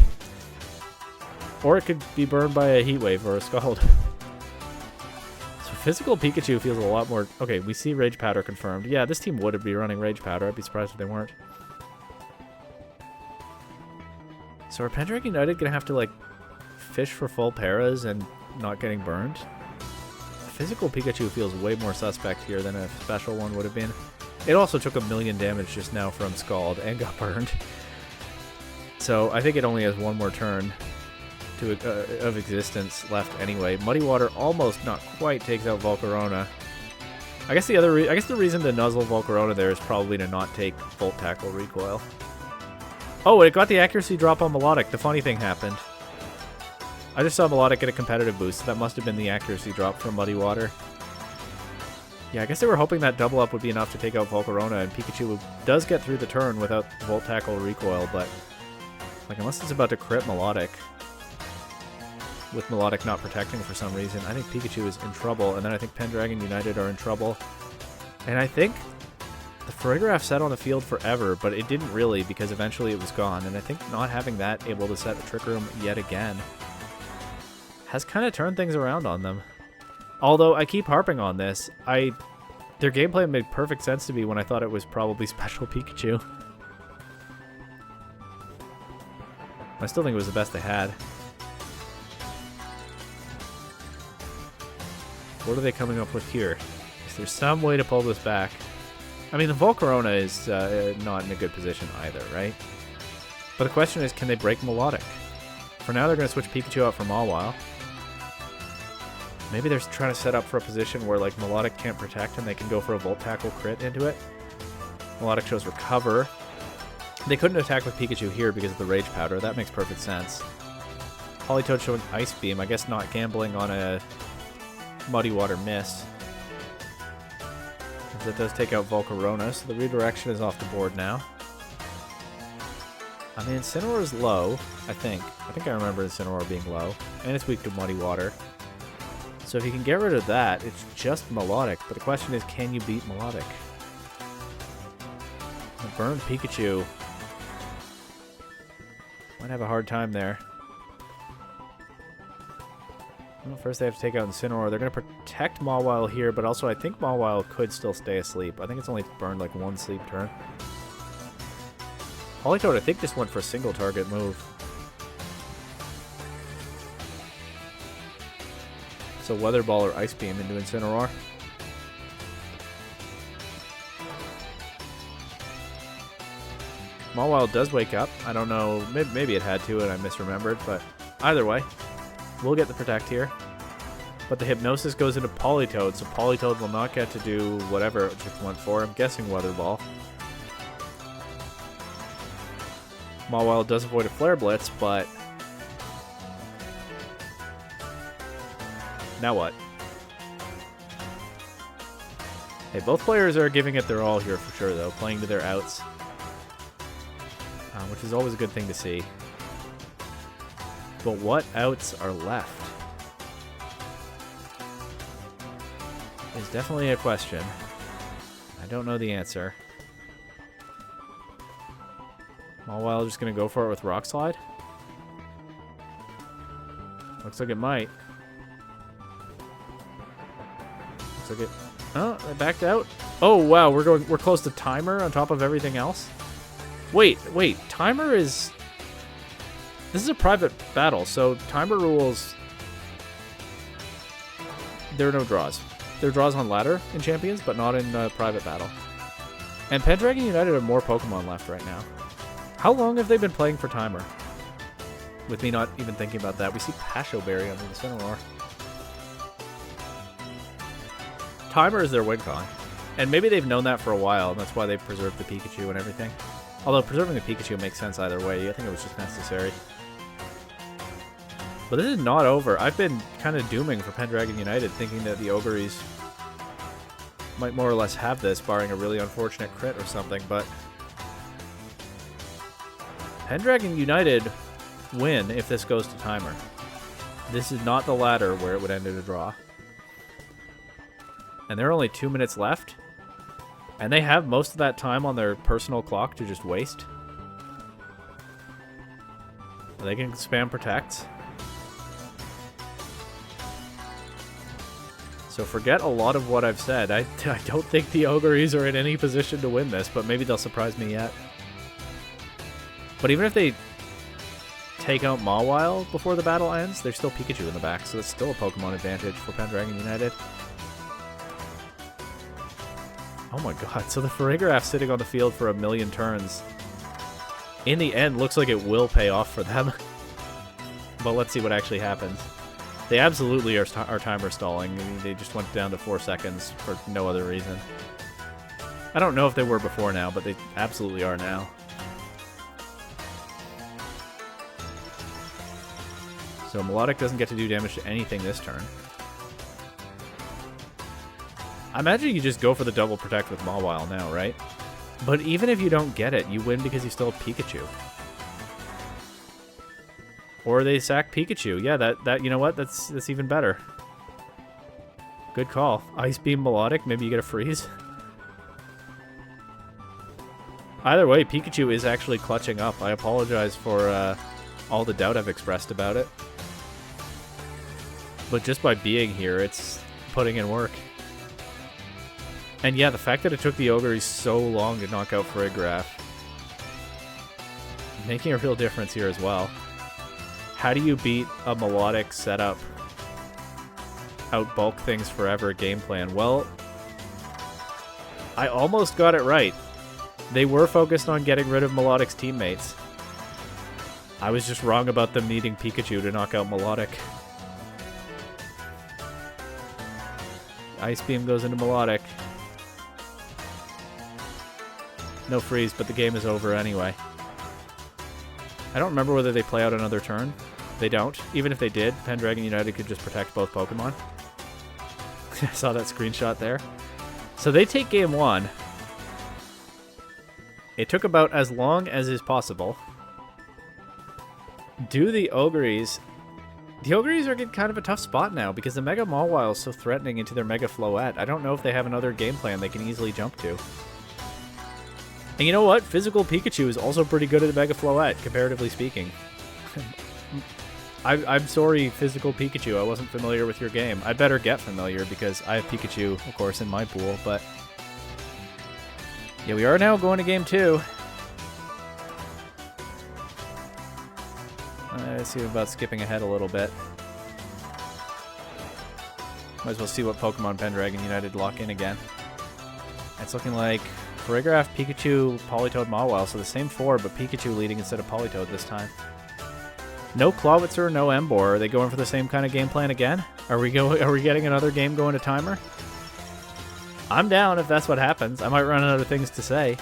Or it could be burned by a Heat Wave or a Scald. So physical Pikachu feels a lot more... Okay, we see Rage Powder confirmed. Yeah, this team would be running Rage Powder. I'd be surprised if they weren't. So are Pendragon United going to have to, like, fish for full paras and not getting burned? Physical Pikachu feels way more suspect here than a special one would have been. It also took a million damage just now from Scald and got burned. So I think it only has one more turn to of existence left anyway. Muddy Water almost not quite takes out Volcarona. I guess the reason to nuzzle Volcarona there is probably to not take Volt Tackle recoil. Oh, it got the accuracy drop on Melodic. The funny thing happened. I just saw Melodic get a competitive boost. So that must have been the accuracy drop from Muddy Water. Yeah, I guess they were hoping that double up would be enough to take out Volcarona, and Pikachu does get through the turn without Volt Tackle recoil, but like unless it's about to crit Melodic, with Melodic not protecting for some reason, I think Pikachu is in trouble, and then I think Pendragon United are in trouble. And I think the Farigiraf sat on the field forever, but it didn't really because eventually it was gone, and I think not having that able to set a Trick Room yet again has kind of turned things around on them. Although I keep harping on this, their gameplay made perfect sense to me when I thought it was probably Special Pikachu. I still think it was the best they had. What are they coming up with here? Is there some way to pull this back? I mean, the Volcarona is not in a good position either, right? But the question is, can they break Melodic? For now, they're going to switch Pikachu out for Mawile. Maybe they're trying to set up for a position where like Melodic can't protect and they can go for a Volt Tackle crit into it. Melodic chose Recover. They couldn't attack with Pikachu here because of the Rage Powder. That makes perfect sense. Politoed showing Ice Beam. I guess not gambling on a Muddy Water Miss. That does take out Volcarona, so the redirection is off the board now. I mean, Incineroar is low, I think. I think I remember Incineroar being low. And it's weak to Muddy Water. So if you can get rid of that, it's just Melodic. But the question is, can you beat Melodic? The burned Pikachu might have a hard time there. Well, first they have to take out Incineroar. They're going to protect Mawile here, but also I think Mawile could still stay asleep. I think it's only burned like one sleep turn. Politoed, I think, just went for a single target move. So Weather Ball or Ice Beam into Incineroar. Mawile does wake up. I don't know, maybe it had to and I misremembered, but either way, we'll get the Protect here. But the Hypnosis goes into Politoed, so Politoed will not get to do whatever it just went for. I'm guessing Weather Ball. Mawile does avoid a Flare Blitz, but now what? Hey, both players are giving it their all here for sure, though, playing to their outs, which is always a good thing to see. But what outs are left is definitely a question. I don't know the answer. Mawile just going to go for it with Rock Slide? Looks like it might. Looks like it... Oh, I backed out. Oh, wow, we're close to Timer on top of everything else? Wait, Timer is... This is a private battle, so Timer rules... There are no draws. There are draws on ladder in Champions, but not in private battle. And Pendragon United have more Pokemon left right now. How long have they been playing for Timer? With me not even thinking about that. We see Pasho Berry on the Incineroar. Timer is their win con. And maybe they've known that for a while, and that's why they've preserved the Pikachu and everything. Although preserving the Pikachu makes sense either way. I think it was just necessary. But this is not over. I've been kind of dooming for Pendragon United, thinking that the Oguris might more or less have this, barring a really unfortunate crit or something, but Pendragon United win if this goes to Timer. This is not the ladder where it would end in a draw. And there are only 2 minutes left. And they have most of that time on their personal clock to just waste. They can spam Protect. So forget a lot of what I've said. I don't think the Oguris are in any position to win this, but maybe they'll surprise me yet. But even if they take out Mawile before the battle ends, there's still Pikachu in the back, so it's still a Pokemon advantage for Pendragon United. Oh my god, so the Farigiraf sitting on the field for 1,000,000 turns, in the end, looks like it will pay off for them. But let's see what actually happens. They absolutely are timer stalling. I mean, they just went down to 4 seconds for no other reason. I don't know if they were before now, but they absolutely are now. So Melodic doesn't get to do damage to anything this turn. I imagine you just go for the double protect with Mawile now, right? But even if you don't get it, you win because you still have Pikachu. Or they sack Pikachu. Yeah, that you know what? That's even better. Good call. Ice Beam Melodic, maybe you get a freeze. Either way, Pikachu is actually clutching up. I apologize for all the doubt I've expressed about it. But just by being here, it's putting in work. And yeah, the fact that it took the Oguris so long to knock out Farigiraf, making a real difference here as well. How do you beat a Melodic setup, outbulk things forever game plan? Well, I almost got it right. They were focused on getting rid of Melodic's teammates. I was just wrong about them needing Pikachu to knock out Melodic. Ice Beam goes into Melodic. No freeze, but the game is over anyway. I don't remember whether they play out another turn. They don't. Even if they did, Pendragon United could just protect both Pokemon. I saw that screenshot there. So they take game 1. It took about as long as is possible. Do the Oguris... The Oguris are in kind of a tough spot now because the Mega Mawile is so threatening into their Mega Floette. I don't know if they have another game plan they can easily jump to. And you know what? Physical Pikachu is also pretty good at the Mega Floette, comparatively speaking. I'm sorry, Physical Pikachu. I wasn't familiar with your game. I better get familiar because I have Pikachu, of course, in my pool. But yeah, we are now going to game 2. Let's see about skipping ahead a little bit. Might as well see what Pokemon Pendragon United lock in again. It's looking like Farigiraf, Pikachu, Politoed, Mawile, so the same 4, but Pikachu leading instead of Politoed this time. No Clawitzer, no Emboar. Are they going for the same kind of game plan again? Are we getting another game going to timer? I'm down if that's what happens. I might run out of things to say.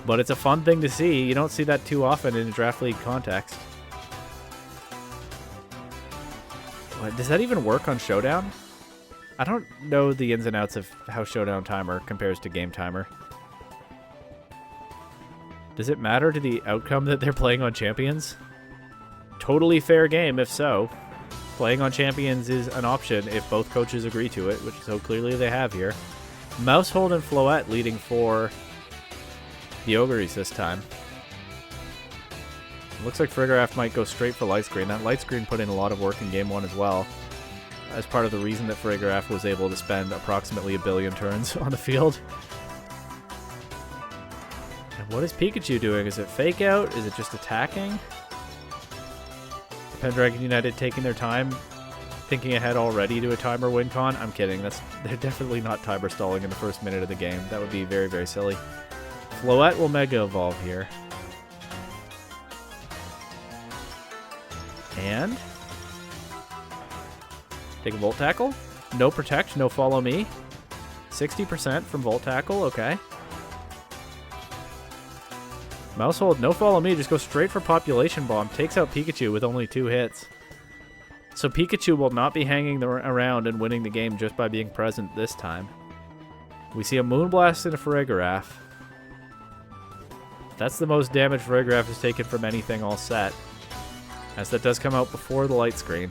But it's a fun thing to see. You don't see that too often in a Draft League context. What, does that even work on Showdown? I don't know the ins and outs of how Showdown Timer compares to Game Timer. Does it matter to the outcome that they're playing on Champions? Totally fair game if so. Playing on Champions is an option if both coaches agree to it, which so clearly they have here. Mousehold and Floette leading for the Oguris this time. Looks like Farigiraf might go straight for Light Screen. That Light Screen put in a lot of work in Game 1 as well, as part of the reason that Farigiraf was able to spend approximately 1 billion turns on the field. And what is Pikachu doing? Is it Fake Out? Is it just attacking? Pendragon United taking their time, thinking ahead already to a timer win con? I'm kidding. They're definitely not timer stalling in the first minute of the game. That would be very, very silly. Floette will Mega Evolve here. And take a Volt Tackle. No Protect, no Follow Me. 60% from Volt Tackle, okay. Mousehold, no Follow Me, just go straight for Population Bomb. Takes out Pikachu with only 2 hits. So Pikachu will not be hanging around and winning the game just by being present this time. We see a Moonblast and a Farigiraf. That's the most damage Farigiraf has taken from anything all set, as that does come out before the Light Screen.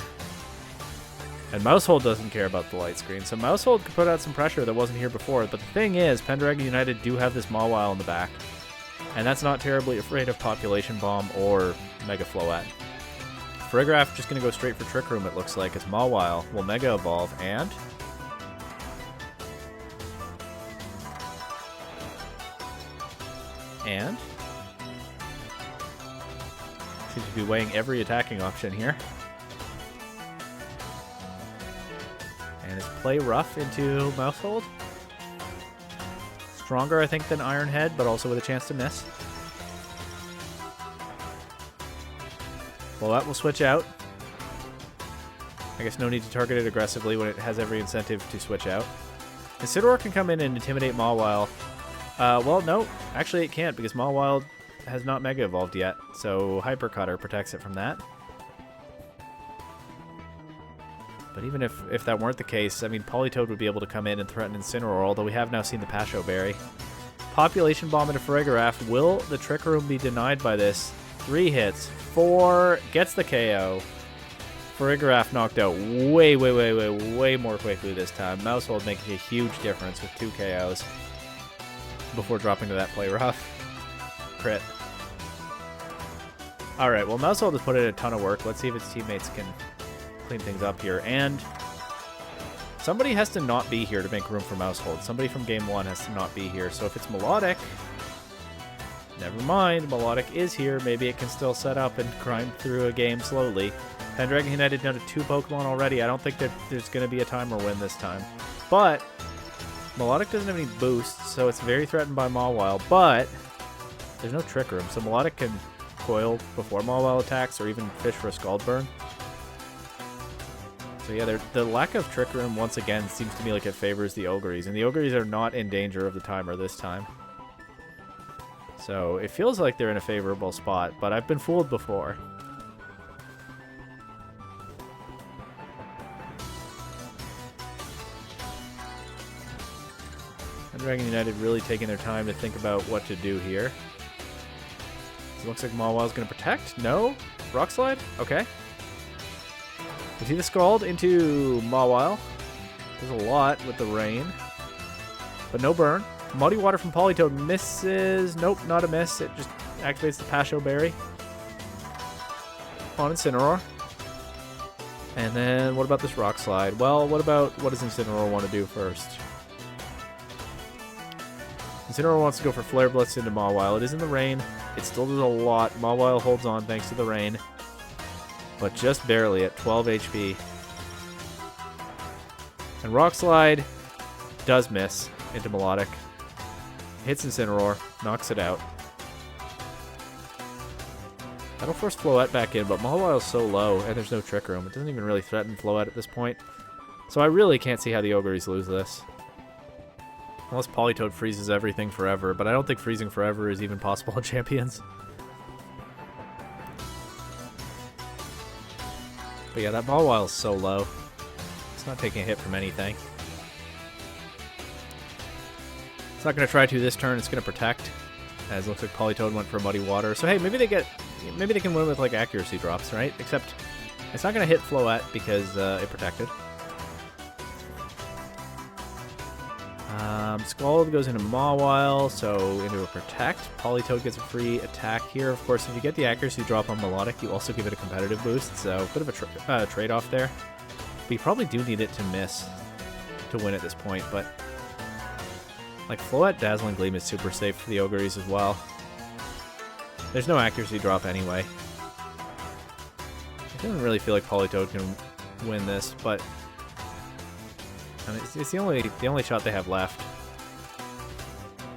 And Mousehold doesn't care about the Light Screen, so Mousehold could put out some pressure that wasn't here before. But the thing is, Pendragon United do have this Mawile in the back, and that's not terribly afraid of Population Bomb or Mega Floette. Farigiraf just going to go straight for Trick Room, it looks like, as Mawile will Mega Evolve, and seems to be weighing every attacking option here. And is Play Rough into Mousehold. Stronger, I think, than Iron Head, but also with a chance to miss. Floette will switch out. I guess no need to target it aggressively when it has every incentive to switch out. Incineroar can come in and intimidate Mawile. Well, no. Actually, it can't, because Mawile has not Mega Evolved yet, so Hypercutter protects it from that. But even if that weren't the case, I mean, Politoed would be able to come in and threaten Incineroar, although we have now seen the Pasho Berry. Population Bomb into Farigiraf. Will the Trick Room be denied by this? 3 hits. 4. Gets the KO. Farigiraf knocked out way more quickly this time. Mousehold making a huge difference with 2 KOs before dropping to that Play Rough. Crit. Alright, well, Mousehold has put in a ton of work. Let's see if its teammates can clean things up here. And somebody has to not be here to make room for Mousehold. Somebody from Game 1 has to not be here. So if it's Melodic, never mind. Melodic is here. Maybe it can still set up and grind through a game slowly. Pendragon United down to 2 Pokemon already. I don't think that there's going to be a timer win this time. But Melodic doesn't have any boosts, so it's very threatened by Mawile. But there's no Trick Room, so Melodic can coil before Mawile attacks or even fish for a Scald Burn. So yeah, the lack of Trick Room once again seems to me like it favors the Oguris, and the Oguris are not in danger of the timer this time. So it feels like they're in a favorable spot, but I've been fooled before. And Dragon United really taking their time to think about what to do here. So it looks like Mawil's going to protect. No? Rock Slide? Okay. We see the Scald into Mawile. There's a lot with the rain. But no burn. Muddy Water from Politoed misses. Nope, not a miss. It just activates the Pasho Berry. On Incineroar. And then what about this Rock Slide? Well, what does Incineroar want to do first? Incineroar wants to go for Flare Blitz into Mawile. It is in the rain. It still does a lot. Mawile holds on thanks to the rain. But just barely at 12 HP. And Rock Slide does miss into Melodic. Hits Incineroar, knocks it out. That'll force Floette back in, but Mawile's so low, and there's no Trick Room. It doesn't even really threaten Floette at this point. So I really can't see how the Oguris lose this. Unless Politoed freezes everything forever, but I don't think freezing forever is even possible in Champions. But yeah, that Mawile's so low. It's not taking a hit from anything. It's not going to try to this turn. It's going to protect. As it looks like Politoed went for Muddy Water. So hey, maybe they can win with like accuracy drops, right? Except it's not going to hit Floette because it protected. Scald goes into Mawile, so into a protect. Politoed gets a free attack here. Of course, if you get the accuracy drop on Melodic, you also give it a competitive boost, so a bit of a trade-off there. But you probably do need it to miss to win at this point, but like Floette Dazzling Gleam is super safe for the Oguris as well. There's no accuracy drop anyway. It doesn't really feel like Politoed can win this, but I mean, it's the only shot they have left.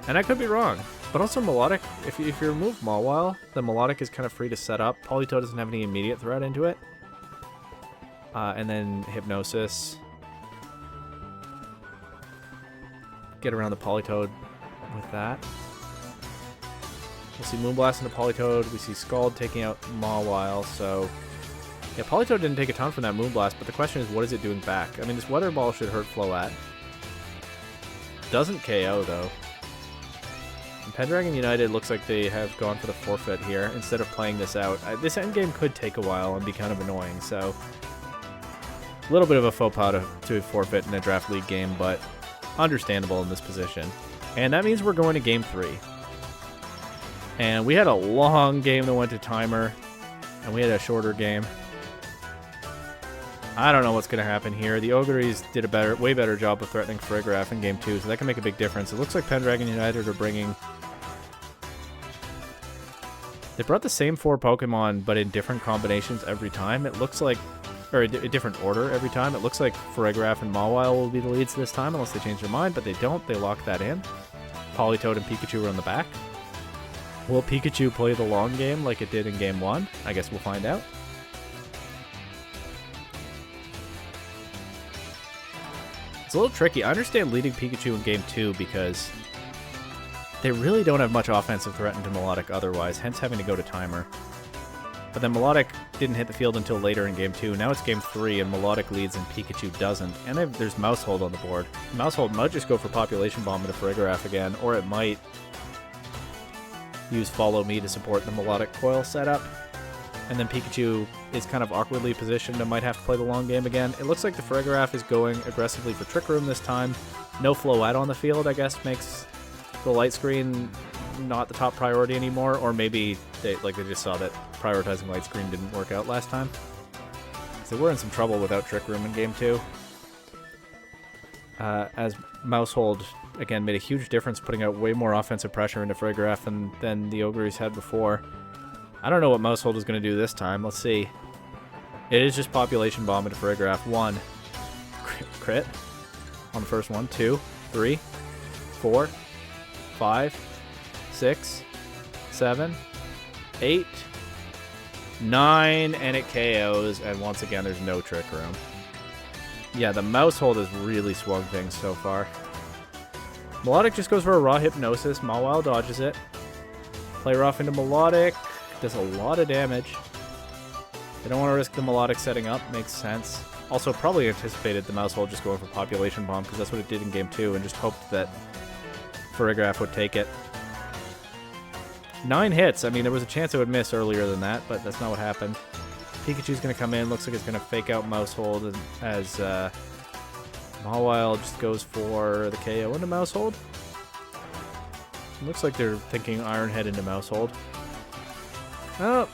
And I could be wrong. But also Melodic, if you remove Mawile, then Melodic is kind of free to set up. Politoed doesn't have any immediate threat into it. And then Hypnosis. Get around the Politoed with that. We'll see Moonblast into Politoed. We see Scald taking out Mawile, so yeah, Politoed didn't take a ton from that Moonblast, but the question is, what is it doing back? I mean, this Weather Ball should hurt Floette. Doesn't KO, though. And Pendragon United looks like they have gone for the forfeit here instead of playing this out. This endgame could take a while and be kind of annoying, so a little bit of a faux pas to forfeit in a Draft League game, but understandable in this position. And that means we're going to Game 3. And we had a long game that went to timer, and we had a shorter game. I don't know what's going to happen here. The Oguris did a way better job of threatening Farigiraf in Game 2, so that can make a big difference. It looks like Pendragon United are bringing... They brought the same 4 Pokemon, but in different combinations every time. It looks like... Or a different order every time. It looks like Farigiraf and Mawile will be the leads this time, unless they change their mind, but they don't. They lock that in. Politoed and Pikachu are on the back. Will Pikachu play the long game like it did in Game 1? I guess we'll find out. It's a little tricky. I understand leading Pikachu in Game 2 because they really don't have much offensive threat into Melodic otherwise, hence having to go to timer. But then Melodic didn't hit the field until later in Game 2. Now it's Game 3, and Melodic leads and Pikachu doesn't. And there's Mousehold on the board. Mousehold might just go for Population Bomb into Farigiraf again, or it might use Follow Me to support the Melodic Coil setup. And then Pikachu is kind of awkwardly positioned and might have to play the long game again. It looks like the Farigiraf is going aggressively for Trick Room this time. No Floette on the field, I guess, makes the light screen not the top priority anymore, or maybe they just saw that prioritizing light screen didn't work out last time. So we're in some trouble without Trick Room in Game 2. As Mousehold, again, made a huge difference putting out way more offensive pressure into Farigiraf than the Oguris had before. I don't know what Mousehold is going to do this time. Let's see. It is just Population Bomb into Farigiraf. 1. Crit on the first one. 2, 3, 4, 5, 6, 7, 8, 9, and it KOs, and once again, there's no Trick Room. Yeah, the mouse hold has really swung things so far. Melodic just goes for a raw Hypnosis. Mawile dodges it. Play rough into Melodic. Does a lot of damage. They don't want to risk the Melodic setting up. Makes sense. Also, probably anticipated the mouse hold just going for Population Bomb, because that's what it did in Game 2, and just hoped that Farigiraf would take it. 9 hits. I mean, there was a chance it would miss earlier than that, but that's not what happened. Pikachu's going to come in. Looks like it's going to fake out mouse hold as Mawile just goes for the KO into mouse hold. Looks like they're thinking Iron Head into mouse hold. Oh.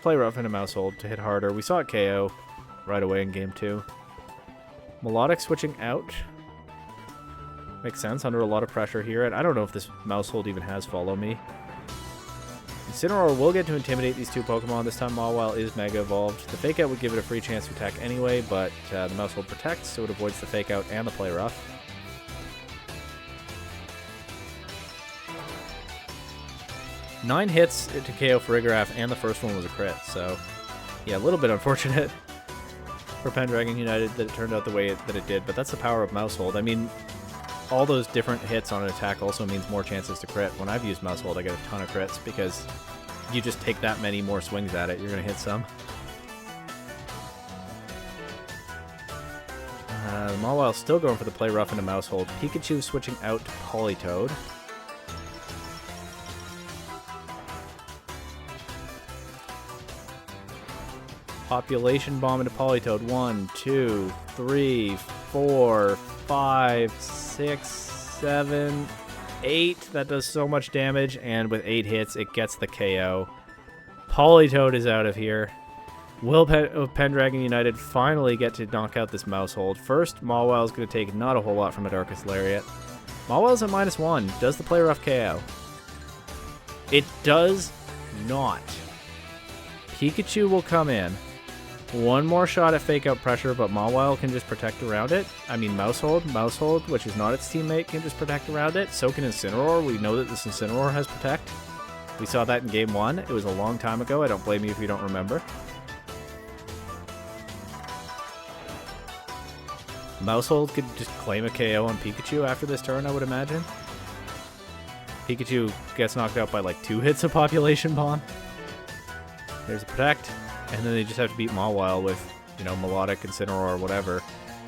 Play rough into mouse hold to hit harder. We saw it KO right away in Game 2. Melodic switching out. Makes sense, under a lot of pressure here. And I don't know if this mouse hold even has Follow Me. Incineroar will get to intimidate these two Pokemon. This time Mawile is Mega Evolved. The Fake Out would give it a free chance to attack anyway, but the mouse hold protects, so it avoids the Fake Out and the Play Rough. Nine hits to KO Farigiraf, and the first one was a crit, so yeah, a little bit unfortunate for Pendragon United that it turned out the way that it did, but that's the power of mouse hold. I mean, all those different hits on an attack also means more chances to crit. When I've used mouse hold, I get a ton of crits because you just take that many more swings at it, you're going to hit some. Mawile still going for the play rough into mouse hold. Pikachu switching out to Politoed. Population Bomb into Politoed. 1, 2, 3, 4, 5, 6, 7, 8. That does so much damage, and with 8 hits, it gets the KO. Politoed is out of here. Will Pendragon United finally get to knock out this mouse hold? First, Mawile is going to take not a whole lot from a Darkest Lariat. Mawile's at -1. Does the play rough KO? It does not. Pikachu will come in. One more shot at Fake Out pressure, but Mawile can just protect around it. I mean, Mouse Hold, which is not its teammate, can just protect around it. So can Incineroar. We know that this Incineroar has Protect. We saw that in Game 1. It was a long time ago. I don't blame you if you don't remember. Mouse Hold could just claim a KO on Pikachu after this turn, I would imagine. Pikachu gets knocked out by like 2 hits of Population Bomb. There's a Protect. And then they just have to beat Mawile with, you know, Melodic, Incineroar, or whatever.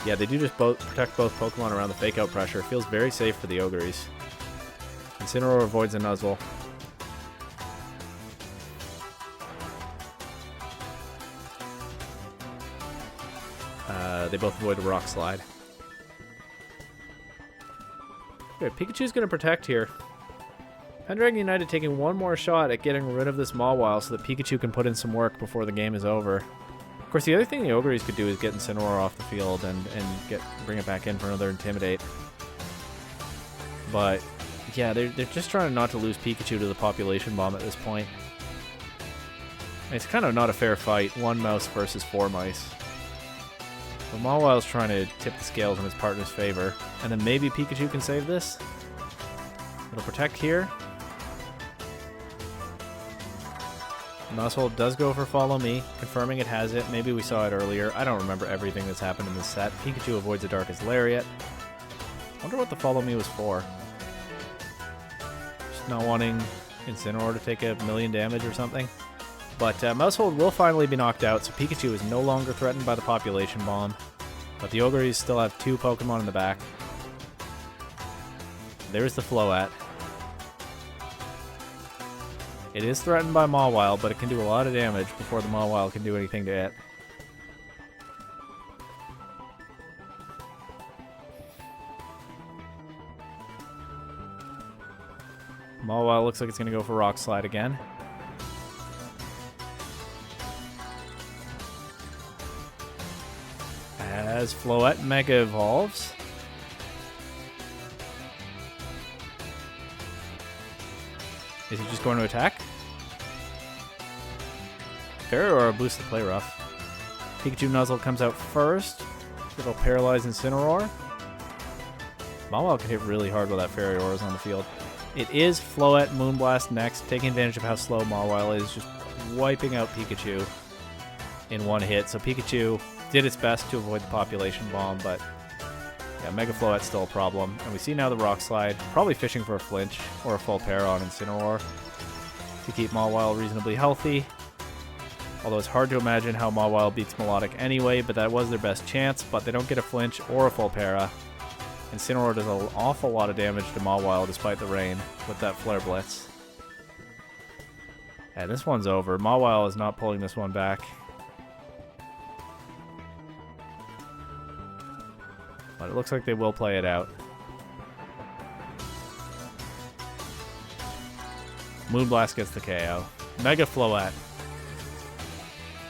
Yeah, they do just protect both Pokemon around the Fake Out pressure. Feels very safe for the Oguris. Incineroar avoids a Nuzzle. They both avoid a Rock Slide. Okay, Pikachu's going to protect here. Pendragon United taking one more shot at getting rid of this Mawile so that Pikachu can put in some work before the game is over. Of course, the other thing the Oguris could do is get Incineroar off the field and bring it back in for another Intimidate. But, yeah, they're just trying not to lose Pikachu to the Population Bomb at this point. It's kind of not a fair fight, 1 mouse versus 4 mice. So Mawile's trying to tip the scales in his partner's favor. And then maybe Pikachu can save this. It'll protect here. Mouse Hold does go for Follow Me, confirming it has it. Maybe we saw it earlier. I don't remember everything that's happened in this set. Pikachu avoids the Darkest Lariat. Wonder what the Follow Me was for. Just not wanting Incineroar to take 1,000,000 damage or something. But Mouse Hold will finally be knocked out, so Pikachu is no longer threatened by the Population Bomb. But the Oguris still have 2 Pokemon in the back. There's the Float. It is threatened by Mawile, but it can do a lot of damage before the Mawile can do anything to it. Mawile looks like it's going to go for Rock Slide again. As Float Mega evolves. Is he just going to attack? Or boost the Play Rough. Pikachu Nuzzle comes out first. It'll paralyze Incineroar. Mawile can hit really hard while that Fairy Aura is on the field. It is Float Moonblast next, taking advantage of how slow Mawile is, just wiping out Pikachu in 1 hit. So Pikachu did its best to avoid the population bomb, but yeah, Mega Floette's still a problem. And we see now the Rock Slide, probably fishing for a flinch or a full pair on Incineroar to keep Mawile reasonably healthy. Although it's hard to imagine how Mawile beats Melodic anyway, but that was their best chance. But they don't get a flinch or a full para. Incineroar does an awful lot of damage to Mawile despite the rain with that Flare Blitz. Yeah, this one's over. Mawile is not pulling this one back. But it looks like they will play it out. Moonblast gets the KO. Mega Floette.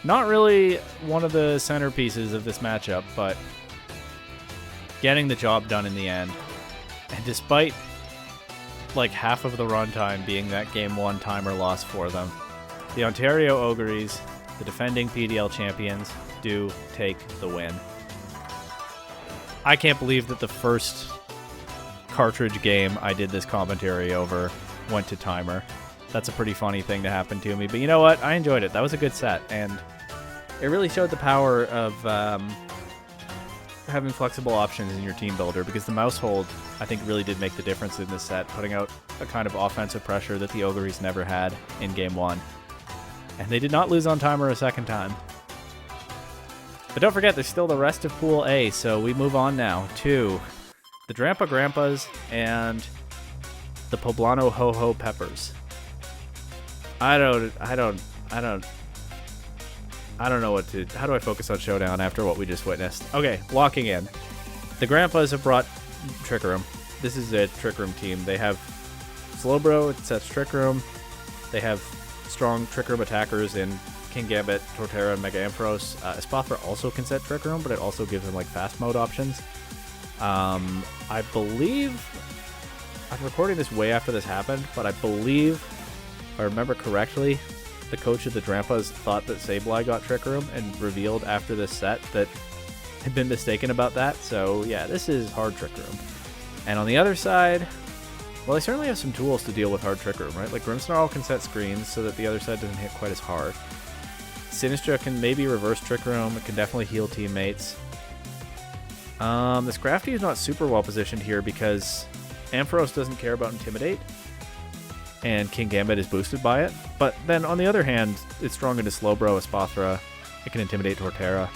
Not really one of the centerpieces of this matchup, but getting the job done in the end. And despite like half of the runtime being that Game 1 timer loss for them, the Ontario Oguris, the defending PDL champions, do take the win. I can't believe that the first cartridge game I did this commentary over went to timer. That's a pretty funny thing to happen to me, but you know what? I enjoyed it. That was a good set, and it really showed the power of having flexible options in your team builder, because the mouse hold, I think, really did make the difference in this set, putting out a kind of offensive pressure that the Oguris never had in Game 1. And they did not lose on timer a second time. But don't forget, there's still the rest of Pool A, so we move on now to the Drampa Grampas and the Poblano Ho-Ho Peppers. I don't know what to... How do I focus on Showdown after what we just witnessed? Okay, locking in. The Grampas have brought Trick Room. This is a Trick Room team. They have Slowbro, it sets Trick Room. They have strong Trick Room attackers in Kingambit, Torterra, and Mega Ampharos. Espurr also can set Trick Room, but it also gives them like fast mode options. I believe... I'm recording this way after this happened, but I believe, if I remember correctly, the coach of the Drampas thought that Sableye got Trick Room and revealed after this set that had been mistaken about that. So yeah, this is hard Trick Room. And on the other side, well, they certainly have some tools to deal with hard Trick Room, right? Like Grimmsnarl can set screens so that the other side doesn't hit quite as hard. Sinistra can maybe reverse Trick Room. It can definitely heal teammates. This Crafty is not super well positioned here because Ampharos doesn't care about Intimidate, and Kingambit is boosted by it. But then on the other hand, it's strong into Slowbro, Espurr. It can intimidate Torterra.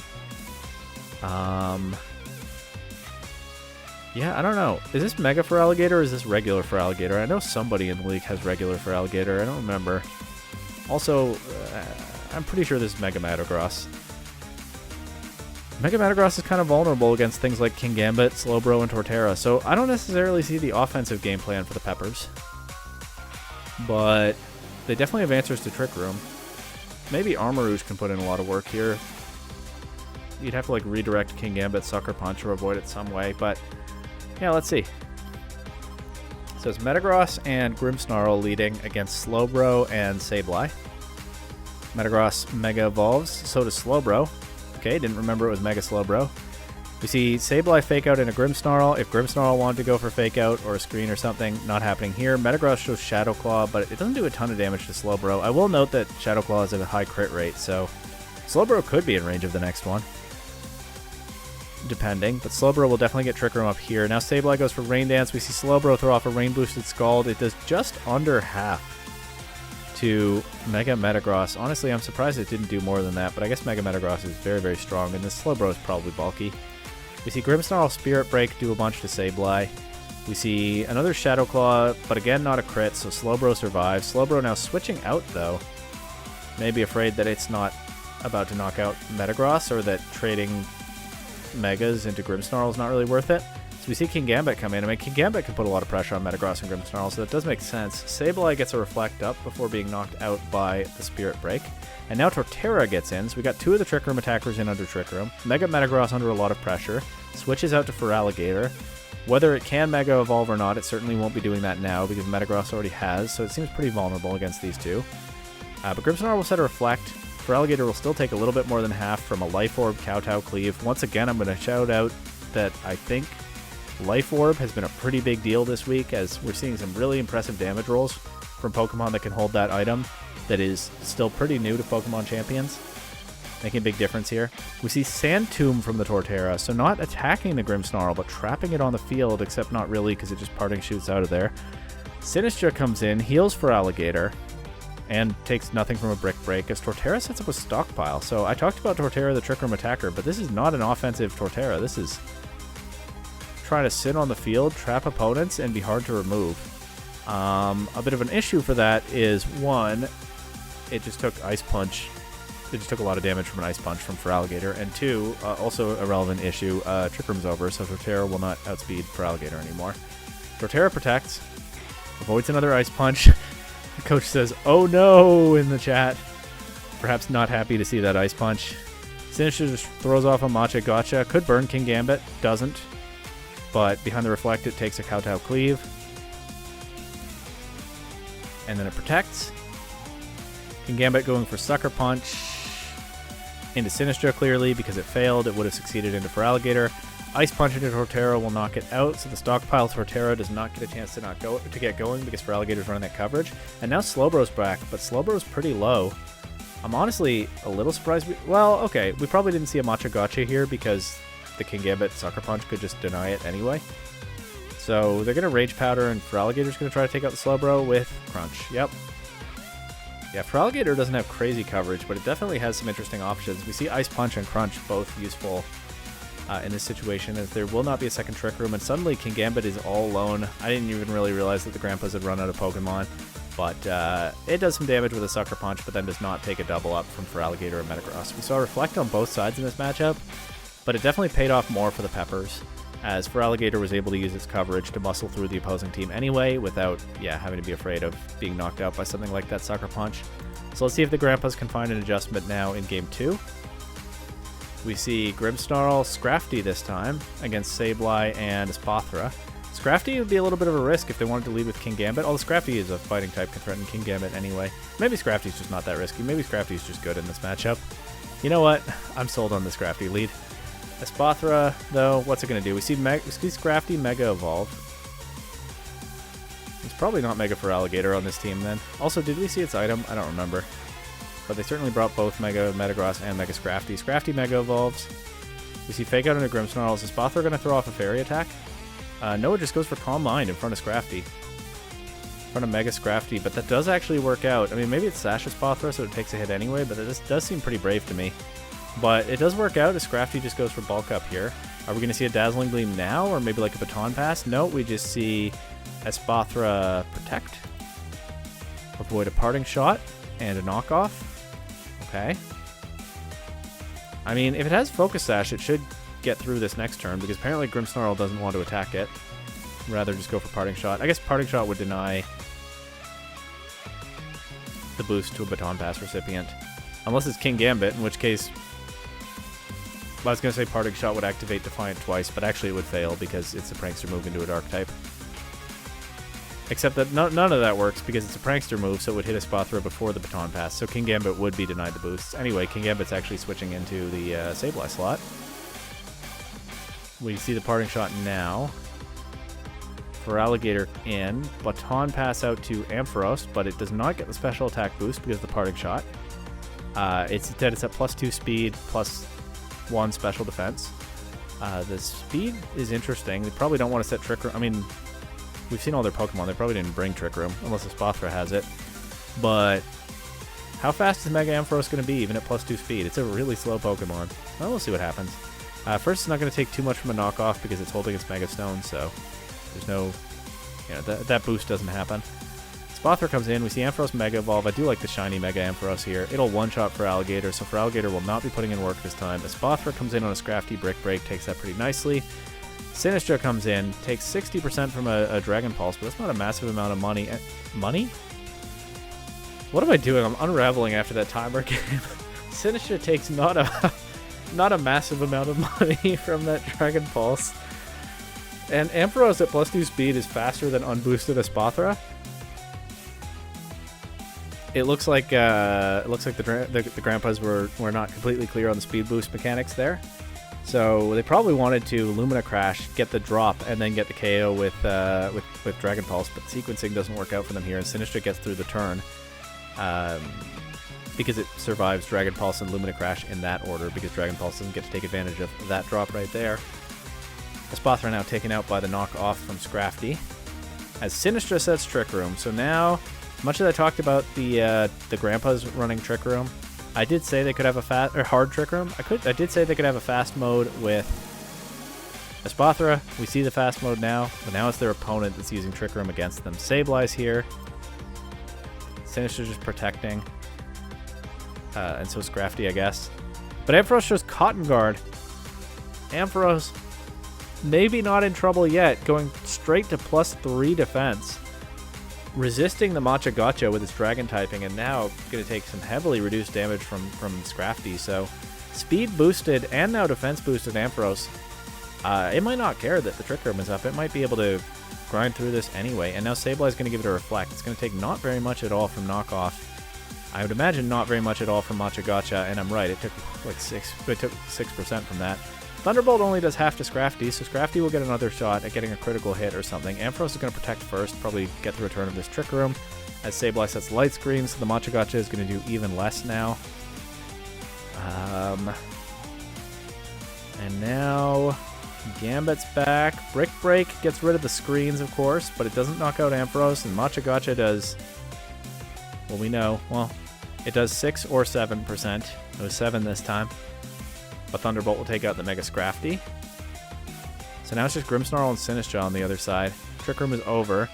Yeah, I don't know. Is this Mega for Alligator or is this regular for Alligator? I know somebody in the league has regular for Alligator. I don't remember. Also, I'm pretty sure this is Mega Metagross. Mega Metagross is kind of vulnerable against things like Kingambit, Slowbro, and Torterra, so I don't necessarily see the offensive game plan for the Peppers. But they definitely have answers to Trick Room. Maybe Armarouge can put in a lot of work here. You'd have to like redirect Kingambit, Sucker Punch, or avoid it some way, but yeah, let's see. So it's Metagross and Grimmsnarl leading against Slowbro and Sableye. Metagross Mega Evolves, so does Slowbro. Okay, didn't remember it was Mega Slowbro. We see Sableye fake out in a Grimmsnarl. If Grimmsnarl wanted to go for fake out or a screen or something, not happening here. Metagross shows Shadow Claw, but it doesn't do a ton of damage to Slowbro. I will note that Shadow Claw is at a high crit rate, so Slowbro could be in range of the next one, depending. But Slowbro will definitely get Trick Room up here. Now Sableye goes for Rain Dance. We see Slowbro throw off a Rain Boosted Scald. It does just under half to Mega Metagross. Honestly, I'm surprised it didn't do more than that, but I guess Mega Metagross is very, very strong, and this Slowbro is probably bulky. We see Grimmsnarl Spirit Break do a bunch to Sableye. We see another Shadow Claw, but again, not a crit, so Slowbro survives. Slowbro now switching out, though. Maybe afraid that it's not about to knock out Metagross, or that trading Megas into Grimmsnarl is not really worth it. So we see Kingambit come in. I mean, Kingambit can put a lot of pressure on Metagross and Grimmsnarl, so that does make sense. Sableye gets a Reflect Up before being knocked out by the Spirit Break. And now Torterra gets in, so we got two of the Trick Room attackers in under Trick Room. Mega Metagross under a lot of pressure. Switches out to Feraligatr. Whether it can Mega Evolve or not, it certainly won't be doing that now because Metagross already has, so it seems pretty vulnerable against these two. But Grimmsnarl will set a Reflect. Feraligatr will still take a little bit more than half from a Life Orb, Kowtow, Cleave. Once again, I'm going to shout out that I think Life Orb has been a pretty big deal this week, as we're seeing some really impressive damage rolls from Pokemon that can hold that item that is still pretty new to Pokemon Champions. making a big difference here. We see Sand Tomb from the Torterra, so not attacking the Grimmsnarl, but trapping it on the field, except not really because it just parting shoots out of there. Sinistra comes in, heals for Alligator, and takes nothing from a Brick Break as Torterra sets up a Stockpile. So I talked about Torterra, the Trick Room attacker, but this is not an offensive Torterra. This is trying to sit on the field, trap opponents, and be hard to remove. A bit of an issue for that is, one, it just took Ice Punch. It just took a lot of damage from an Ice Punch from Feraligatr. And two, also a relevant issue, Trick Room's over, so Torterra will not outspeed Feraligatr anymore. Torterra protects, avoids another Ice Punch. The coach says, "Oh no," in the chat. Perhaps not happy to see that Ice Punch. Sinistra just throws off a Matcha Gotcha. Could burn King Gambit, doesn't. But behind the Reflect, it takes a Kowtow Cleave. And then it protects. King Gambit going for Sucker Punch into Sinistra clearly because it failed. It would have succeeded into Feraligatr. Ice Punch into Torterra will knock it out, so the Stockpile Torterra does not get a chance to get going because Feraligatr's running that coverage. And now Slowbro's back, but Slowbro's pretty low. I'm honestly a little surprised. Well, okay, we probably didn't see a Matcha Gotcha here because the King Gambit Sucker Punch could just deny it anyway. So they're going to Rage Powder, and Feraligatr's going to try to take out the Slowbro with Crunch. Yep. Yeah, Feraligatr doesn't have crazy coverage, but it definitely has some interesting options. We see Ice Punch and Crunch both useful in this situation, as there will not be a second Trick Room, and suddenly King Gambit is all alone. I didn't even really realize that the Grampas had run out of Pokemon, but it does some damage with a Sucker Punch, but then does not take a double up from Feraligatr and Metagross. We saw Reflect on both sides in this matchup, but it definitely paid off more for the Peppers, as Feraligatr was able to use its coverage to muscle through the opposing team anyway without, having to be afraid of being knocked out by something like that Sucker Punch. So let's see if the Grampas can find an adjustment now in Game 2. We see Grimmsnarl Scrafty this time against Sableye and Espathra. Scrafty would be a little bit of a risk if they wanted to lead with King Gambit, although Scrafty is a fighting type, can threaten King Gambit anyway. Maybe Scrafty's just not that risky. Maybe Scrafty's just good in this matchup. You know what? I'm sold on the Scrafty lead. Espathra, though, what's it going to do? We see Scrafty Mega Evolve. It's probably not Mega Feraligatr on this team then. Also, did we see its item? I don't remember. But they certainly brought both Mega Metagross and Mega Scrafty. Scrafty Mega Evolves. We see Fake Out into Grimmsnarl. Is Espathra going to throw off a Fairy attack? No, it just goes for Calm Mind in front of Scrafty. In front of Mega Scrafty, but that does actually work out. I mean, maybe it's Sash Espathra, so it takes a hit anyway, but it does seem pretty brave to me. But it does work out as Scrafty just goes for Bulk Up here. Are we going to see a Dazzling Gleam now, or maybe like a Baton Pass? No, we just see Espathra Protect. Avoid a Parting Shot and a Knockoff. Okay. I mean, if it has Focus Sash, it should get through this next turn, because apparently Grimmsnarl doesn't want to attack it. Rather just go for Parting Shot. I guess Parting Shot would deny the boost to a Baton Pass recipient. Unless it's King Gambit, in which case... I was going to say Parting Shot would activate Defiant twice, but actually it would fail because it's a Prankster move into a Dark type. Except that none of that works because it's a Prankster move, so it would hit Espathra before the Baton Pass, so King Gambit would be denied the boosts. Anyway, King Gambit's actually switching into the Sableye slot. We see the Parting Shot now. Feraligatr in. Baton Pass out to Ampharos, but it does not get the special attack boost because of the Parting Shot. It's at +2 speed, +1 special defense. The speed is interesting. They probably don't want to set Trick Room. I mean, we've seen all their Pokemon. They probably didn't bring Trick Room, unless Espathra has it. But how fast is Mega Ampharos going to be, even at +2 speed? It's a really slow Pokemon. Well, we'll see what happens. First, it's not going to take too much from a knockoff because it's holding its Mega Stone, so there's no... that boost doesn't happen. Espathra comes in. We see Ampharos Mega Evolve. I do like the shiny Mega Ampharos here. It'll one-shot Feraligatr, so Feraligatr will not be putting in work this time. Espathra comes in on a Scrafty Brick Break, takes that pretty nicely. Sinistra comes in, takes 60% from a Dragon Pulse, but that's not a massive amount of money. Money? What am I doing? I'm unraveling after that timer game. Sinistra takes not a massive amount of money from that Dragon Pulse. And Ampharos at +2 speed is faster than unboosted Espathra. It looks like the Grampas were not completely clear on the speed boost mechanics there. So they probably wanted to Lumina Crash, get the drop, and then get the KO with Dragon Pulse, but sequencing doesn't work out for them here, and Sinistra gets through the turn. because it survives Dragon Pulse and Lumina Crash in that order, because Dragon Pulse doesn't get to take advantage of that drop right there. Espurr now taken out by the knockoff from Scrafty, as Sinistra sets Trick Room. So now, much as I talked about the Grampas running Trick Room, I did say they could have a hard Trick Room. I did say they could have a fast mode with Espurr. We see the fast mode now, but now it's their opponent that's using Trick Room against them. Sableye's here. Sinistra's just protecting. And so is Scrafty, I guess. But Ampharos shows Cotton Guard. Ampharos maybe not in trouble yet, going straight to +3 defense. Resisting the Macha with its Dragon typing, and now going to take some heavily reduced damage from Scrafty. So speed boosted and now defense boosted Ampharos. It might not care that the Trick Room is up. It might be able to grind through this anyway. And now Sableye's going to give it a Reflect. It's going to take not very much at all from Knockoff. I would imagine not very much at all from Macha, and I'm right. It took like 6% from that. Thunderbolt only does half to Scrafty, so Scrafty will get another shot at getting a critical hit or something. Ampharos is going to protect first, probably get the return of this Trick Room. As Sableye sets Light Screen, so the Macha is going to do even less now. And now Gambit's back. Brick Break gets rid of the screens, of course, but it doesn't knock out Ampharos, and Macha does... Well, we know. Well, it does 6 or 7%. It was 7 this time. But Thunderbolt will take out the Mega Scrafty. So now it's just Grimmsnarl and Sinistra on the other side. Trick Room is over.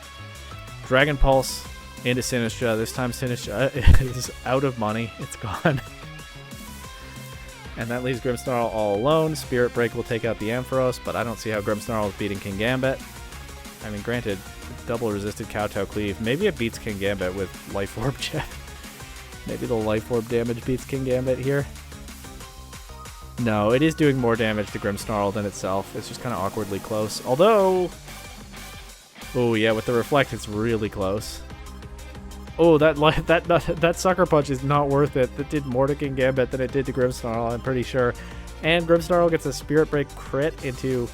Dragon Pulse into Sinistra. This time Sinistra is out of money. It's gone. And that leaves Grimmsnarl all alone. Spirit Break will take out the Ampharos, but I don't see how Grimmsnarl is beating King Gambit. I mean, granted, double resisted Kowtow Cleave. Maybe it beats King Gambit with Life Orb check. Maybe the Life Orb damage beats King Gambit here. No, it is doing more damage to Grimmsnarl than itself. It's just kind of awkwardly close. Although... Oh, yeah, with the Reflect, it's really close. Oh, that Sucker Punch is not worth it. That did more to King Gambit than it did to Grimmsnarl, I'm pretty sure. And Grimmsnarl gets a Spirit Break crit into...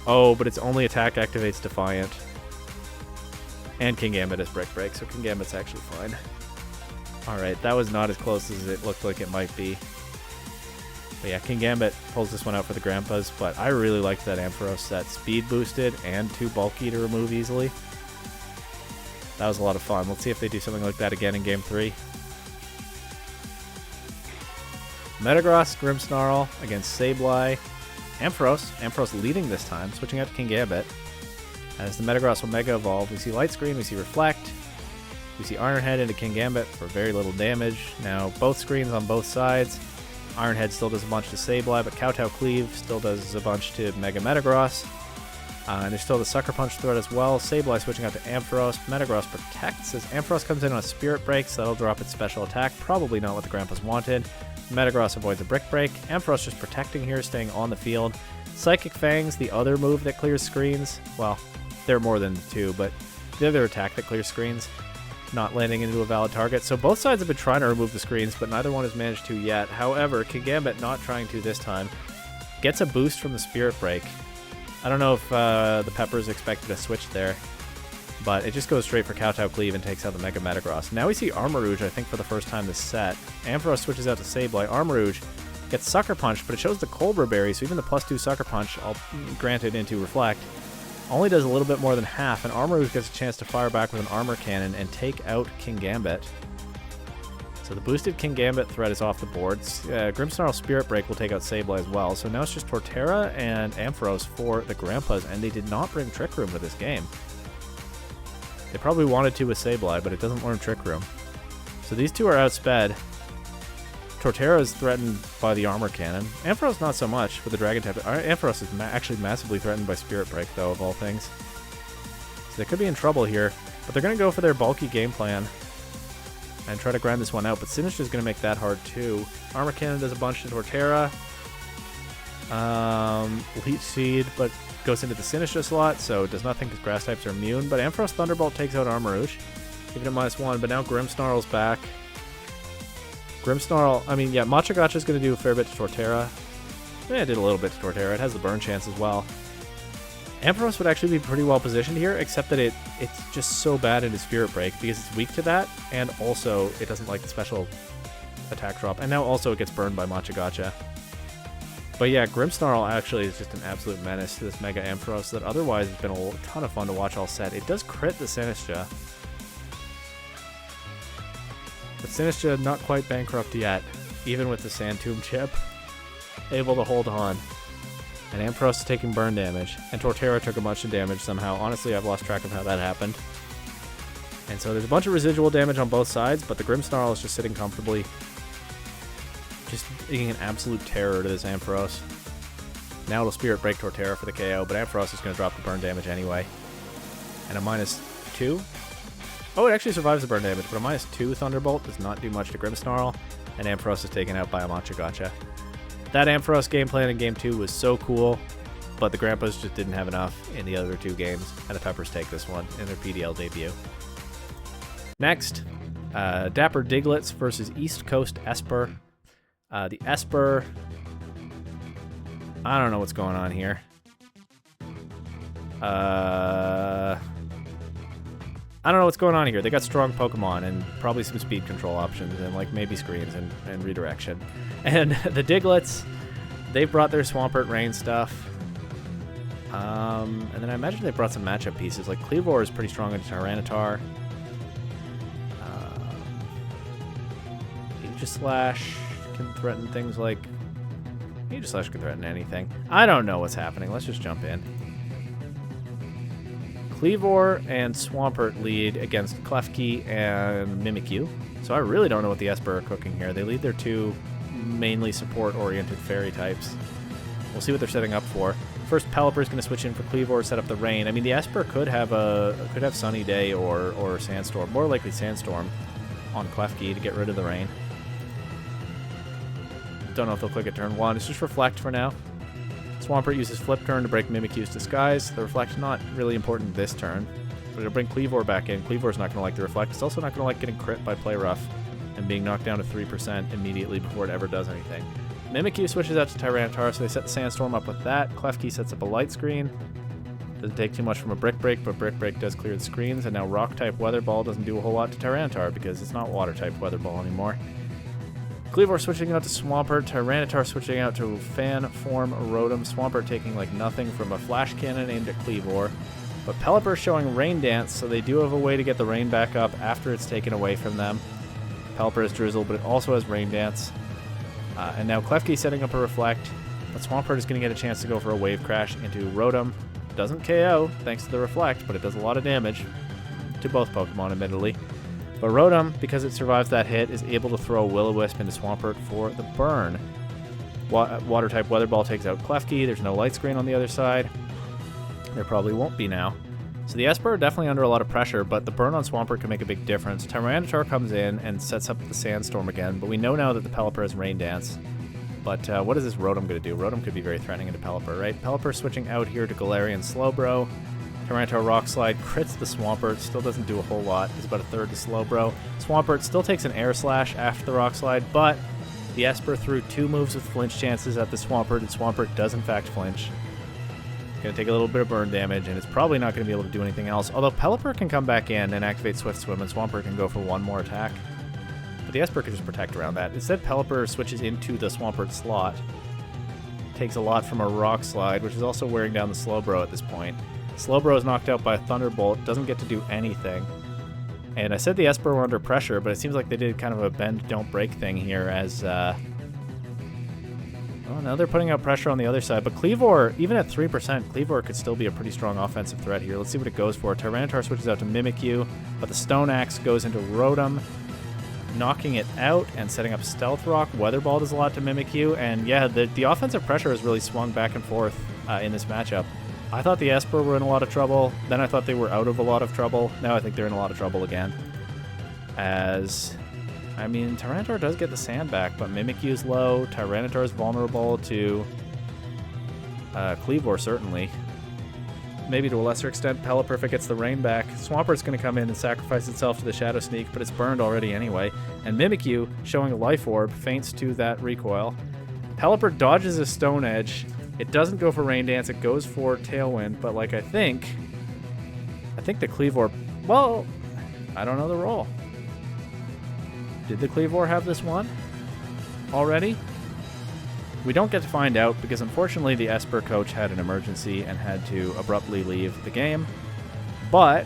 Oh, but its only attack activates Defiant. And King Gambit is Brick Break, so King Gambit's actually fine. Alright, that was not as close as it looked like it might be. But yeah, King Gambit pulls this one out for the Grampas, but I really liked that Ampharos that speed boosted and too bulky to remove easily. That was a lot of fun. Let's see if they do something like that again in Game 3. Metagross, Grimmsnarl against Sableye. Ampharos leading this time, switching out to King Gambit. As the Metagross will Mega Evolve, we see Light Screen, we see Reflect. We see Iron Head into King Gambit for very little damage. Now both screens on both sides. Iron Head still does a bunch to Sableye, but Kowtow Cleave still does a bunch to Mega Metagross. And there's still the Sucker Punch threat as well. Sableye switching out to Ampharos. Metagross protects as Ampharos comes in on a Spirit Break, so that'll drop its special attack. Probably not what the Grampas wanted. Metagross avoids a Brick Break. Ampharos just protecting here, staying on the field. Psychic Fangs, the other move that clears screens. Well, there are more than two, but the other attack that clears screens, not landing into a valid target. So both sides have been trying to remove the screens, but neither one has managed to yet. However, King Gambit not trying to this time. Gets a boost from the Spirit Break. I don't know if the Peppers expected a switch there, but it just goes straight for Kowtow Cleave and takes out the Mega Metagross. Now we see Armarouge, I think, for the first time this set. Ampharos switches out to Sableye. Armarouge gets Sucker Punch, but it shows the Cobra Berry, so even the +2 Sucker Punch, I'll grant it into Reflect, only does a little bit more than half, and Armarouge gets a chance to fire back with an Armor Cannon and take out King Gambit. So the boosted King Gambit threat is off the board. Grimmsnarl Spirit Break will take out Sableye as well, so now it's just Torterra and Ampharos for the Grampas, and they did not bring Trick Room to this game. They probably wanted to with Sableye, but it doesn't learn Trick Room. So these two are outsped. Torterra is threatened by the Armor Cannon. Ampharos not so much with the Dragon type. Ampharos is actually massively threatened by Spirit Break, though, of all things. So they could be in trouble here, but they're going to go for their bulky game plan and try to grind this one out, but Sinistra's going to make that hard, too. Armor Cannon does a bunch to Torterra. Leech Seed, but goes into the Sinistra slot, so does nothing because Grass types are immune, but Ampharos Thunderbolt takes out Armarouge, giving it -1, but now Grimmsnarl's back. Grimmsnarl, I mean, yeah, Macha is going to do a fair bit to Torterra. Yeah, it did a little bit to Torterra. It has the burn chance as well. Ampharos would actually be pretty well positioned here, except that it's just so bad into Spirit Break because it's weak to that, and also it doesn't like the special attack drop. And now also it gets burned by Machigacha. But yeah, Grimmsnarl actually is just an absolute menace to this Mega Ampharos that otherwise has been a ton of fun to watch all set. It does crit the Sinistcha. But Sinistcha not quite bankrupt yet, even with the Sand Tomb chip. Able to hold on. And Ampharos is taking burn damage. And Torterra took a bunch of damage somehow. Honestly, I've lost track of how that happened. And so there's a bunch of residual damage on both sides, but the Grimmsnarl is just sitting comfortably. Just being an absolute terror to this Ampharos. Now it'll Spirit Break Torterra for the KO, but Ampharos is going to drop the burn damage anyway. And a -2. Oh, it actually survives the burn damage, but a -2 Thunderbolt does not do much to Grimmsnarl, and Ampharos is taken out by a Machigacha. That Ampharos game plan in Game 2 was so cool, but the Grampas just didn't have enough in the other 2 games, and the Peppers take this one in their PDL debut. Next, Dapper Digletts versus East Coast Espurr. The Espurr, I don't know what's going on here. I don't know what's going on here. They got strong Pokemon and probably some speed control options and like maybe screens and redirection. And the Digletts, they brought their Swampert Rain stuff. And then I imagine they brought some matchup pieces. Like Kleavor is pretty strong in Tyranitar. Aegislash can threaten things like... Aegislash can threaten anything. I don't know what's happening. Let's just jump in. Kleavor and Swampert lead against Klefki and Mimikyu. So I really don't know what the Espurr are cooking here. They lead their 2 mainly support-oriented fairy types. We'll see what they're setting up for. First, Pelipper is going to switch in for Kleavor, set up the rain. I mean, the Espurr could have Sunny Day or Sandstorm. More likely Sandstorm on Klefki to get rid of the rain. Don't know if they'll click at turn 1. It's just Reflect for now. Swampert uses Flip Turn to break Mimikyu's Disguise. The Reflect not really important this turn, but it'll bring Kleavor back in. Kleavor's not going to like the Reflect. It's also not going to like getting crit by Play Rough and being knocked down to 3% immediately before it ever does anything. Mimikyu switches out to Tyranitar, so they set the Sandstorm up with that. Klefki sets up a Light Screen. Doesn't take too much from a Brick Break, but Brick Break does clear the screens, and now Rock-type Weather Ball doesn't do a whole lot to Tyranitar because it's not Water-type Weather Ball anymore. Kleavor switching out to Swampert, Tyranitar switching out to Fan Form Rotom, Swampert taking like nothing from a Flash Cannon aimed at Kleavor. But Pelipper showing Rain Dance, so they do have a way to get the rain back up after it's taken away from them. Pelipper has Drizzle, but it also has Rain Dance. And now Klefki setting up a Reflect, but Swampert is going to get a chance to go for a Wave Crash into Rotom. Doesn't KO, thanks to the Reflect, but it does a lot of damage to both Pokemon, admittedly. But Rotom, because it survives that hit, is able to throw Will-O-Wisp into Swampert for the burn. Water-type Weather Ball takes out Klefki. There's no Light Screen on the other side. There probably won't be now. So the Espurr are definitely under a lot of pressure, but the burn on Swampert can make a big difference. Tyranitar comes in and sets up the Sandstorm again, but we know now that the Pelipper has Rain Dance. But what is this Rotom going to do? Rotom could be very threatening into Pelipper, right? Pelipper switching out here to Galarian Slowbro. Tyranitar Rock Slide crits the Swampert, still doesn't do a whole lot. It's about a third to Slowbro. Swampert still takes an Air Slash after the Rock Slide, but the Espurr threw 2 moves with flinch chances at the Swampert, and Swampert does in fact flinch. It's going to take a little bit of burn damage, and it's probably not going to be able to do anything else. Although Pelipper can come back in and activate Swift Swim, and Swampert can go for 1 more attack. But the Espurr can just protect around that. Instead, Pelipper switches into the Swampert slot. Takes a lot from a Rock Slide, which is also wearing down the Slowbro at this point. Slowbro is knocked out by a Thunderbolt, doesn't get to do anything. And I said the Espurr were under pressure, but it seems like they did kind of a bend, don't break thing here as... Oh, now they're putting out pressure on the other side. But Kleavor, even at 3%, Kleavor could still be a pretty strong offensive threat here. Let's see what it goes for. Tyranitar switches out to Mimikyu, but the Stone Axe goes into Rotom, knocking it out and setting up Stealth Rock. Weather Ball does a lot to Mimikyu, and yeah, the offensive pressure has really swung back and forth in this matchup. I thought the Espurr were in a lot of trouble, then I thought they were out of a lot of trouble. Now I think they're in a lot of trouble again. As, I mean, Tyranitar does get the sand back, but Mimikyu's low, Tyranitar is vulnerable to Kleavor, certainly. Maybe to a lesser extent, Pelipper if it gets the rain back. Swampert's going to come in and sacrifice itself to the Shadow Sneak, but it's burned already anyway. And Mimikyu, showing a Life Orb, feints to that recoil. Pelipper dodges a Stone Edge. It doesn't go for Rain Dance, it goes for Tailwind, but like I think the Kleavor, well, I don't know the roll. Did the Kleavor have this one? already? We don't get to find out because unfortunately the Espurr coach had an emergency and had to abruptly leave the game. But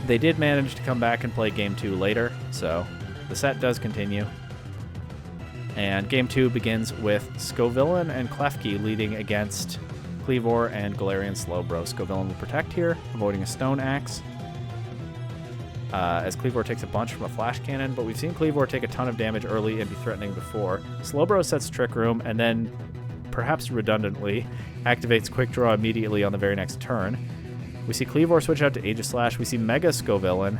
they did manage to come back and play Game 2 later, so the set does continue. And Game 2 begins with Scovillain and Klefki leading against Kleavor and Galarian Slowbro. Scovillain will protect here, avoiding a Stone Axe, as Kleavor takes a bunch from a Flash Cannon, but we've seen Kleavor take a ton of damage early and be threatening before. Slowbro sets Trick Room and then, perhaps redundantly, activates Quick Draw immediately on the very next turn. We see Kleavor switch out to Aegislash. We see Mega Scovillain.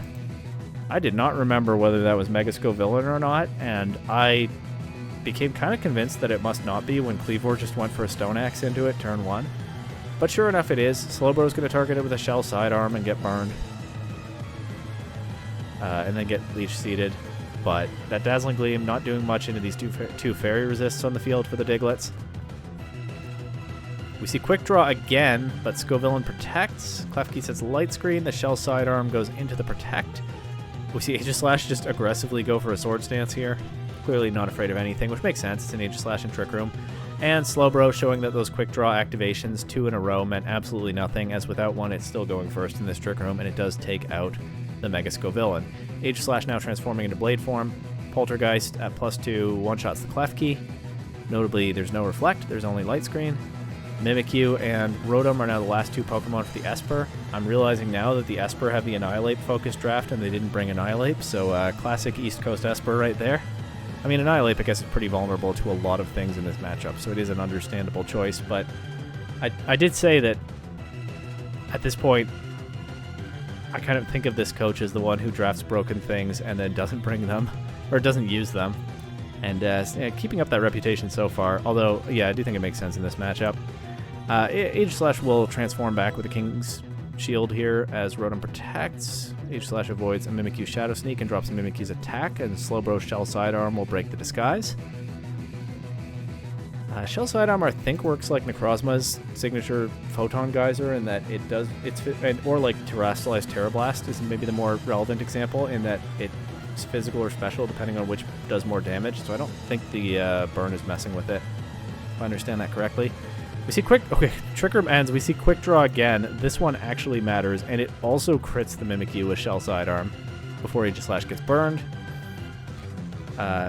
I did not remember whether that was Mega Scovillain or not, and I became kind of convinced that it must not be when Kleavor just went for a Stone Axe into it turn 1. But sure enough it is. Slowbro's going to target it with a Shell Sidearm and get burned. And then get Leech Seeded. But that Dazzling Gleam not doing much into these two Fairy Resists on the field for the Digletts. We see Quick Draw again, but Scovillain protects. Klefki sets Light Screen. The Shell Sidearm goes into the Protect. We see Aegislash just aggressively go for a Swords Dance here. Clearly not afraid of anything, which makes sense. It's an Aegislash and Trick Room. And Slowbro showing that those Quick Draw activations, 2 in a row, meant absolutely nothing, as without one it's still going first in this Trick Room, and it does take out the Mega Scovillain. Aegislash now transforming into Blade form. Poltergeist at +2 one-shots the Klefki. Notably, there's no Reflect, there's only Light Screen. Mimikyu and Rotom are now the last 2 Pokemon for the Espurr. I'm realizing now that the Espurr have the Annihilate focused draft and they didn't bring Annihilate, so classic East Coast Espurr right there. I mean, Annihilate, I guess, is pretty vulnerable to a lot of things in this matchup, so it is an understandable choice, but I did say that at this point, I kind of think of this coach as the one who drafts broken things and then doesn't bring them, or doesn't use them. And keeping up that reputation so far, although, yeah, I do think it makes sense in this matchup. Aegislash will transform back with the King's Shield here as Rotom protects. Aegislash avoids a Mimikyu Shadow Sneak and drops a Mimikyu's attack, and Slowbro Shell Sidearm will break the disguise. Shell Sidearm, I think, works like Necrozma's signature Photon Geyser in that or like Terrastalized Terrablast is maybe the more relevant example in that it's physical or special depending on which does more damage, so I don't think the burn is messing with it, if I understand that correctly. We see Trick Room ends, we see Quick Draw again. This one actually matters, and it also crits the Mimikyu with Shell Sidearm before Aegislash gets burned.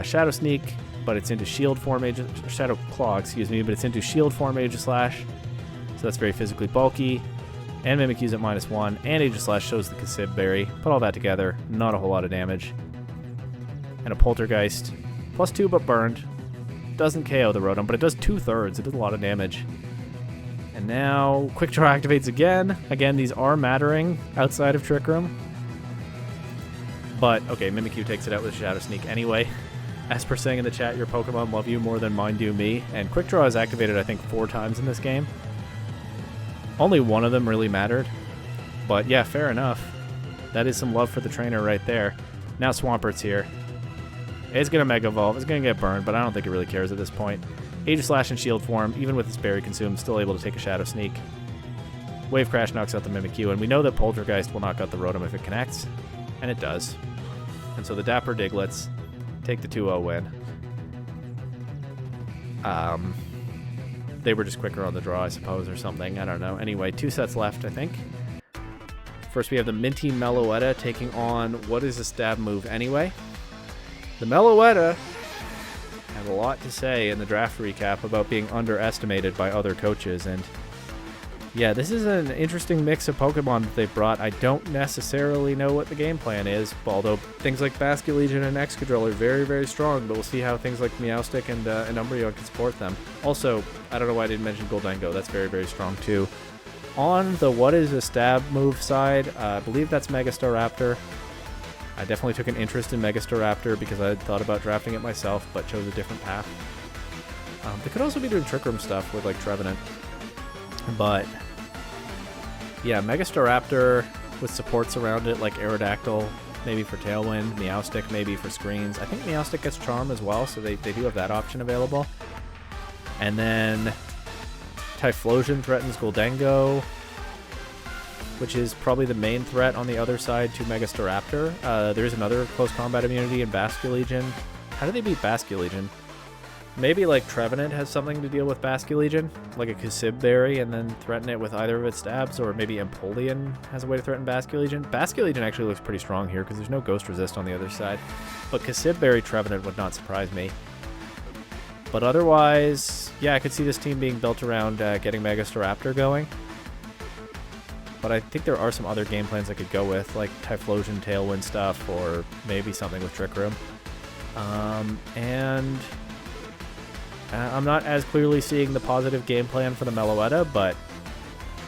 Shadow Sneak, but it's into Shield form Shadow Claw, excuse me, but it's into Shield form Aegislash, so that's very physically bulky. And Mimikyu's at -1, and Aegislash shows the Kasib Berry. Put all that together, not a whole lot of damage. And a Poltergeist, +2 but burned. Doesn't KO the Rotom, but it does 2/3. It does a lot of damage. And now Quick Draw activates again. Again, these are mattering outside of Trick Room. But, okay, Mimikyu takes it out with Shadow Sneak anyway. As per saying in the chat, your Pokemon love you more than mine do me. And Quick Draw is activated, I think, 4 times in this game. Only one of them really mattered. But yeah, fair enough. That is some love for the trainer right there. Now Swampert's here. It's going to Mega Evolve. It's going to get burned, but I don't think it really cares at this point. Aegislash in Shield form, even with its Berry consumed, still able to take a Shadow Sneak. Wave Crash knocks out the Mimikyu, and we know that Poltergeist will knock out the Rotom if it connects. And it does. And so the Dapper Digletts take the 2-0 win. They were just quicker on the draw, I suppose, or something. I don't know. Anyway, 2 sets left, I think. First, we have the Minty Meloetta taking on what is a stab move anyway. The Meloetta had a lot to say in the draft recap about being underestimated by other coaches, and yeah, this is an interesting mix of Pokemon that they've brought. I don't necessarily know what the game plan is, although things like Basculegion and Excadrill are very, very strong, but we'll see how things like Meowstic and Umbreon can support them. Also, I don't know why I didn't mention Goldengo. That's very, very strong too. On the what is a stab move side, I believe that's Mega Staraptor. I definitely took an interest in Mega Staraptor because I had thought about drafting it myself, but chose a different path. They could also be doing Trick Room stuff with like Trevenant. But yeah, Mega Staraptor with supports around it like Aerodactyl, maybe for Tailwind, Meowstic maybe for screens. I think Meowstic gets Charm as well, so they do have that option available. And then Typhlosion threatens Goldengo, which is probably the main threat on the other side to Mega Staraptor. There's another close combat immunity in Basculegion. How do they beat Basculegion? Maybe like Trevenant has something to deal with Basculegion, like a Kasib Berry, and then threaten it with either of its stabs, or maybe Empoleon has a way to threaten Basculegion. Basculegion actually looks pretty strong here because there's no Ghost Resist on the other side. But Kasib Berry Trevenant would not surprise me. But otherwise, yeah, I could see this team being built around getting Mega Staraptor going. But I think there are some other game plans I could go with, like Typhlosion, Tailwind stuff, or maybe something with Trick Room. And I'm not as clearly seeing the positive game plan for the Meloetta, but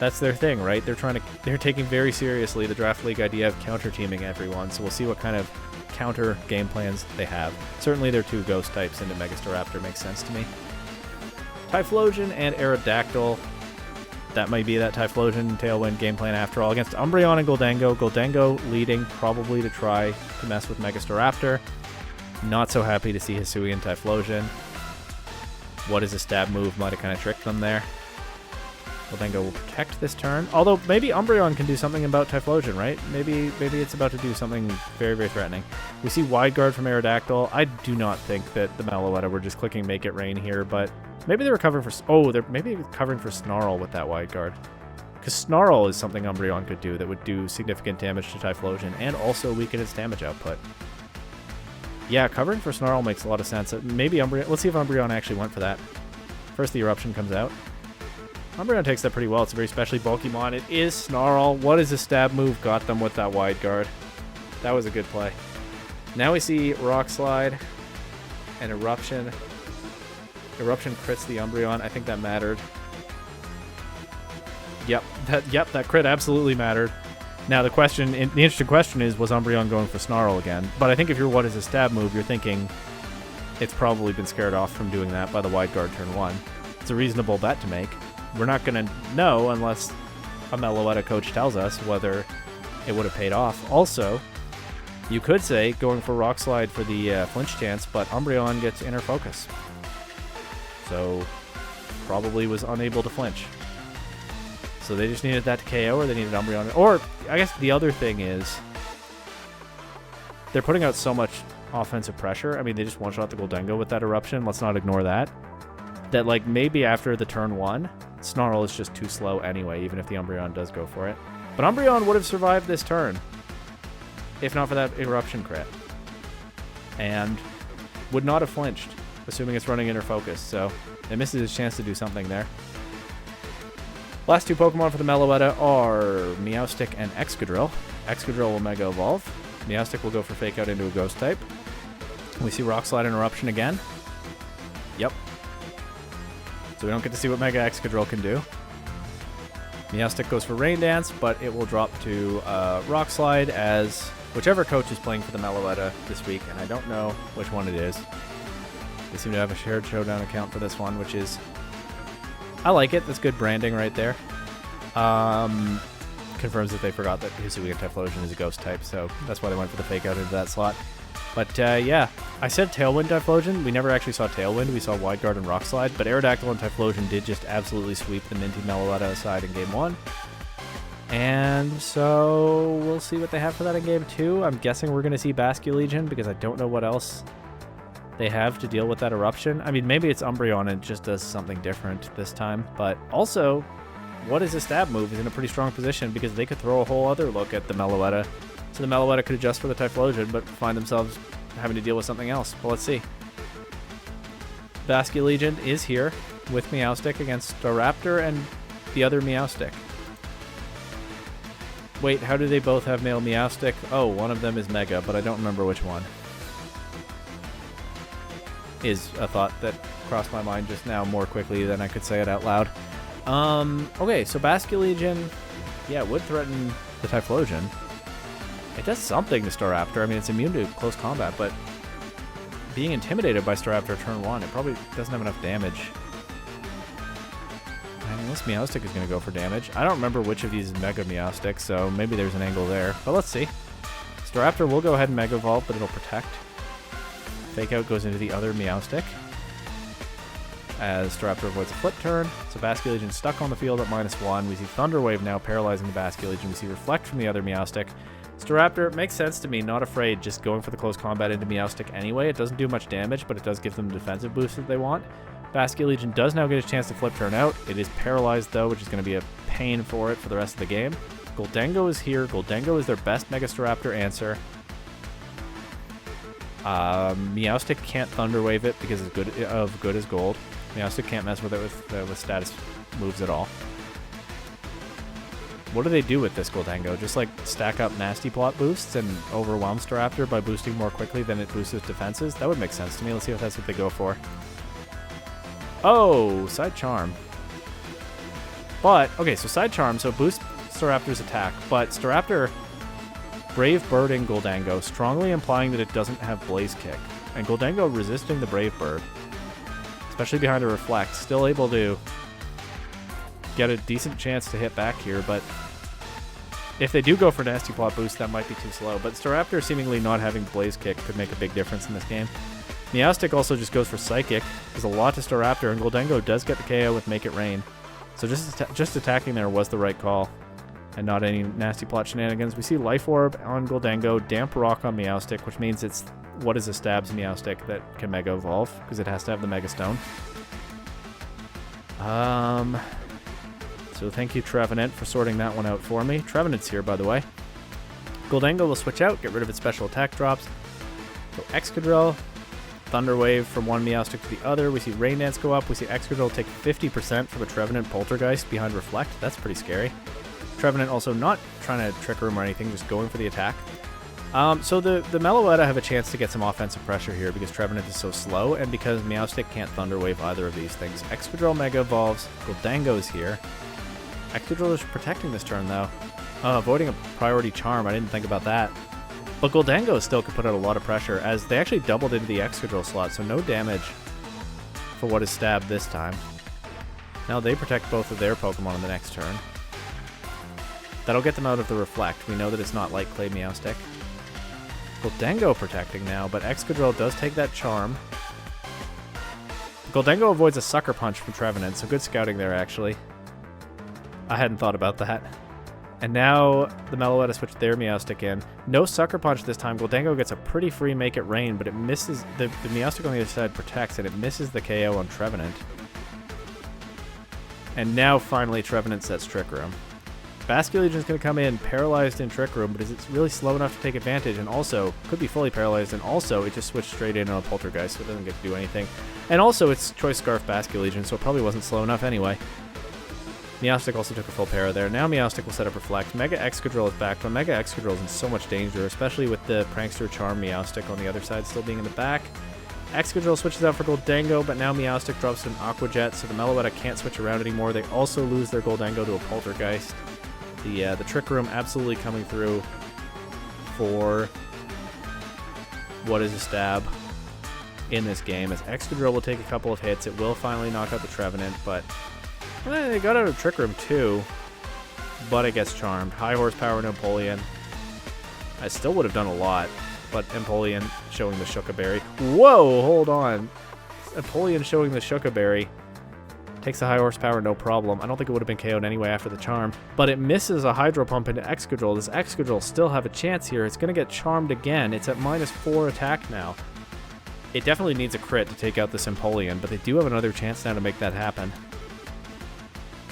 that's their thing, right? They're taking very seriously the Draft League idea of counter teaming everyone. So we'll see what kind of counter game plans they have. Certainly their 2 ghost types into Mega Staraptor makes sense to me. Typhlosion and Aerodactyl. That might be that Typhlosion Tailwind game plan after all. Against Umbreon and Goldengo. Goldengo leading probably to try to mess with Mega Staraptor. Not so happy to see Hisuian Typhlosion. What is a stab move? Might have kind of tricked them there. Goldengo will protect this turn. Although maybe Umbreon can do something about Typhlosion, right? Maybe it's about to do something very, very threatening. We see Wide Guard from Aerodactyl. I do not think that the Meloetta were just clicking Make It Rain here, but maybe they were covering for... Oh, they're maybe covering for Snarl with that Wide Guard. Because Snarl is something Umbreon could do that would do significant damage to Typhlosion and also weaken its damage output. Yeah, covering for Snarl makes a lot of sense. Maybe Umbreon... Let's see if Umbreon actually went for that. First, the Eruption comes out. Umbreon takes that pretty well. It's a very specially bulky mon. It is Snarl. What is a stab move? Got them with that Wide Guard. That was a good play. Now we see Rock Slide and Eruption. Eruption crits the Umbreon. I think that mattered. Yep, that crit absolutely mattered. Now the interesting question is, was Umbreon going for Snarl again? But I think if you're what is a stab move, you're thinking it's probably been scared off from doing that by the Wide Guard turn 1. It's a reasonable bet to make. We're not going to know unless a Meloetta coach tells us whether it would have paid off. Also, you could say going for Rock Slide for the flinch chance, but Umbreon gets Inner Focus. So, probably was unable to flinch. So they just needed that to KO, or they needed Umbreon. Or, I guess the other thing is, they're putting out so much offensive pressure. I mean, they just one-shot the Goldengo with that Eruption. Let's not ignore that. That, like, maybe after the turn 1, Snarl is just too slow anyway, even if the Umbreon does go for it. But Umbreon would have survived this turn if not for that Eruption crit. And would not have flinched, assuming it's running Inner Focus. So it misses his chance to do something there. Last 2 Pokemon for the Meloetta are Meowstic and Excadrill. Excadrill will Mega Evolve. Meowstic will go for Fake Out into a Ghost type. We see Rock Slide and Eruption again. Yep. So we don't get to see what Mega Excadrill can do. Meowstic goes for Rain Dance, but it will drop to Rock Slide as whichever coach is playing for the Meloetta this week, and I don't know which one it is. They seem to have a shared showdown account for this one, which is... I like it. That's good branding right there. Confirms that they forgot that Hisuian Typhlosion is a Ghost type, so that's why they went for the Fake Out into that slot. But yeah, I said Tailwind Typhlosion. We never actually saw Tailwind. We saw Wide Guard and Rock Slide, but Aerodactyl and Typhlosion did just absolutely sweep the Minty Meloetta aside in Game 1. And so we'll see what they have for that in Game 2. I'm guessing we're going to see Basculegion because I don't know what else they have to deal with that Eruption. I mean, maybe it's Umbreon and it just does something different this time. But also, what is a stab move is in a pretty strong position because they could throw a whole other look at the Meloetta. So the Meloetta could adjust for the Typhlosion, but find themselves having to deal with something else. But let's see. Basculegion is here with Meowstic against Staraptor and the other Meowstic. Wait, how do they both have male Meowstic? Oh, one of them is Mega, but I don't remember which one. Is a thought that crossed my mind just now more quickly than I could say it out loud. Okay, so Basculegion, yeah, would threaten the Typhlosion. It does something to Staraptor. I mean, it's immune to close combat, but being intimidated by Staraptor turn 1, it probably doesn't have enough damage. I mean, this Meowstic is going to go for damage. I don't remember which of these is Mega Meowstic, so maybe there's an angle there. But let's see. Staraptor will go ahead and Mega Evolve, but it'll protect. Fake Out goes into the other Meowstic as Staraptor avoids a flip turn. So Basculegion stuck on the field at -1. We see Thunder Wave now paralyzing the Basculegion. We see Reflect from the other Meowstic. Staraptor makes sense to me, not afraid, just going for the close combat into Meowstic anyway. It doesn't do much damage, but it does give them the defensive boost that they want. Basculegion does now get a chance to flip turn out. It is paralyzed though, which is going to be a pain for it for the rest of the game. Goldengo is here. Goldengo is their best Mega Staraptor answer. Meowstic can't Thunder Wave it because it's good as gold. Meowstic can't mess with it with status moves at all. What do they do with this Goldengo? Just like stack up Nasty Plot boosts and overwhelm Staraptor by boosting more quickly than it boosts its defenses? That would make sense to me. Let's see if that's what they go for. Oh, Side Charm. But, okay, so Side Charm, so boost Staraptor's attack, but Staraptor Brave Birding Goldengo, strongly implying that it doesn't have Blaze Kick. And Goldengo resisting the Brave Bird, especially behind a Reflect, still able to get a decent chance to hit back here, but if they do go for Nasty Plot boost, that might be too slow. But Staraptor seemingly not having Blaze Kick could make a big difference in this game. Meowstic also just goes for Psychic. There's a lot to Staraptor, and Goldengo does get the KO with Make It Rain. So just attacking there was the right call, and not any Nasty Plot shenanigans. We see Life Orb on Goldengo, Damp Rock on Meowstic, which means it's what is a Stabs Meowstic that can Mega Evolve, because it has to have the Mega Stone. So thank you, Trevenant, for sorting that one out for me. Trevenant's here, by the way. Goldengo will switch out, get rid of its special attack drops. So Excadrill, Thunder Wave from one Meowstic to the other. We see Rain Dance go up. We see Excadrill take 50% from a Trevenant Poltergeist behind Reflect. That's pretty scary. Trevenant also not trying to Trick Room or anything, just going for the attack. So the Meloetta have a chance to get some offensive pressure here because Trevenant is so slow and because Meowstic can't Thunder Wave either of these things. Excadrill Mega Evolves. Goldengo is here. Excadrill is protecting this turn though. Avoiding a priority charm. I didn't think about that. But Goldengo still could put out a lot of pressure as they actually doubled into the Excadrill slot, so no damage for what is stabbed this time. Now they protect both of their Pokemon on the next turn. That'll get them out of the Reflect. We know that it's not like Clay Meowstic. Goldengo protecting now, but Excadrill does take that charm. Goldengo avoids a Sucker Punch from Trevenant, so good scouting there actually. I hadn't thought about that. And now the Meloetta switched their Meowstic in. No Sucker Punch this time. Goldengo gets a pretty free Make It Rain, but it misses. The Meowstic on the other side protects, and it misses the KO on Trevenant. And now finally Trevenant sets Trick Room. Basculegion's going to come in paralyzed in Trick Room, but is it really slow enough to take advantage? And also, could be fully paralyzed, and also it just switched straight in on a Poltergeist, so it doesn't get to do anything. And also it's Choice Scarf Basculegion, so it probably wasn't slow enough anyway. Meowstic also took a full para there. Now Meowstic will set up Reflect. Mega Excadrill is back, but Mega Excadrill is in so much danger, especially with the Prankster Charm Meowstic on the other side still being in the back. Excadrill switches out for Goldengo, but now Meowstic drops an Aqua Jet, so the Meloetta can't switch around anymore. They also lose their Goldengo to a Poltergeist. The Trick Room absolutely coming through for what is a stab in this game, as Excadrill will take a couple of hits. It will finally knock out the Trevenant, but they got out of Trick Room too, but it gets charmed. High horsepower Empoleon. I still would have done a lot, but Empoleon showing the Shookaberry. Whoa, hold on. Empoleon showing the Shookaberry. Takes the high horsepower, no problem. I don't think it would have been KO'd anyway after the charm, but it misses a Hydro Pump into Excadrill. Does Excadrill still have a chance here? It's going to get charmed again. It's at -4 attack now. It definitely needs a crit to take out this Empoleon, but they do have another chance now to make that happen.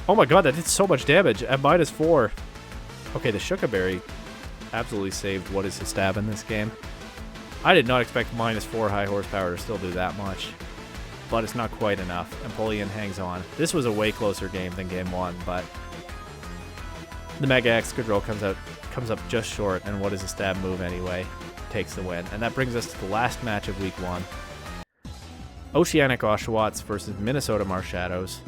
Oh my god, that did so much damage at -4. Okay, the Shookaberry absolutely saved what is a stab in this game. I did not expect -4 high horsepower to still do that much, but it's not quite enough. Empoleon hangs on. This was a way closer game than game 1, but the Mega Excadrill comes up just short, and what is a stab move anyway takes the win. And that brings us to the last match of week 1. Oceanic Oshawotts versus Minnesota Marshadows.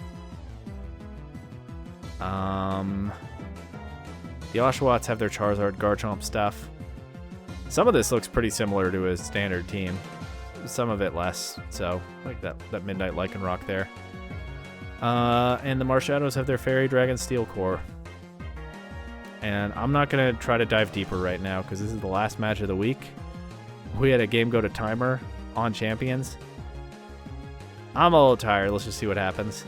The Oshawotts have their Charizard Garchomp stuff. Some of this looks pretty similar to a standard team. Some of it less, so like that Midnight Lycanroc there. And the Marshadows have their Fairy Dragon Steel Core. And I'm not going to try to dive deeper right now because this is the last match of the week. We had a game go to timer on Champions. I'm a little tired. Let's just see what happens.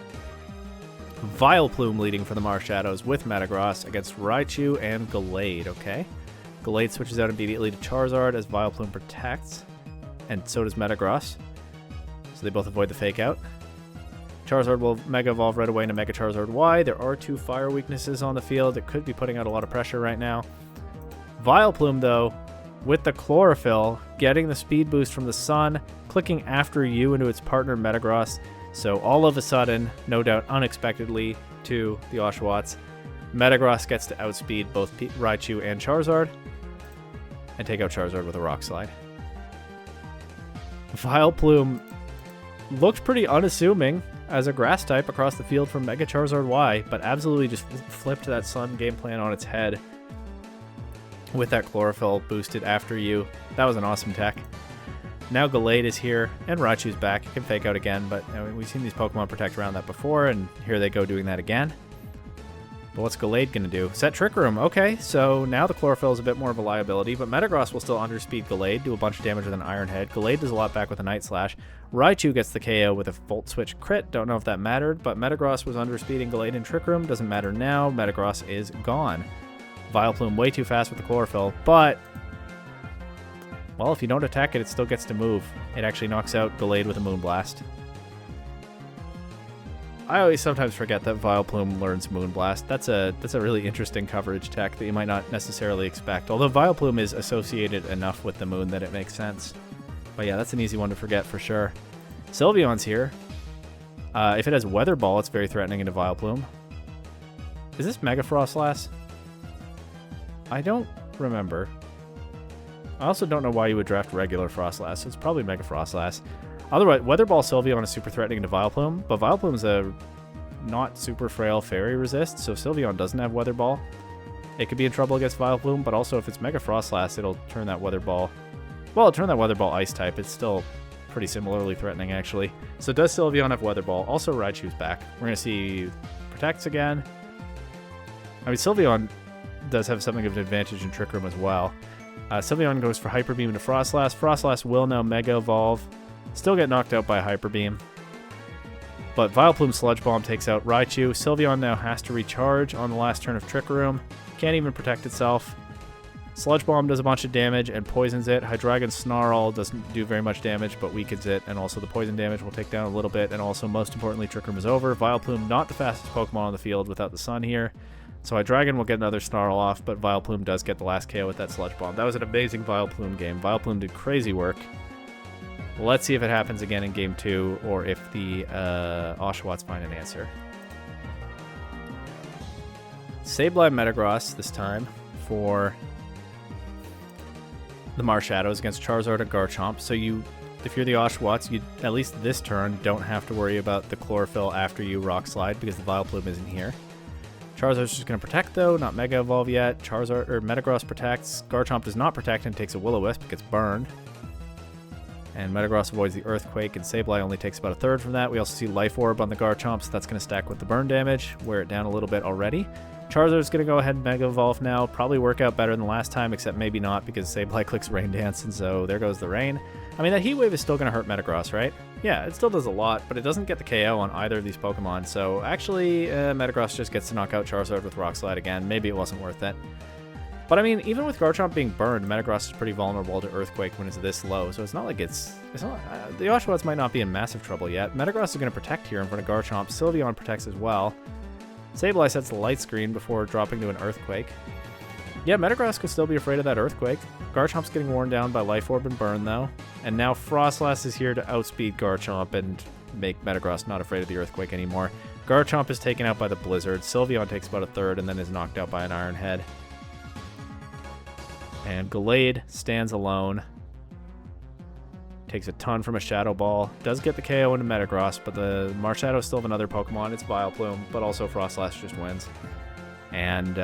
Vileplume leading for the Marshadows with Metagross against Raichu and Gallade, okay? Glade switches out immediately to Charizard as Vileplume protects, and so does Metagross. So they both avoid the fake out. Charizard will Mega Evolve right away into Mega Charizard Y. There are 2 fire weaknesses on the field. It could be putting out a lot of pressure right now. Vileplume, though, with the Chlorophyll, getting the speed boost from the sun, clicking after you into its partner Metagross. So all of a sudden, no doubt unexpectedly to the Oshawotts, Metagross gets to outspeed both Raichu and Charizard and take out Charizard with a Rock Slide. Vileplume looked pretty unassuming as a grass type across the field from Mega Charizard Y, but absolutely just flipped that Sun game plan on its head with that Chlorophyll boosted after you. That was an awesome tech. Now Glade is here, and Raichu's back. It can fake out again, but we've seen these Pokemon protect around that before, and here they go doing that again. But what's Glade going to do? Set Trick Room. Okay, so now the Chlorophyll is a bit more of a liability, but Metagross will still underspeed Glade, do a bunch of damage with an Iron Head. Glade does a lot back with a Night Slash. Raichu gets the KO with a Volt Switch crit. Don't know if that mattered, but Metagross was underspeeding Glade in Trick Room. Doesn't matter now. Metagross is gone. Vileplume way too fast with the Chlorophyll, but well, if you don't attack it, it still gets to move. It actually knocks out Glade with a Moonblast. I always sometimes forget that Vileplume learns Moonblast. That's a really interesting coverage tech that you might not necessarily expect. Although Vileplume is associated enough with the moon that it makes sense. But yeah, that's an easy one to forget for sure. Sylveon's here. If it has Weather Ball, it's very threatening into Vileplume. Is this Mega Frostlass? I don't remember. I also don't know why you would draft regular Frostlass, so it's probably Mega Frostlass. Otherwise, Weather Ball Sylveon is super threatening to Vileplume, but Vileplume's a not super frail fairy resist, so if Sylveon doesn't have Weather Ball, it could be in trouble against Vileplume, but also if it's Mega Frostlass, it'll turn that Weather Ball... Well, it'll turn that Weather Ball Ice type. It's still pretty similarly threatening, actually. So does Sylveon have Weather Ball? Also, Raichu's back. We're going to see Protects again. I mean, Sylveon does have something of an advantage in Trick Room as well. Sylveon goes for Hyper Beam into Frostlass. Frostlass will now Mega Evolve. Still get knocked out by Hyper Beam. But Vileplume Sludge Bomb takes out Raichu. Sylveon now has to recharge on the last turn of Trick Room. Can't even protect itself. Sludge Bomb does a bunch of damage and poisons it. Hydreigon Snarl doesn't do very much damage, but weakens it. And also the poison damage will take down a little bit. And also, most importantly, Trick Room is over. Vileplume not the fastest Pokemon on the field without the sun here. So Hydreigon will get another Snarl off, but Vileplume does get the last KO with that Sludge Bomb. That was an amazing Vileplume game. Vileplume did crazy work. Let's see if it happens again in Game 2, or if the Oshawotts find an answer. Sableye Metagross this time for the Marshadows against Charizard and Garchomp. So if you're the Oshawotts, you at least this turn don't have to worry about the Chlorophyll after you Rock Slide because the Vileplume isn't here. Charizard's just going to protect, though, not Mega Evolve yet. Metagross protects. Garchomp does not protect and takes a Will-O-Wisp. It gets burned. And Metagross avoids the Earthquake, and Sableye only takes about a third from that. We also see Life Orb on the Garchomp, so that's going to stack with the burn damage, wear it down a little bit already. Charizard's going to go ahead and Mega Evolve now. Probably work out better than last time, except maybe not, because Sableye clicks Rain Dance, and so there goes the rain. I mean, that Heat Wave is still going to hurt Metagross, right? Yeah, it still does a lot, but it doesn't get the KO on either of these Pokemon, so actually, Metagross just gets to knock out Charizard with Rock Slide again. Maybe it wasn't worth it. But I mean, even with Garchomp being burned, Metagross is pretty vulnerable to Earthquake when it's this low, so it's not like the Oshawotts might not be in massive trouble yet. Metagross is going to protect here in front of Garchomp. Sylveon protects as well. Sableye sets the Light Screen before dropping to an Earthquake. Yeah, Metagross could still be afraid of that Earthquake. Garchomp's getting worn down by Life Orb and Burn, though. And now Frostlass is here to outspeed Garchomp and make Metagross not afraid of the Earthquake anymore. Garchomp is taken out by the Blizzard. Sylveon takes about a third and then is knocked out by an Iron Head. And Glade stands alone. Takes a ton from a Shadow Ball. Does get the KO into Metagross, but the Marshadows still have another Pokemon. It's Vileplume, but also Frostlass just wins. And,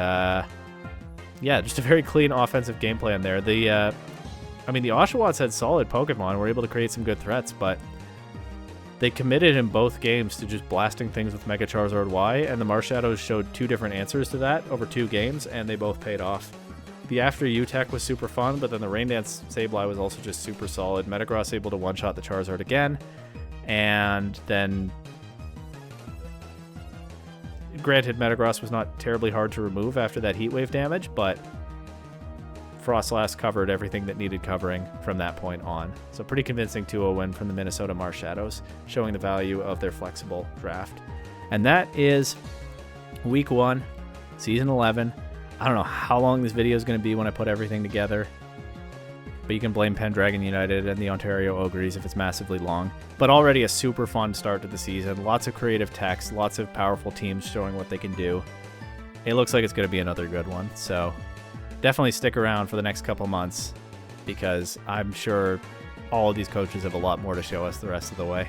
yeah, just a very clean offensive game plan there. I mean, the Oshawotts had solid Pokemon, were able to create some good threats, but they committed in both games to just blasting things with Mega Charizard Y, and the Marshadows showed 2 different answers to that over 2 games, and they both paid off. The After You tech was super fun, but then the Rain Dance Sableye was also just super solid. Metagross able to one-shot the Charizard again, and then granted, Metagross was not terribly hard to remove after that Heat Wave damage, but Frostlass covered everything that needed covering from that point on. So pretty convincing 2-0 win from the Minnesota Marshadows, showing the value of their flexible draft. And that is week 1, season 11. I don't know how long this video is going to be when I put everything together, but you can blame Pendragon United and the Ontario Oguris if it's massively long. But already a super fun start to the season. Lots of creative text, lots of powerful teams showing what they can do. It looks like it's going to be another good one. So definitely stick around for the next couple months, because I'm sure all of these coaches have a lot more to show us the rest of the way.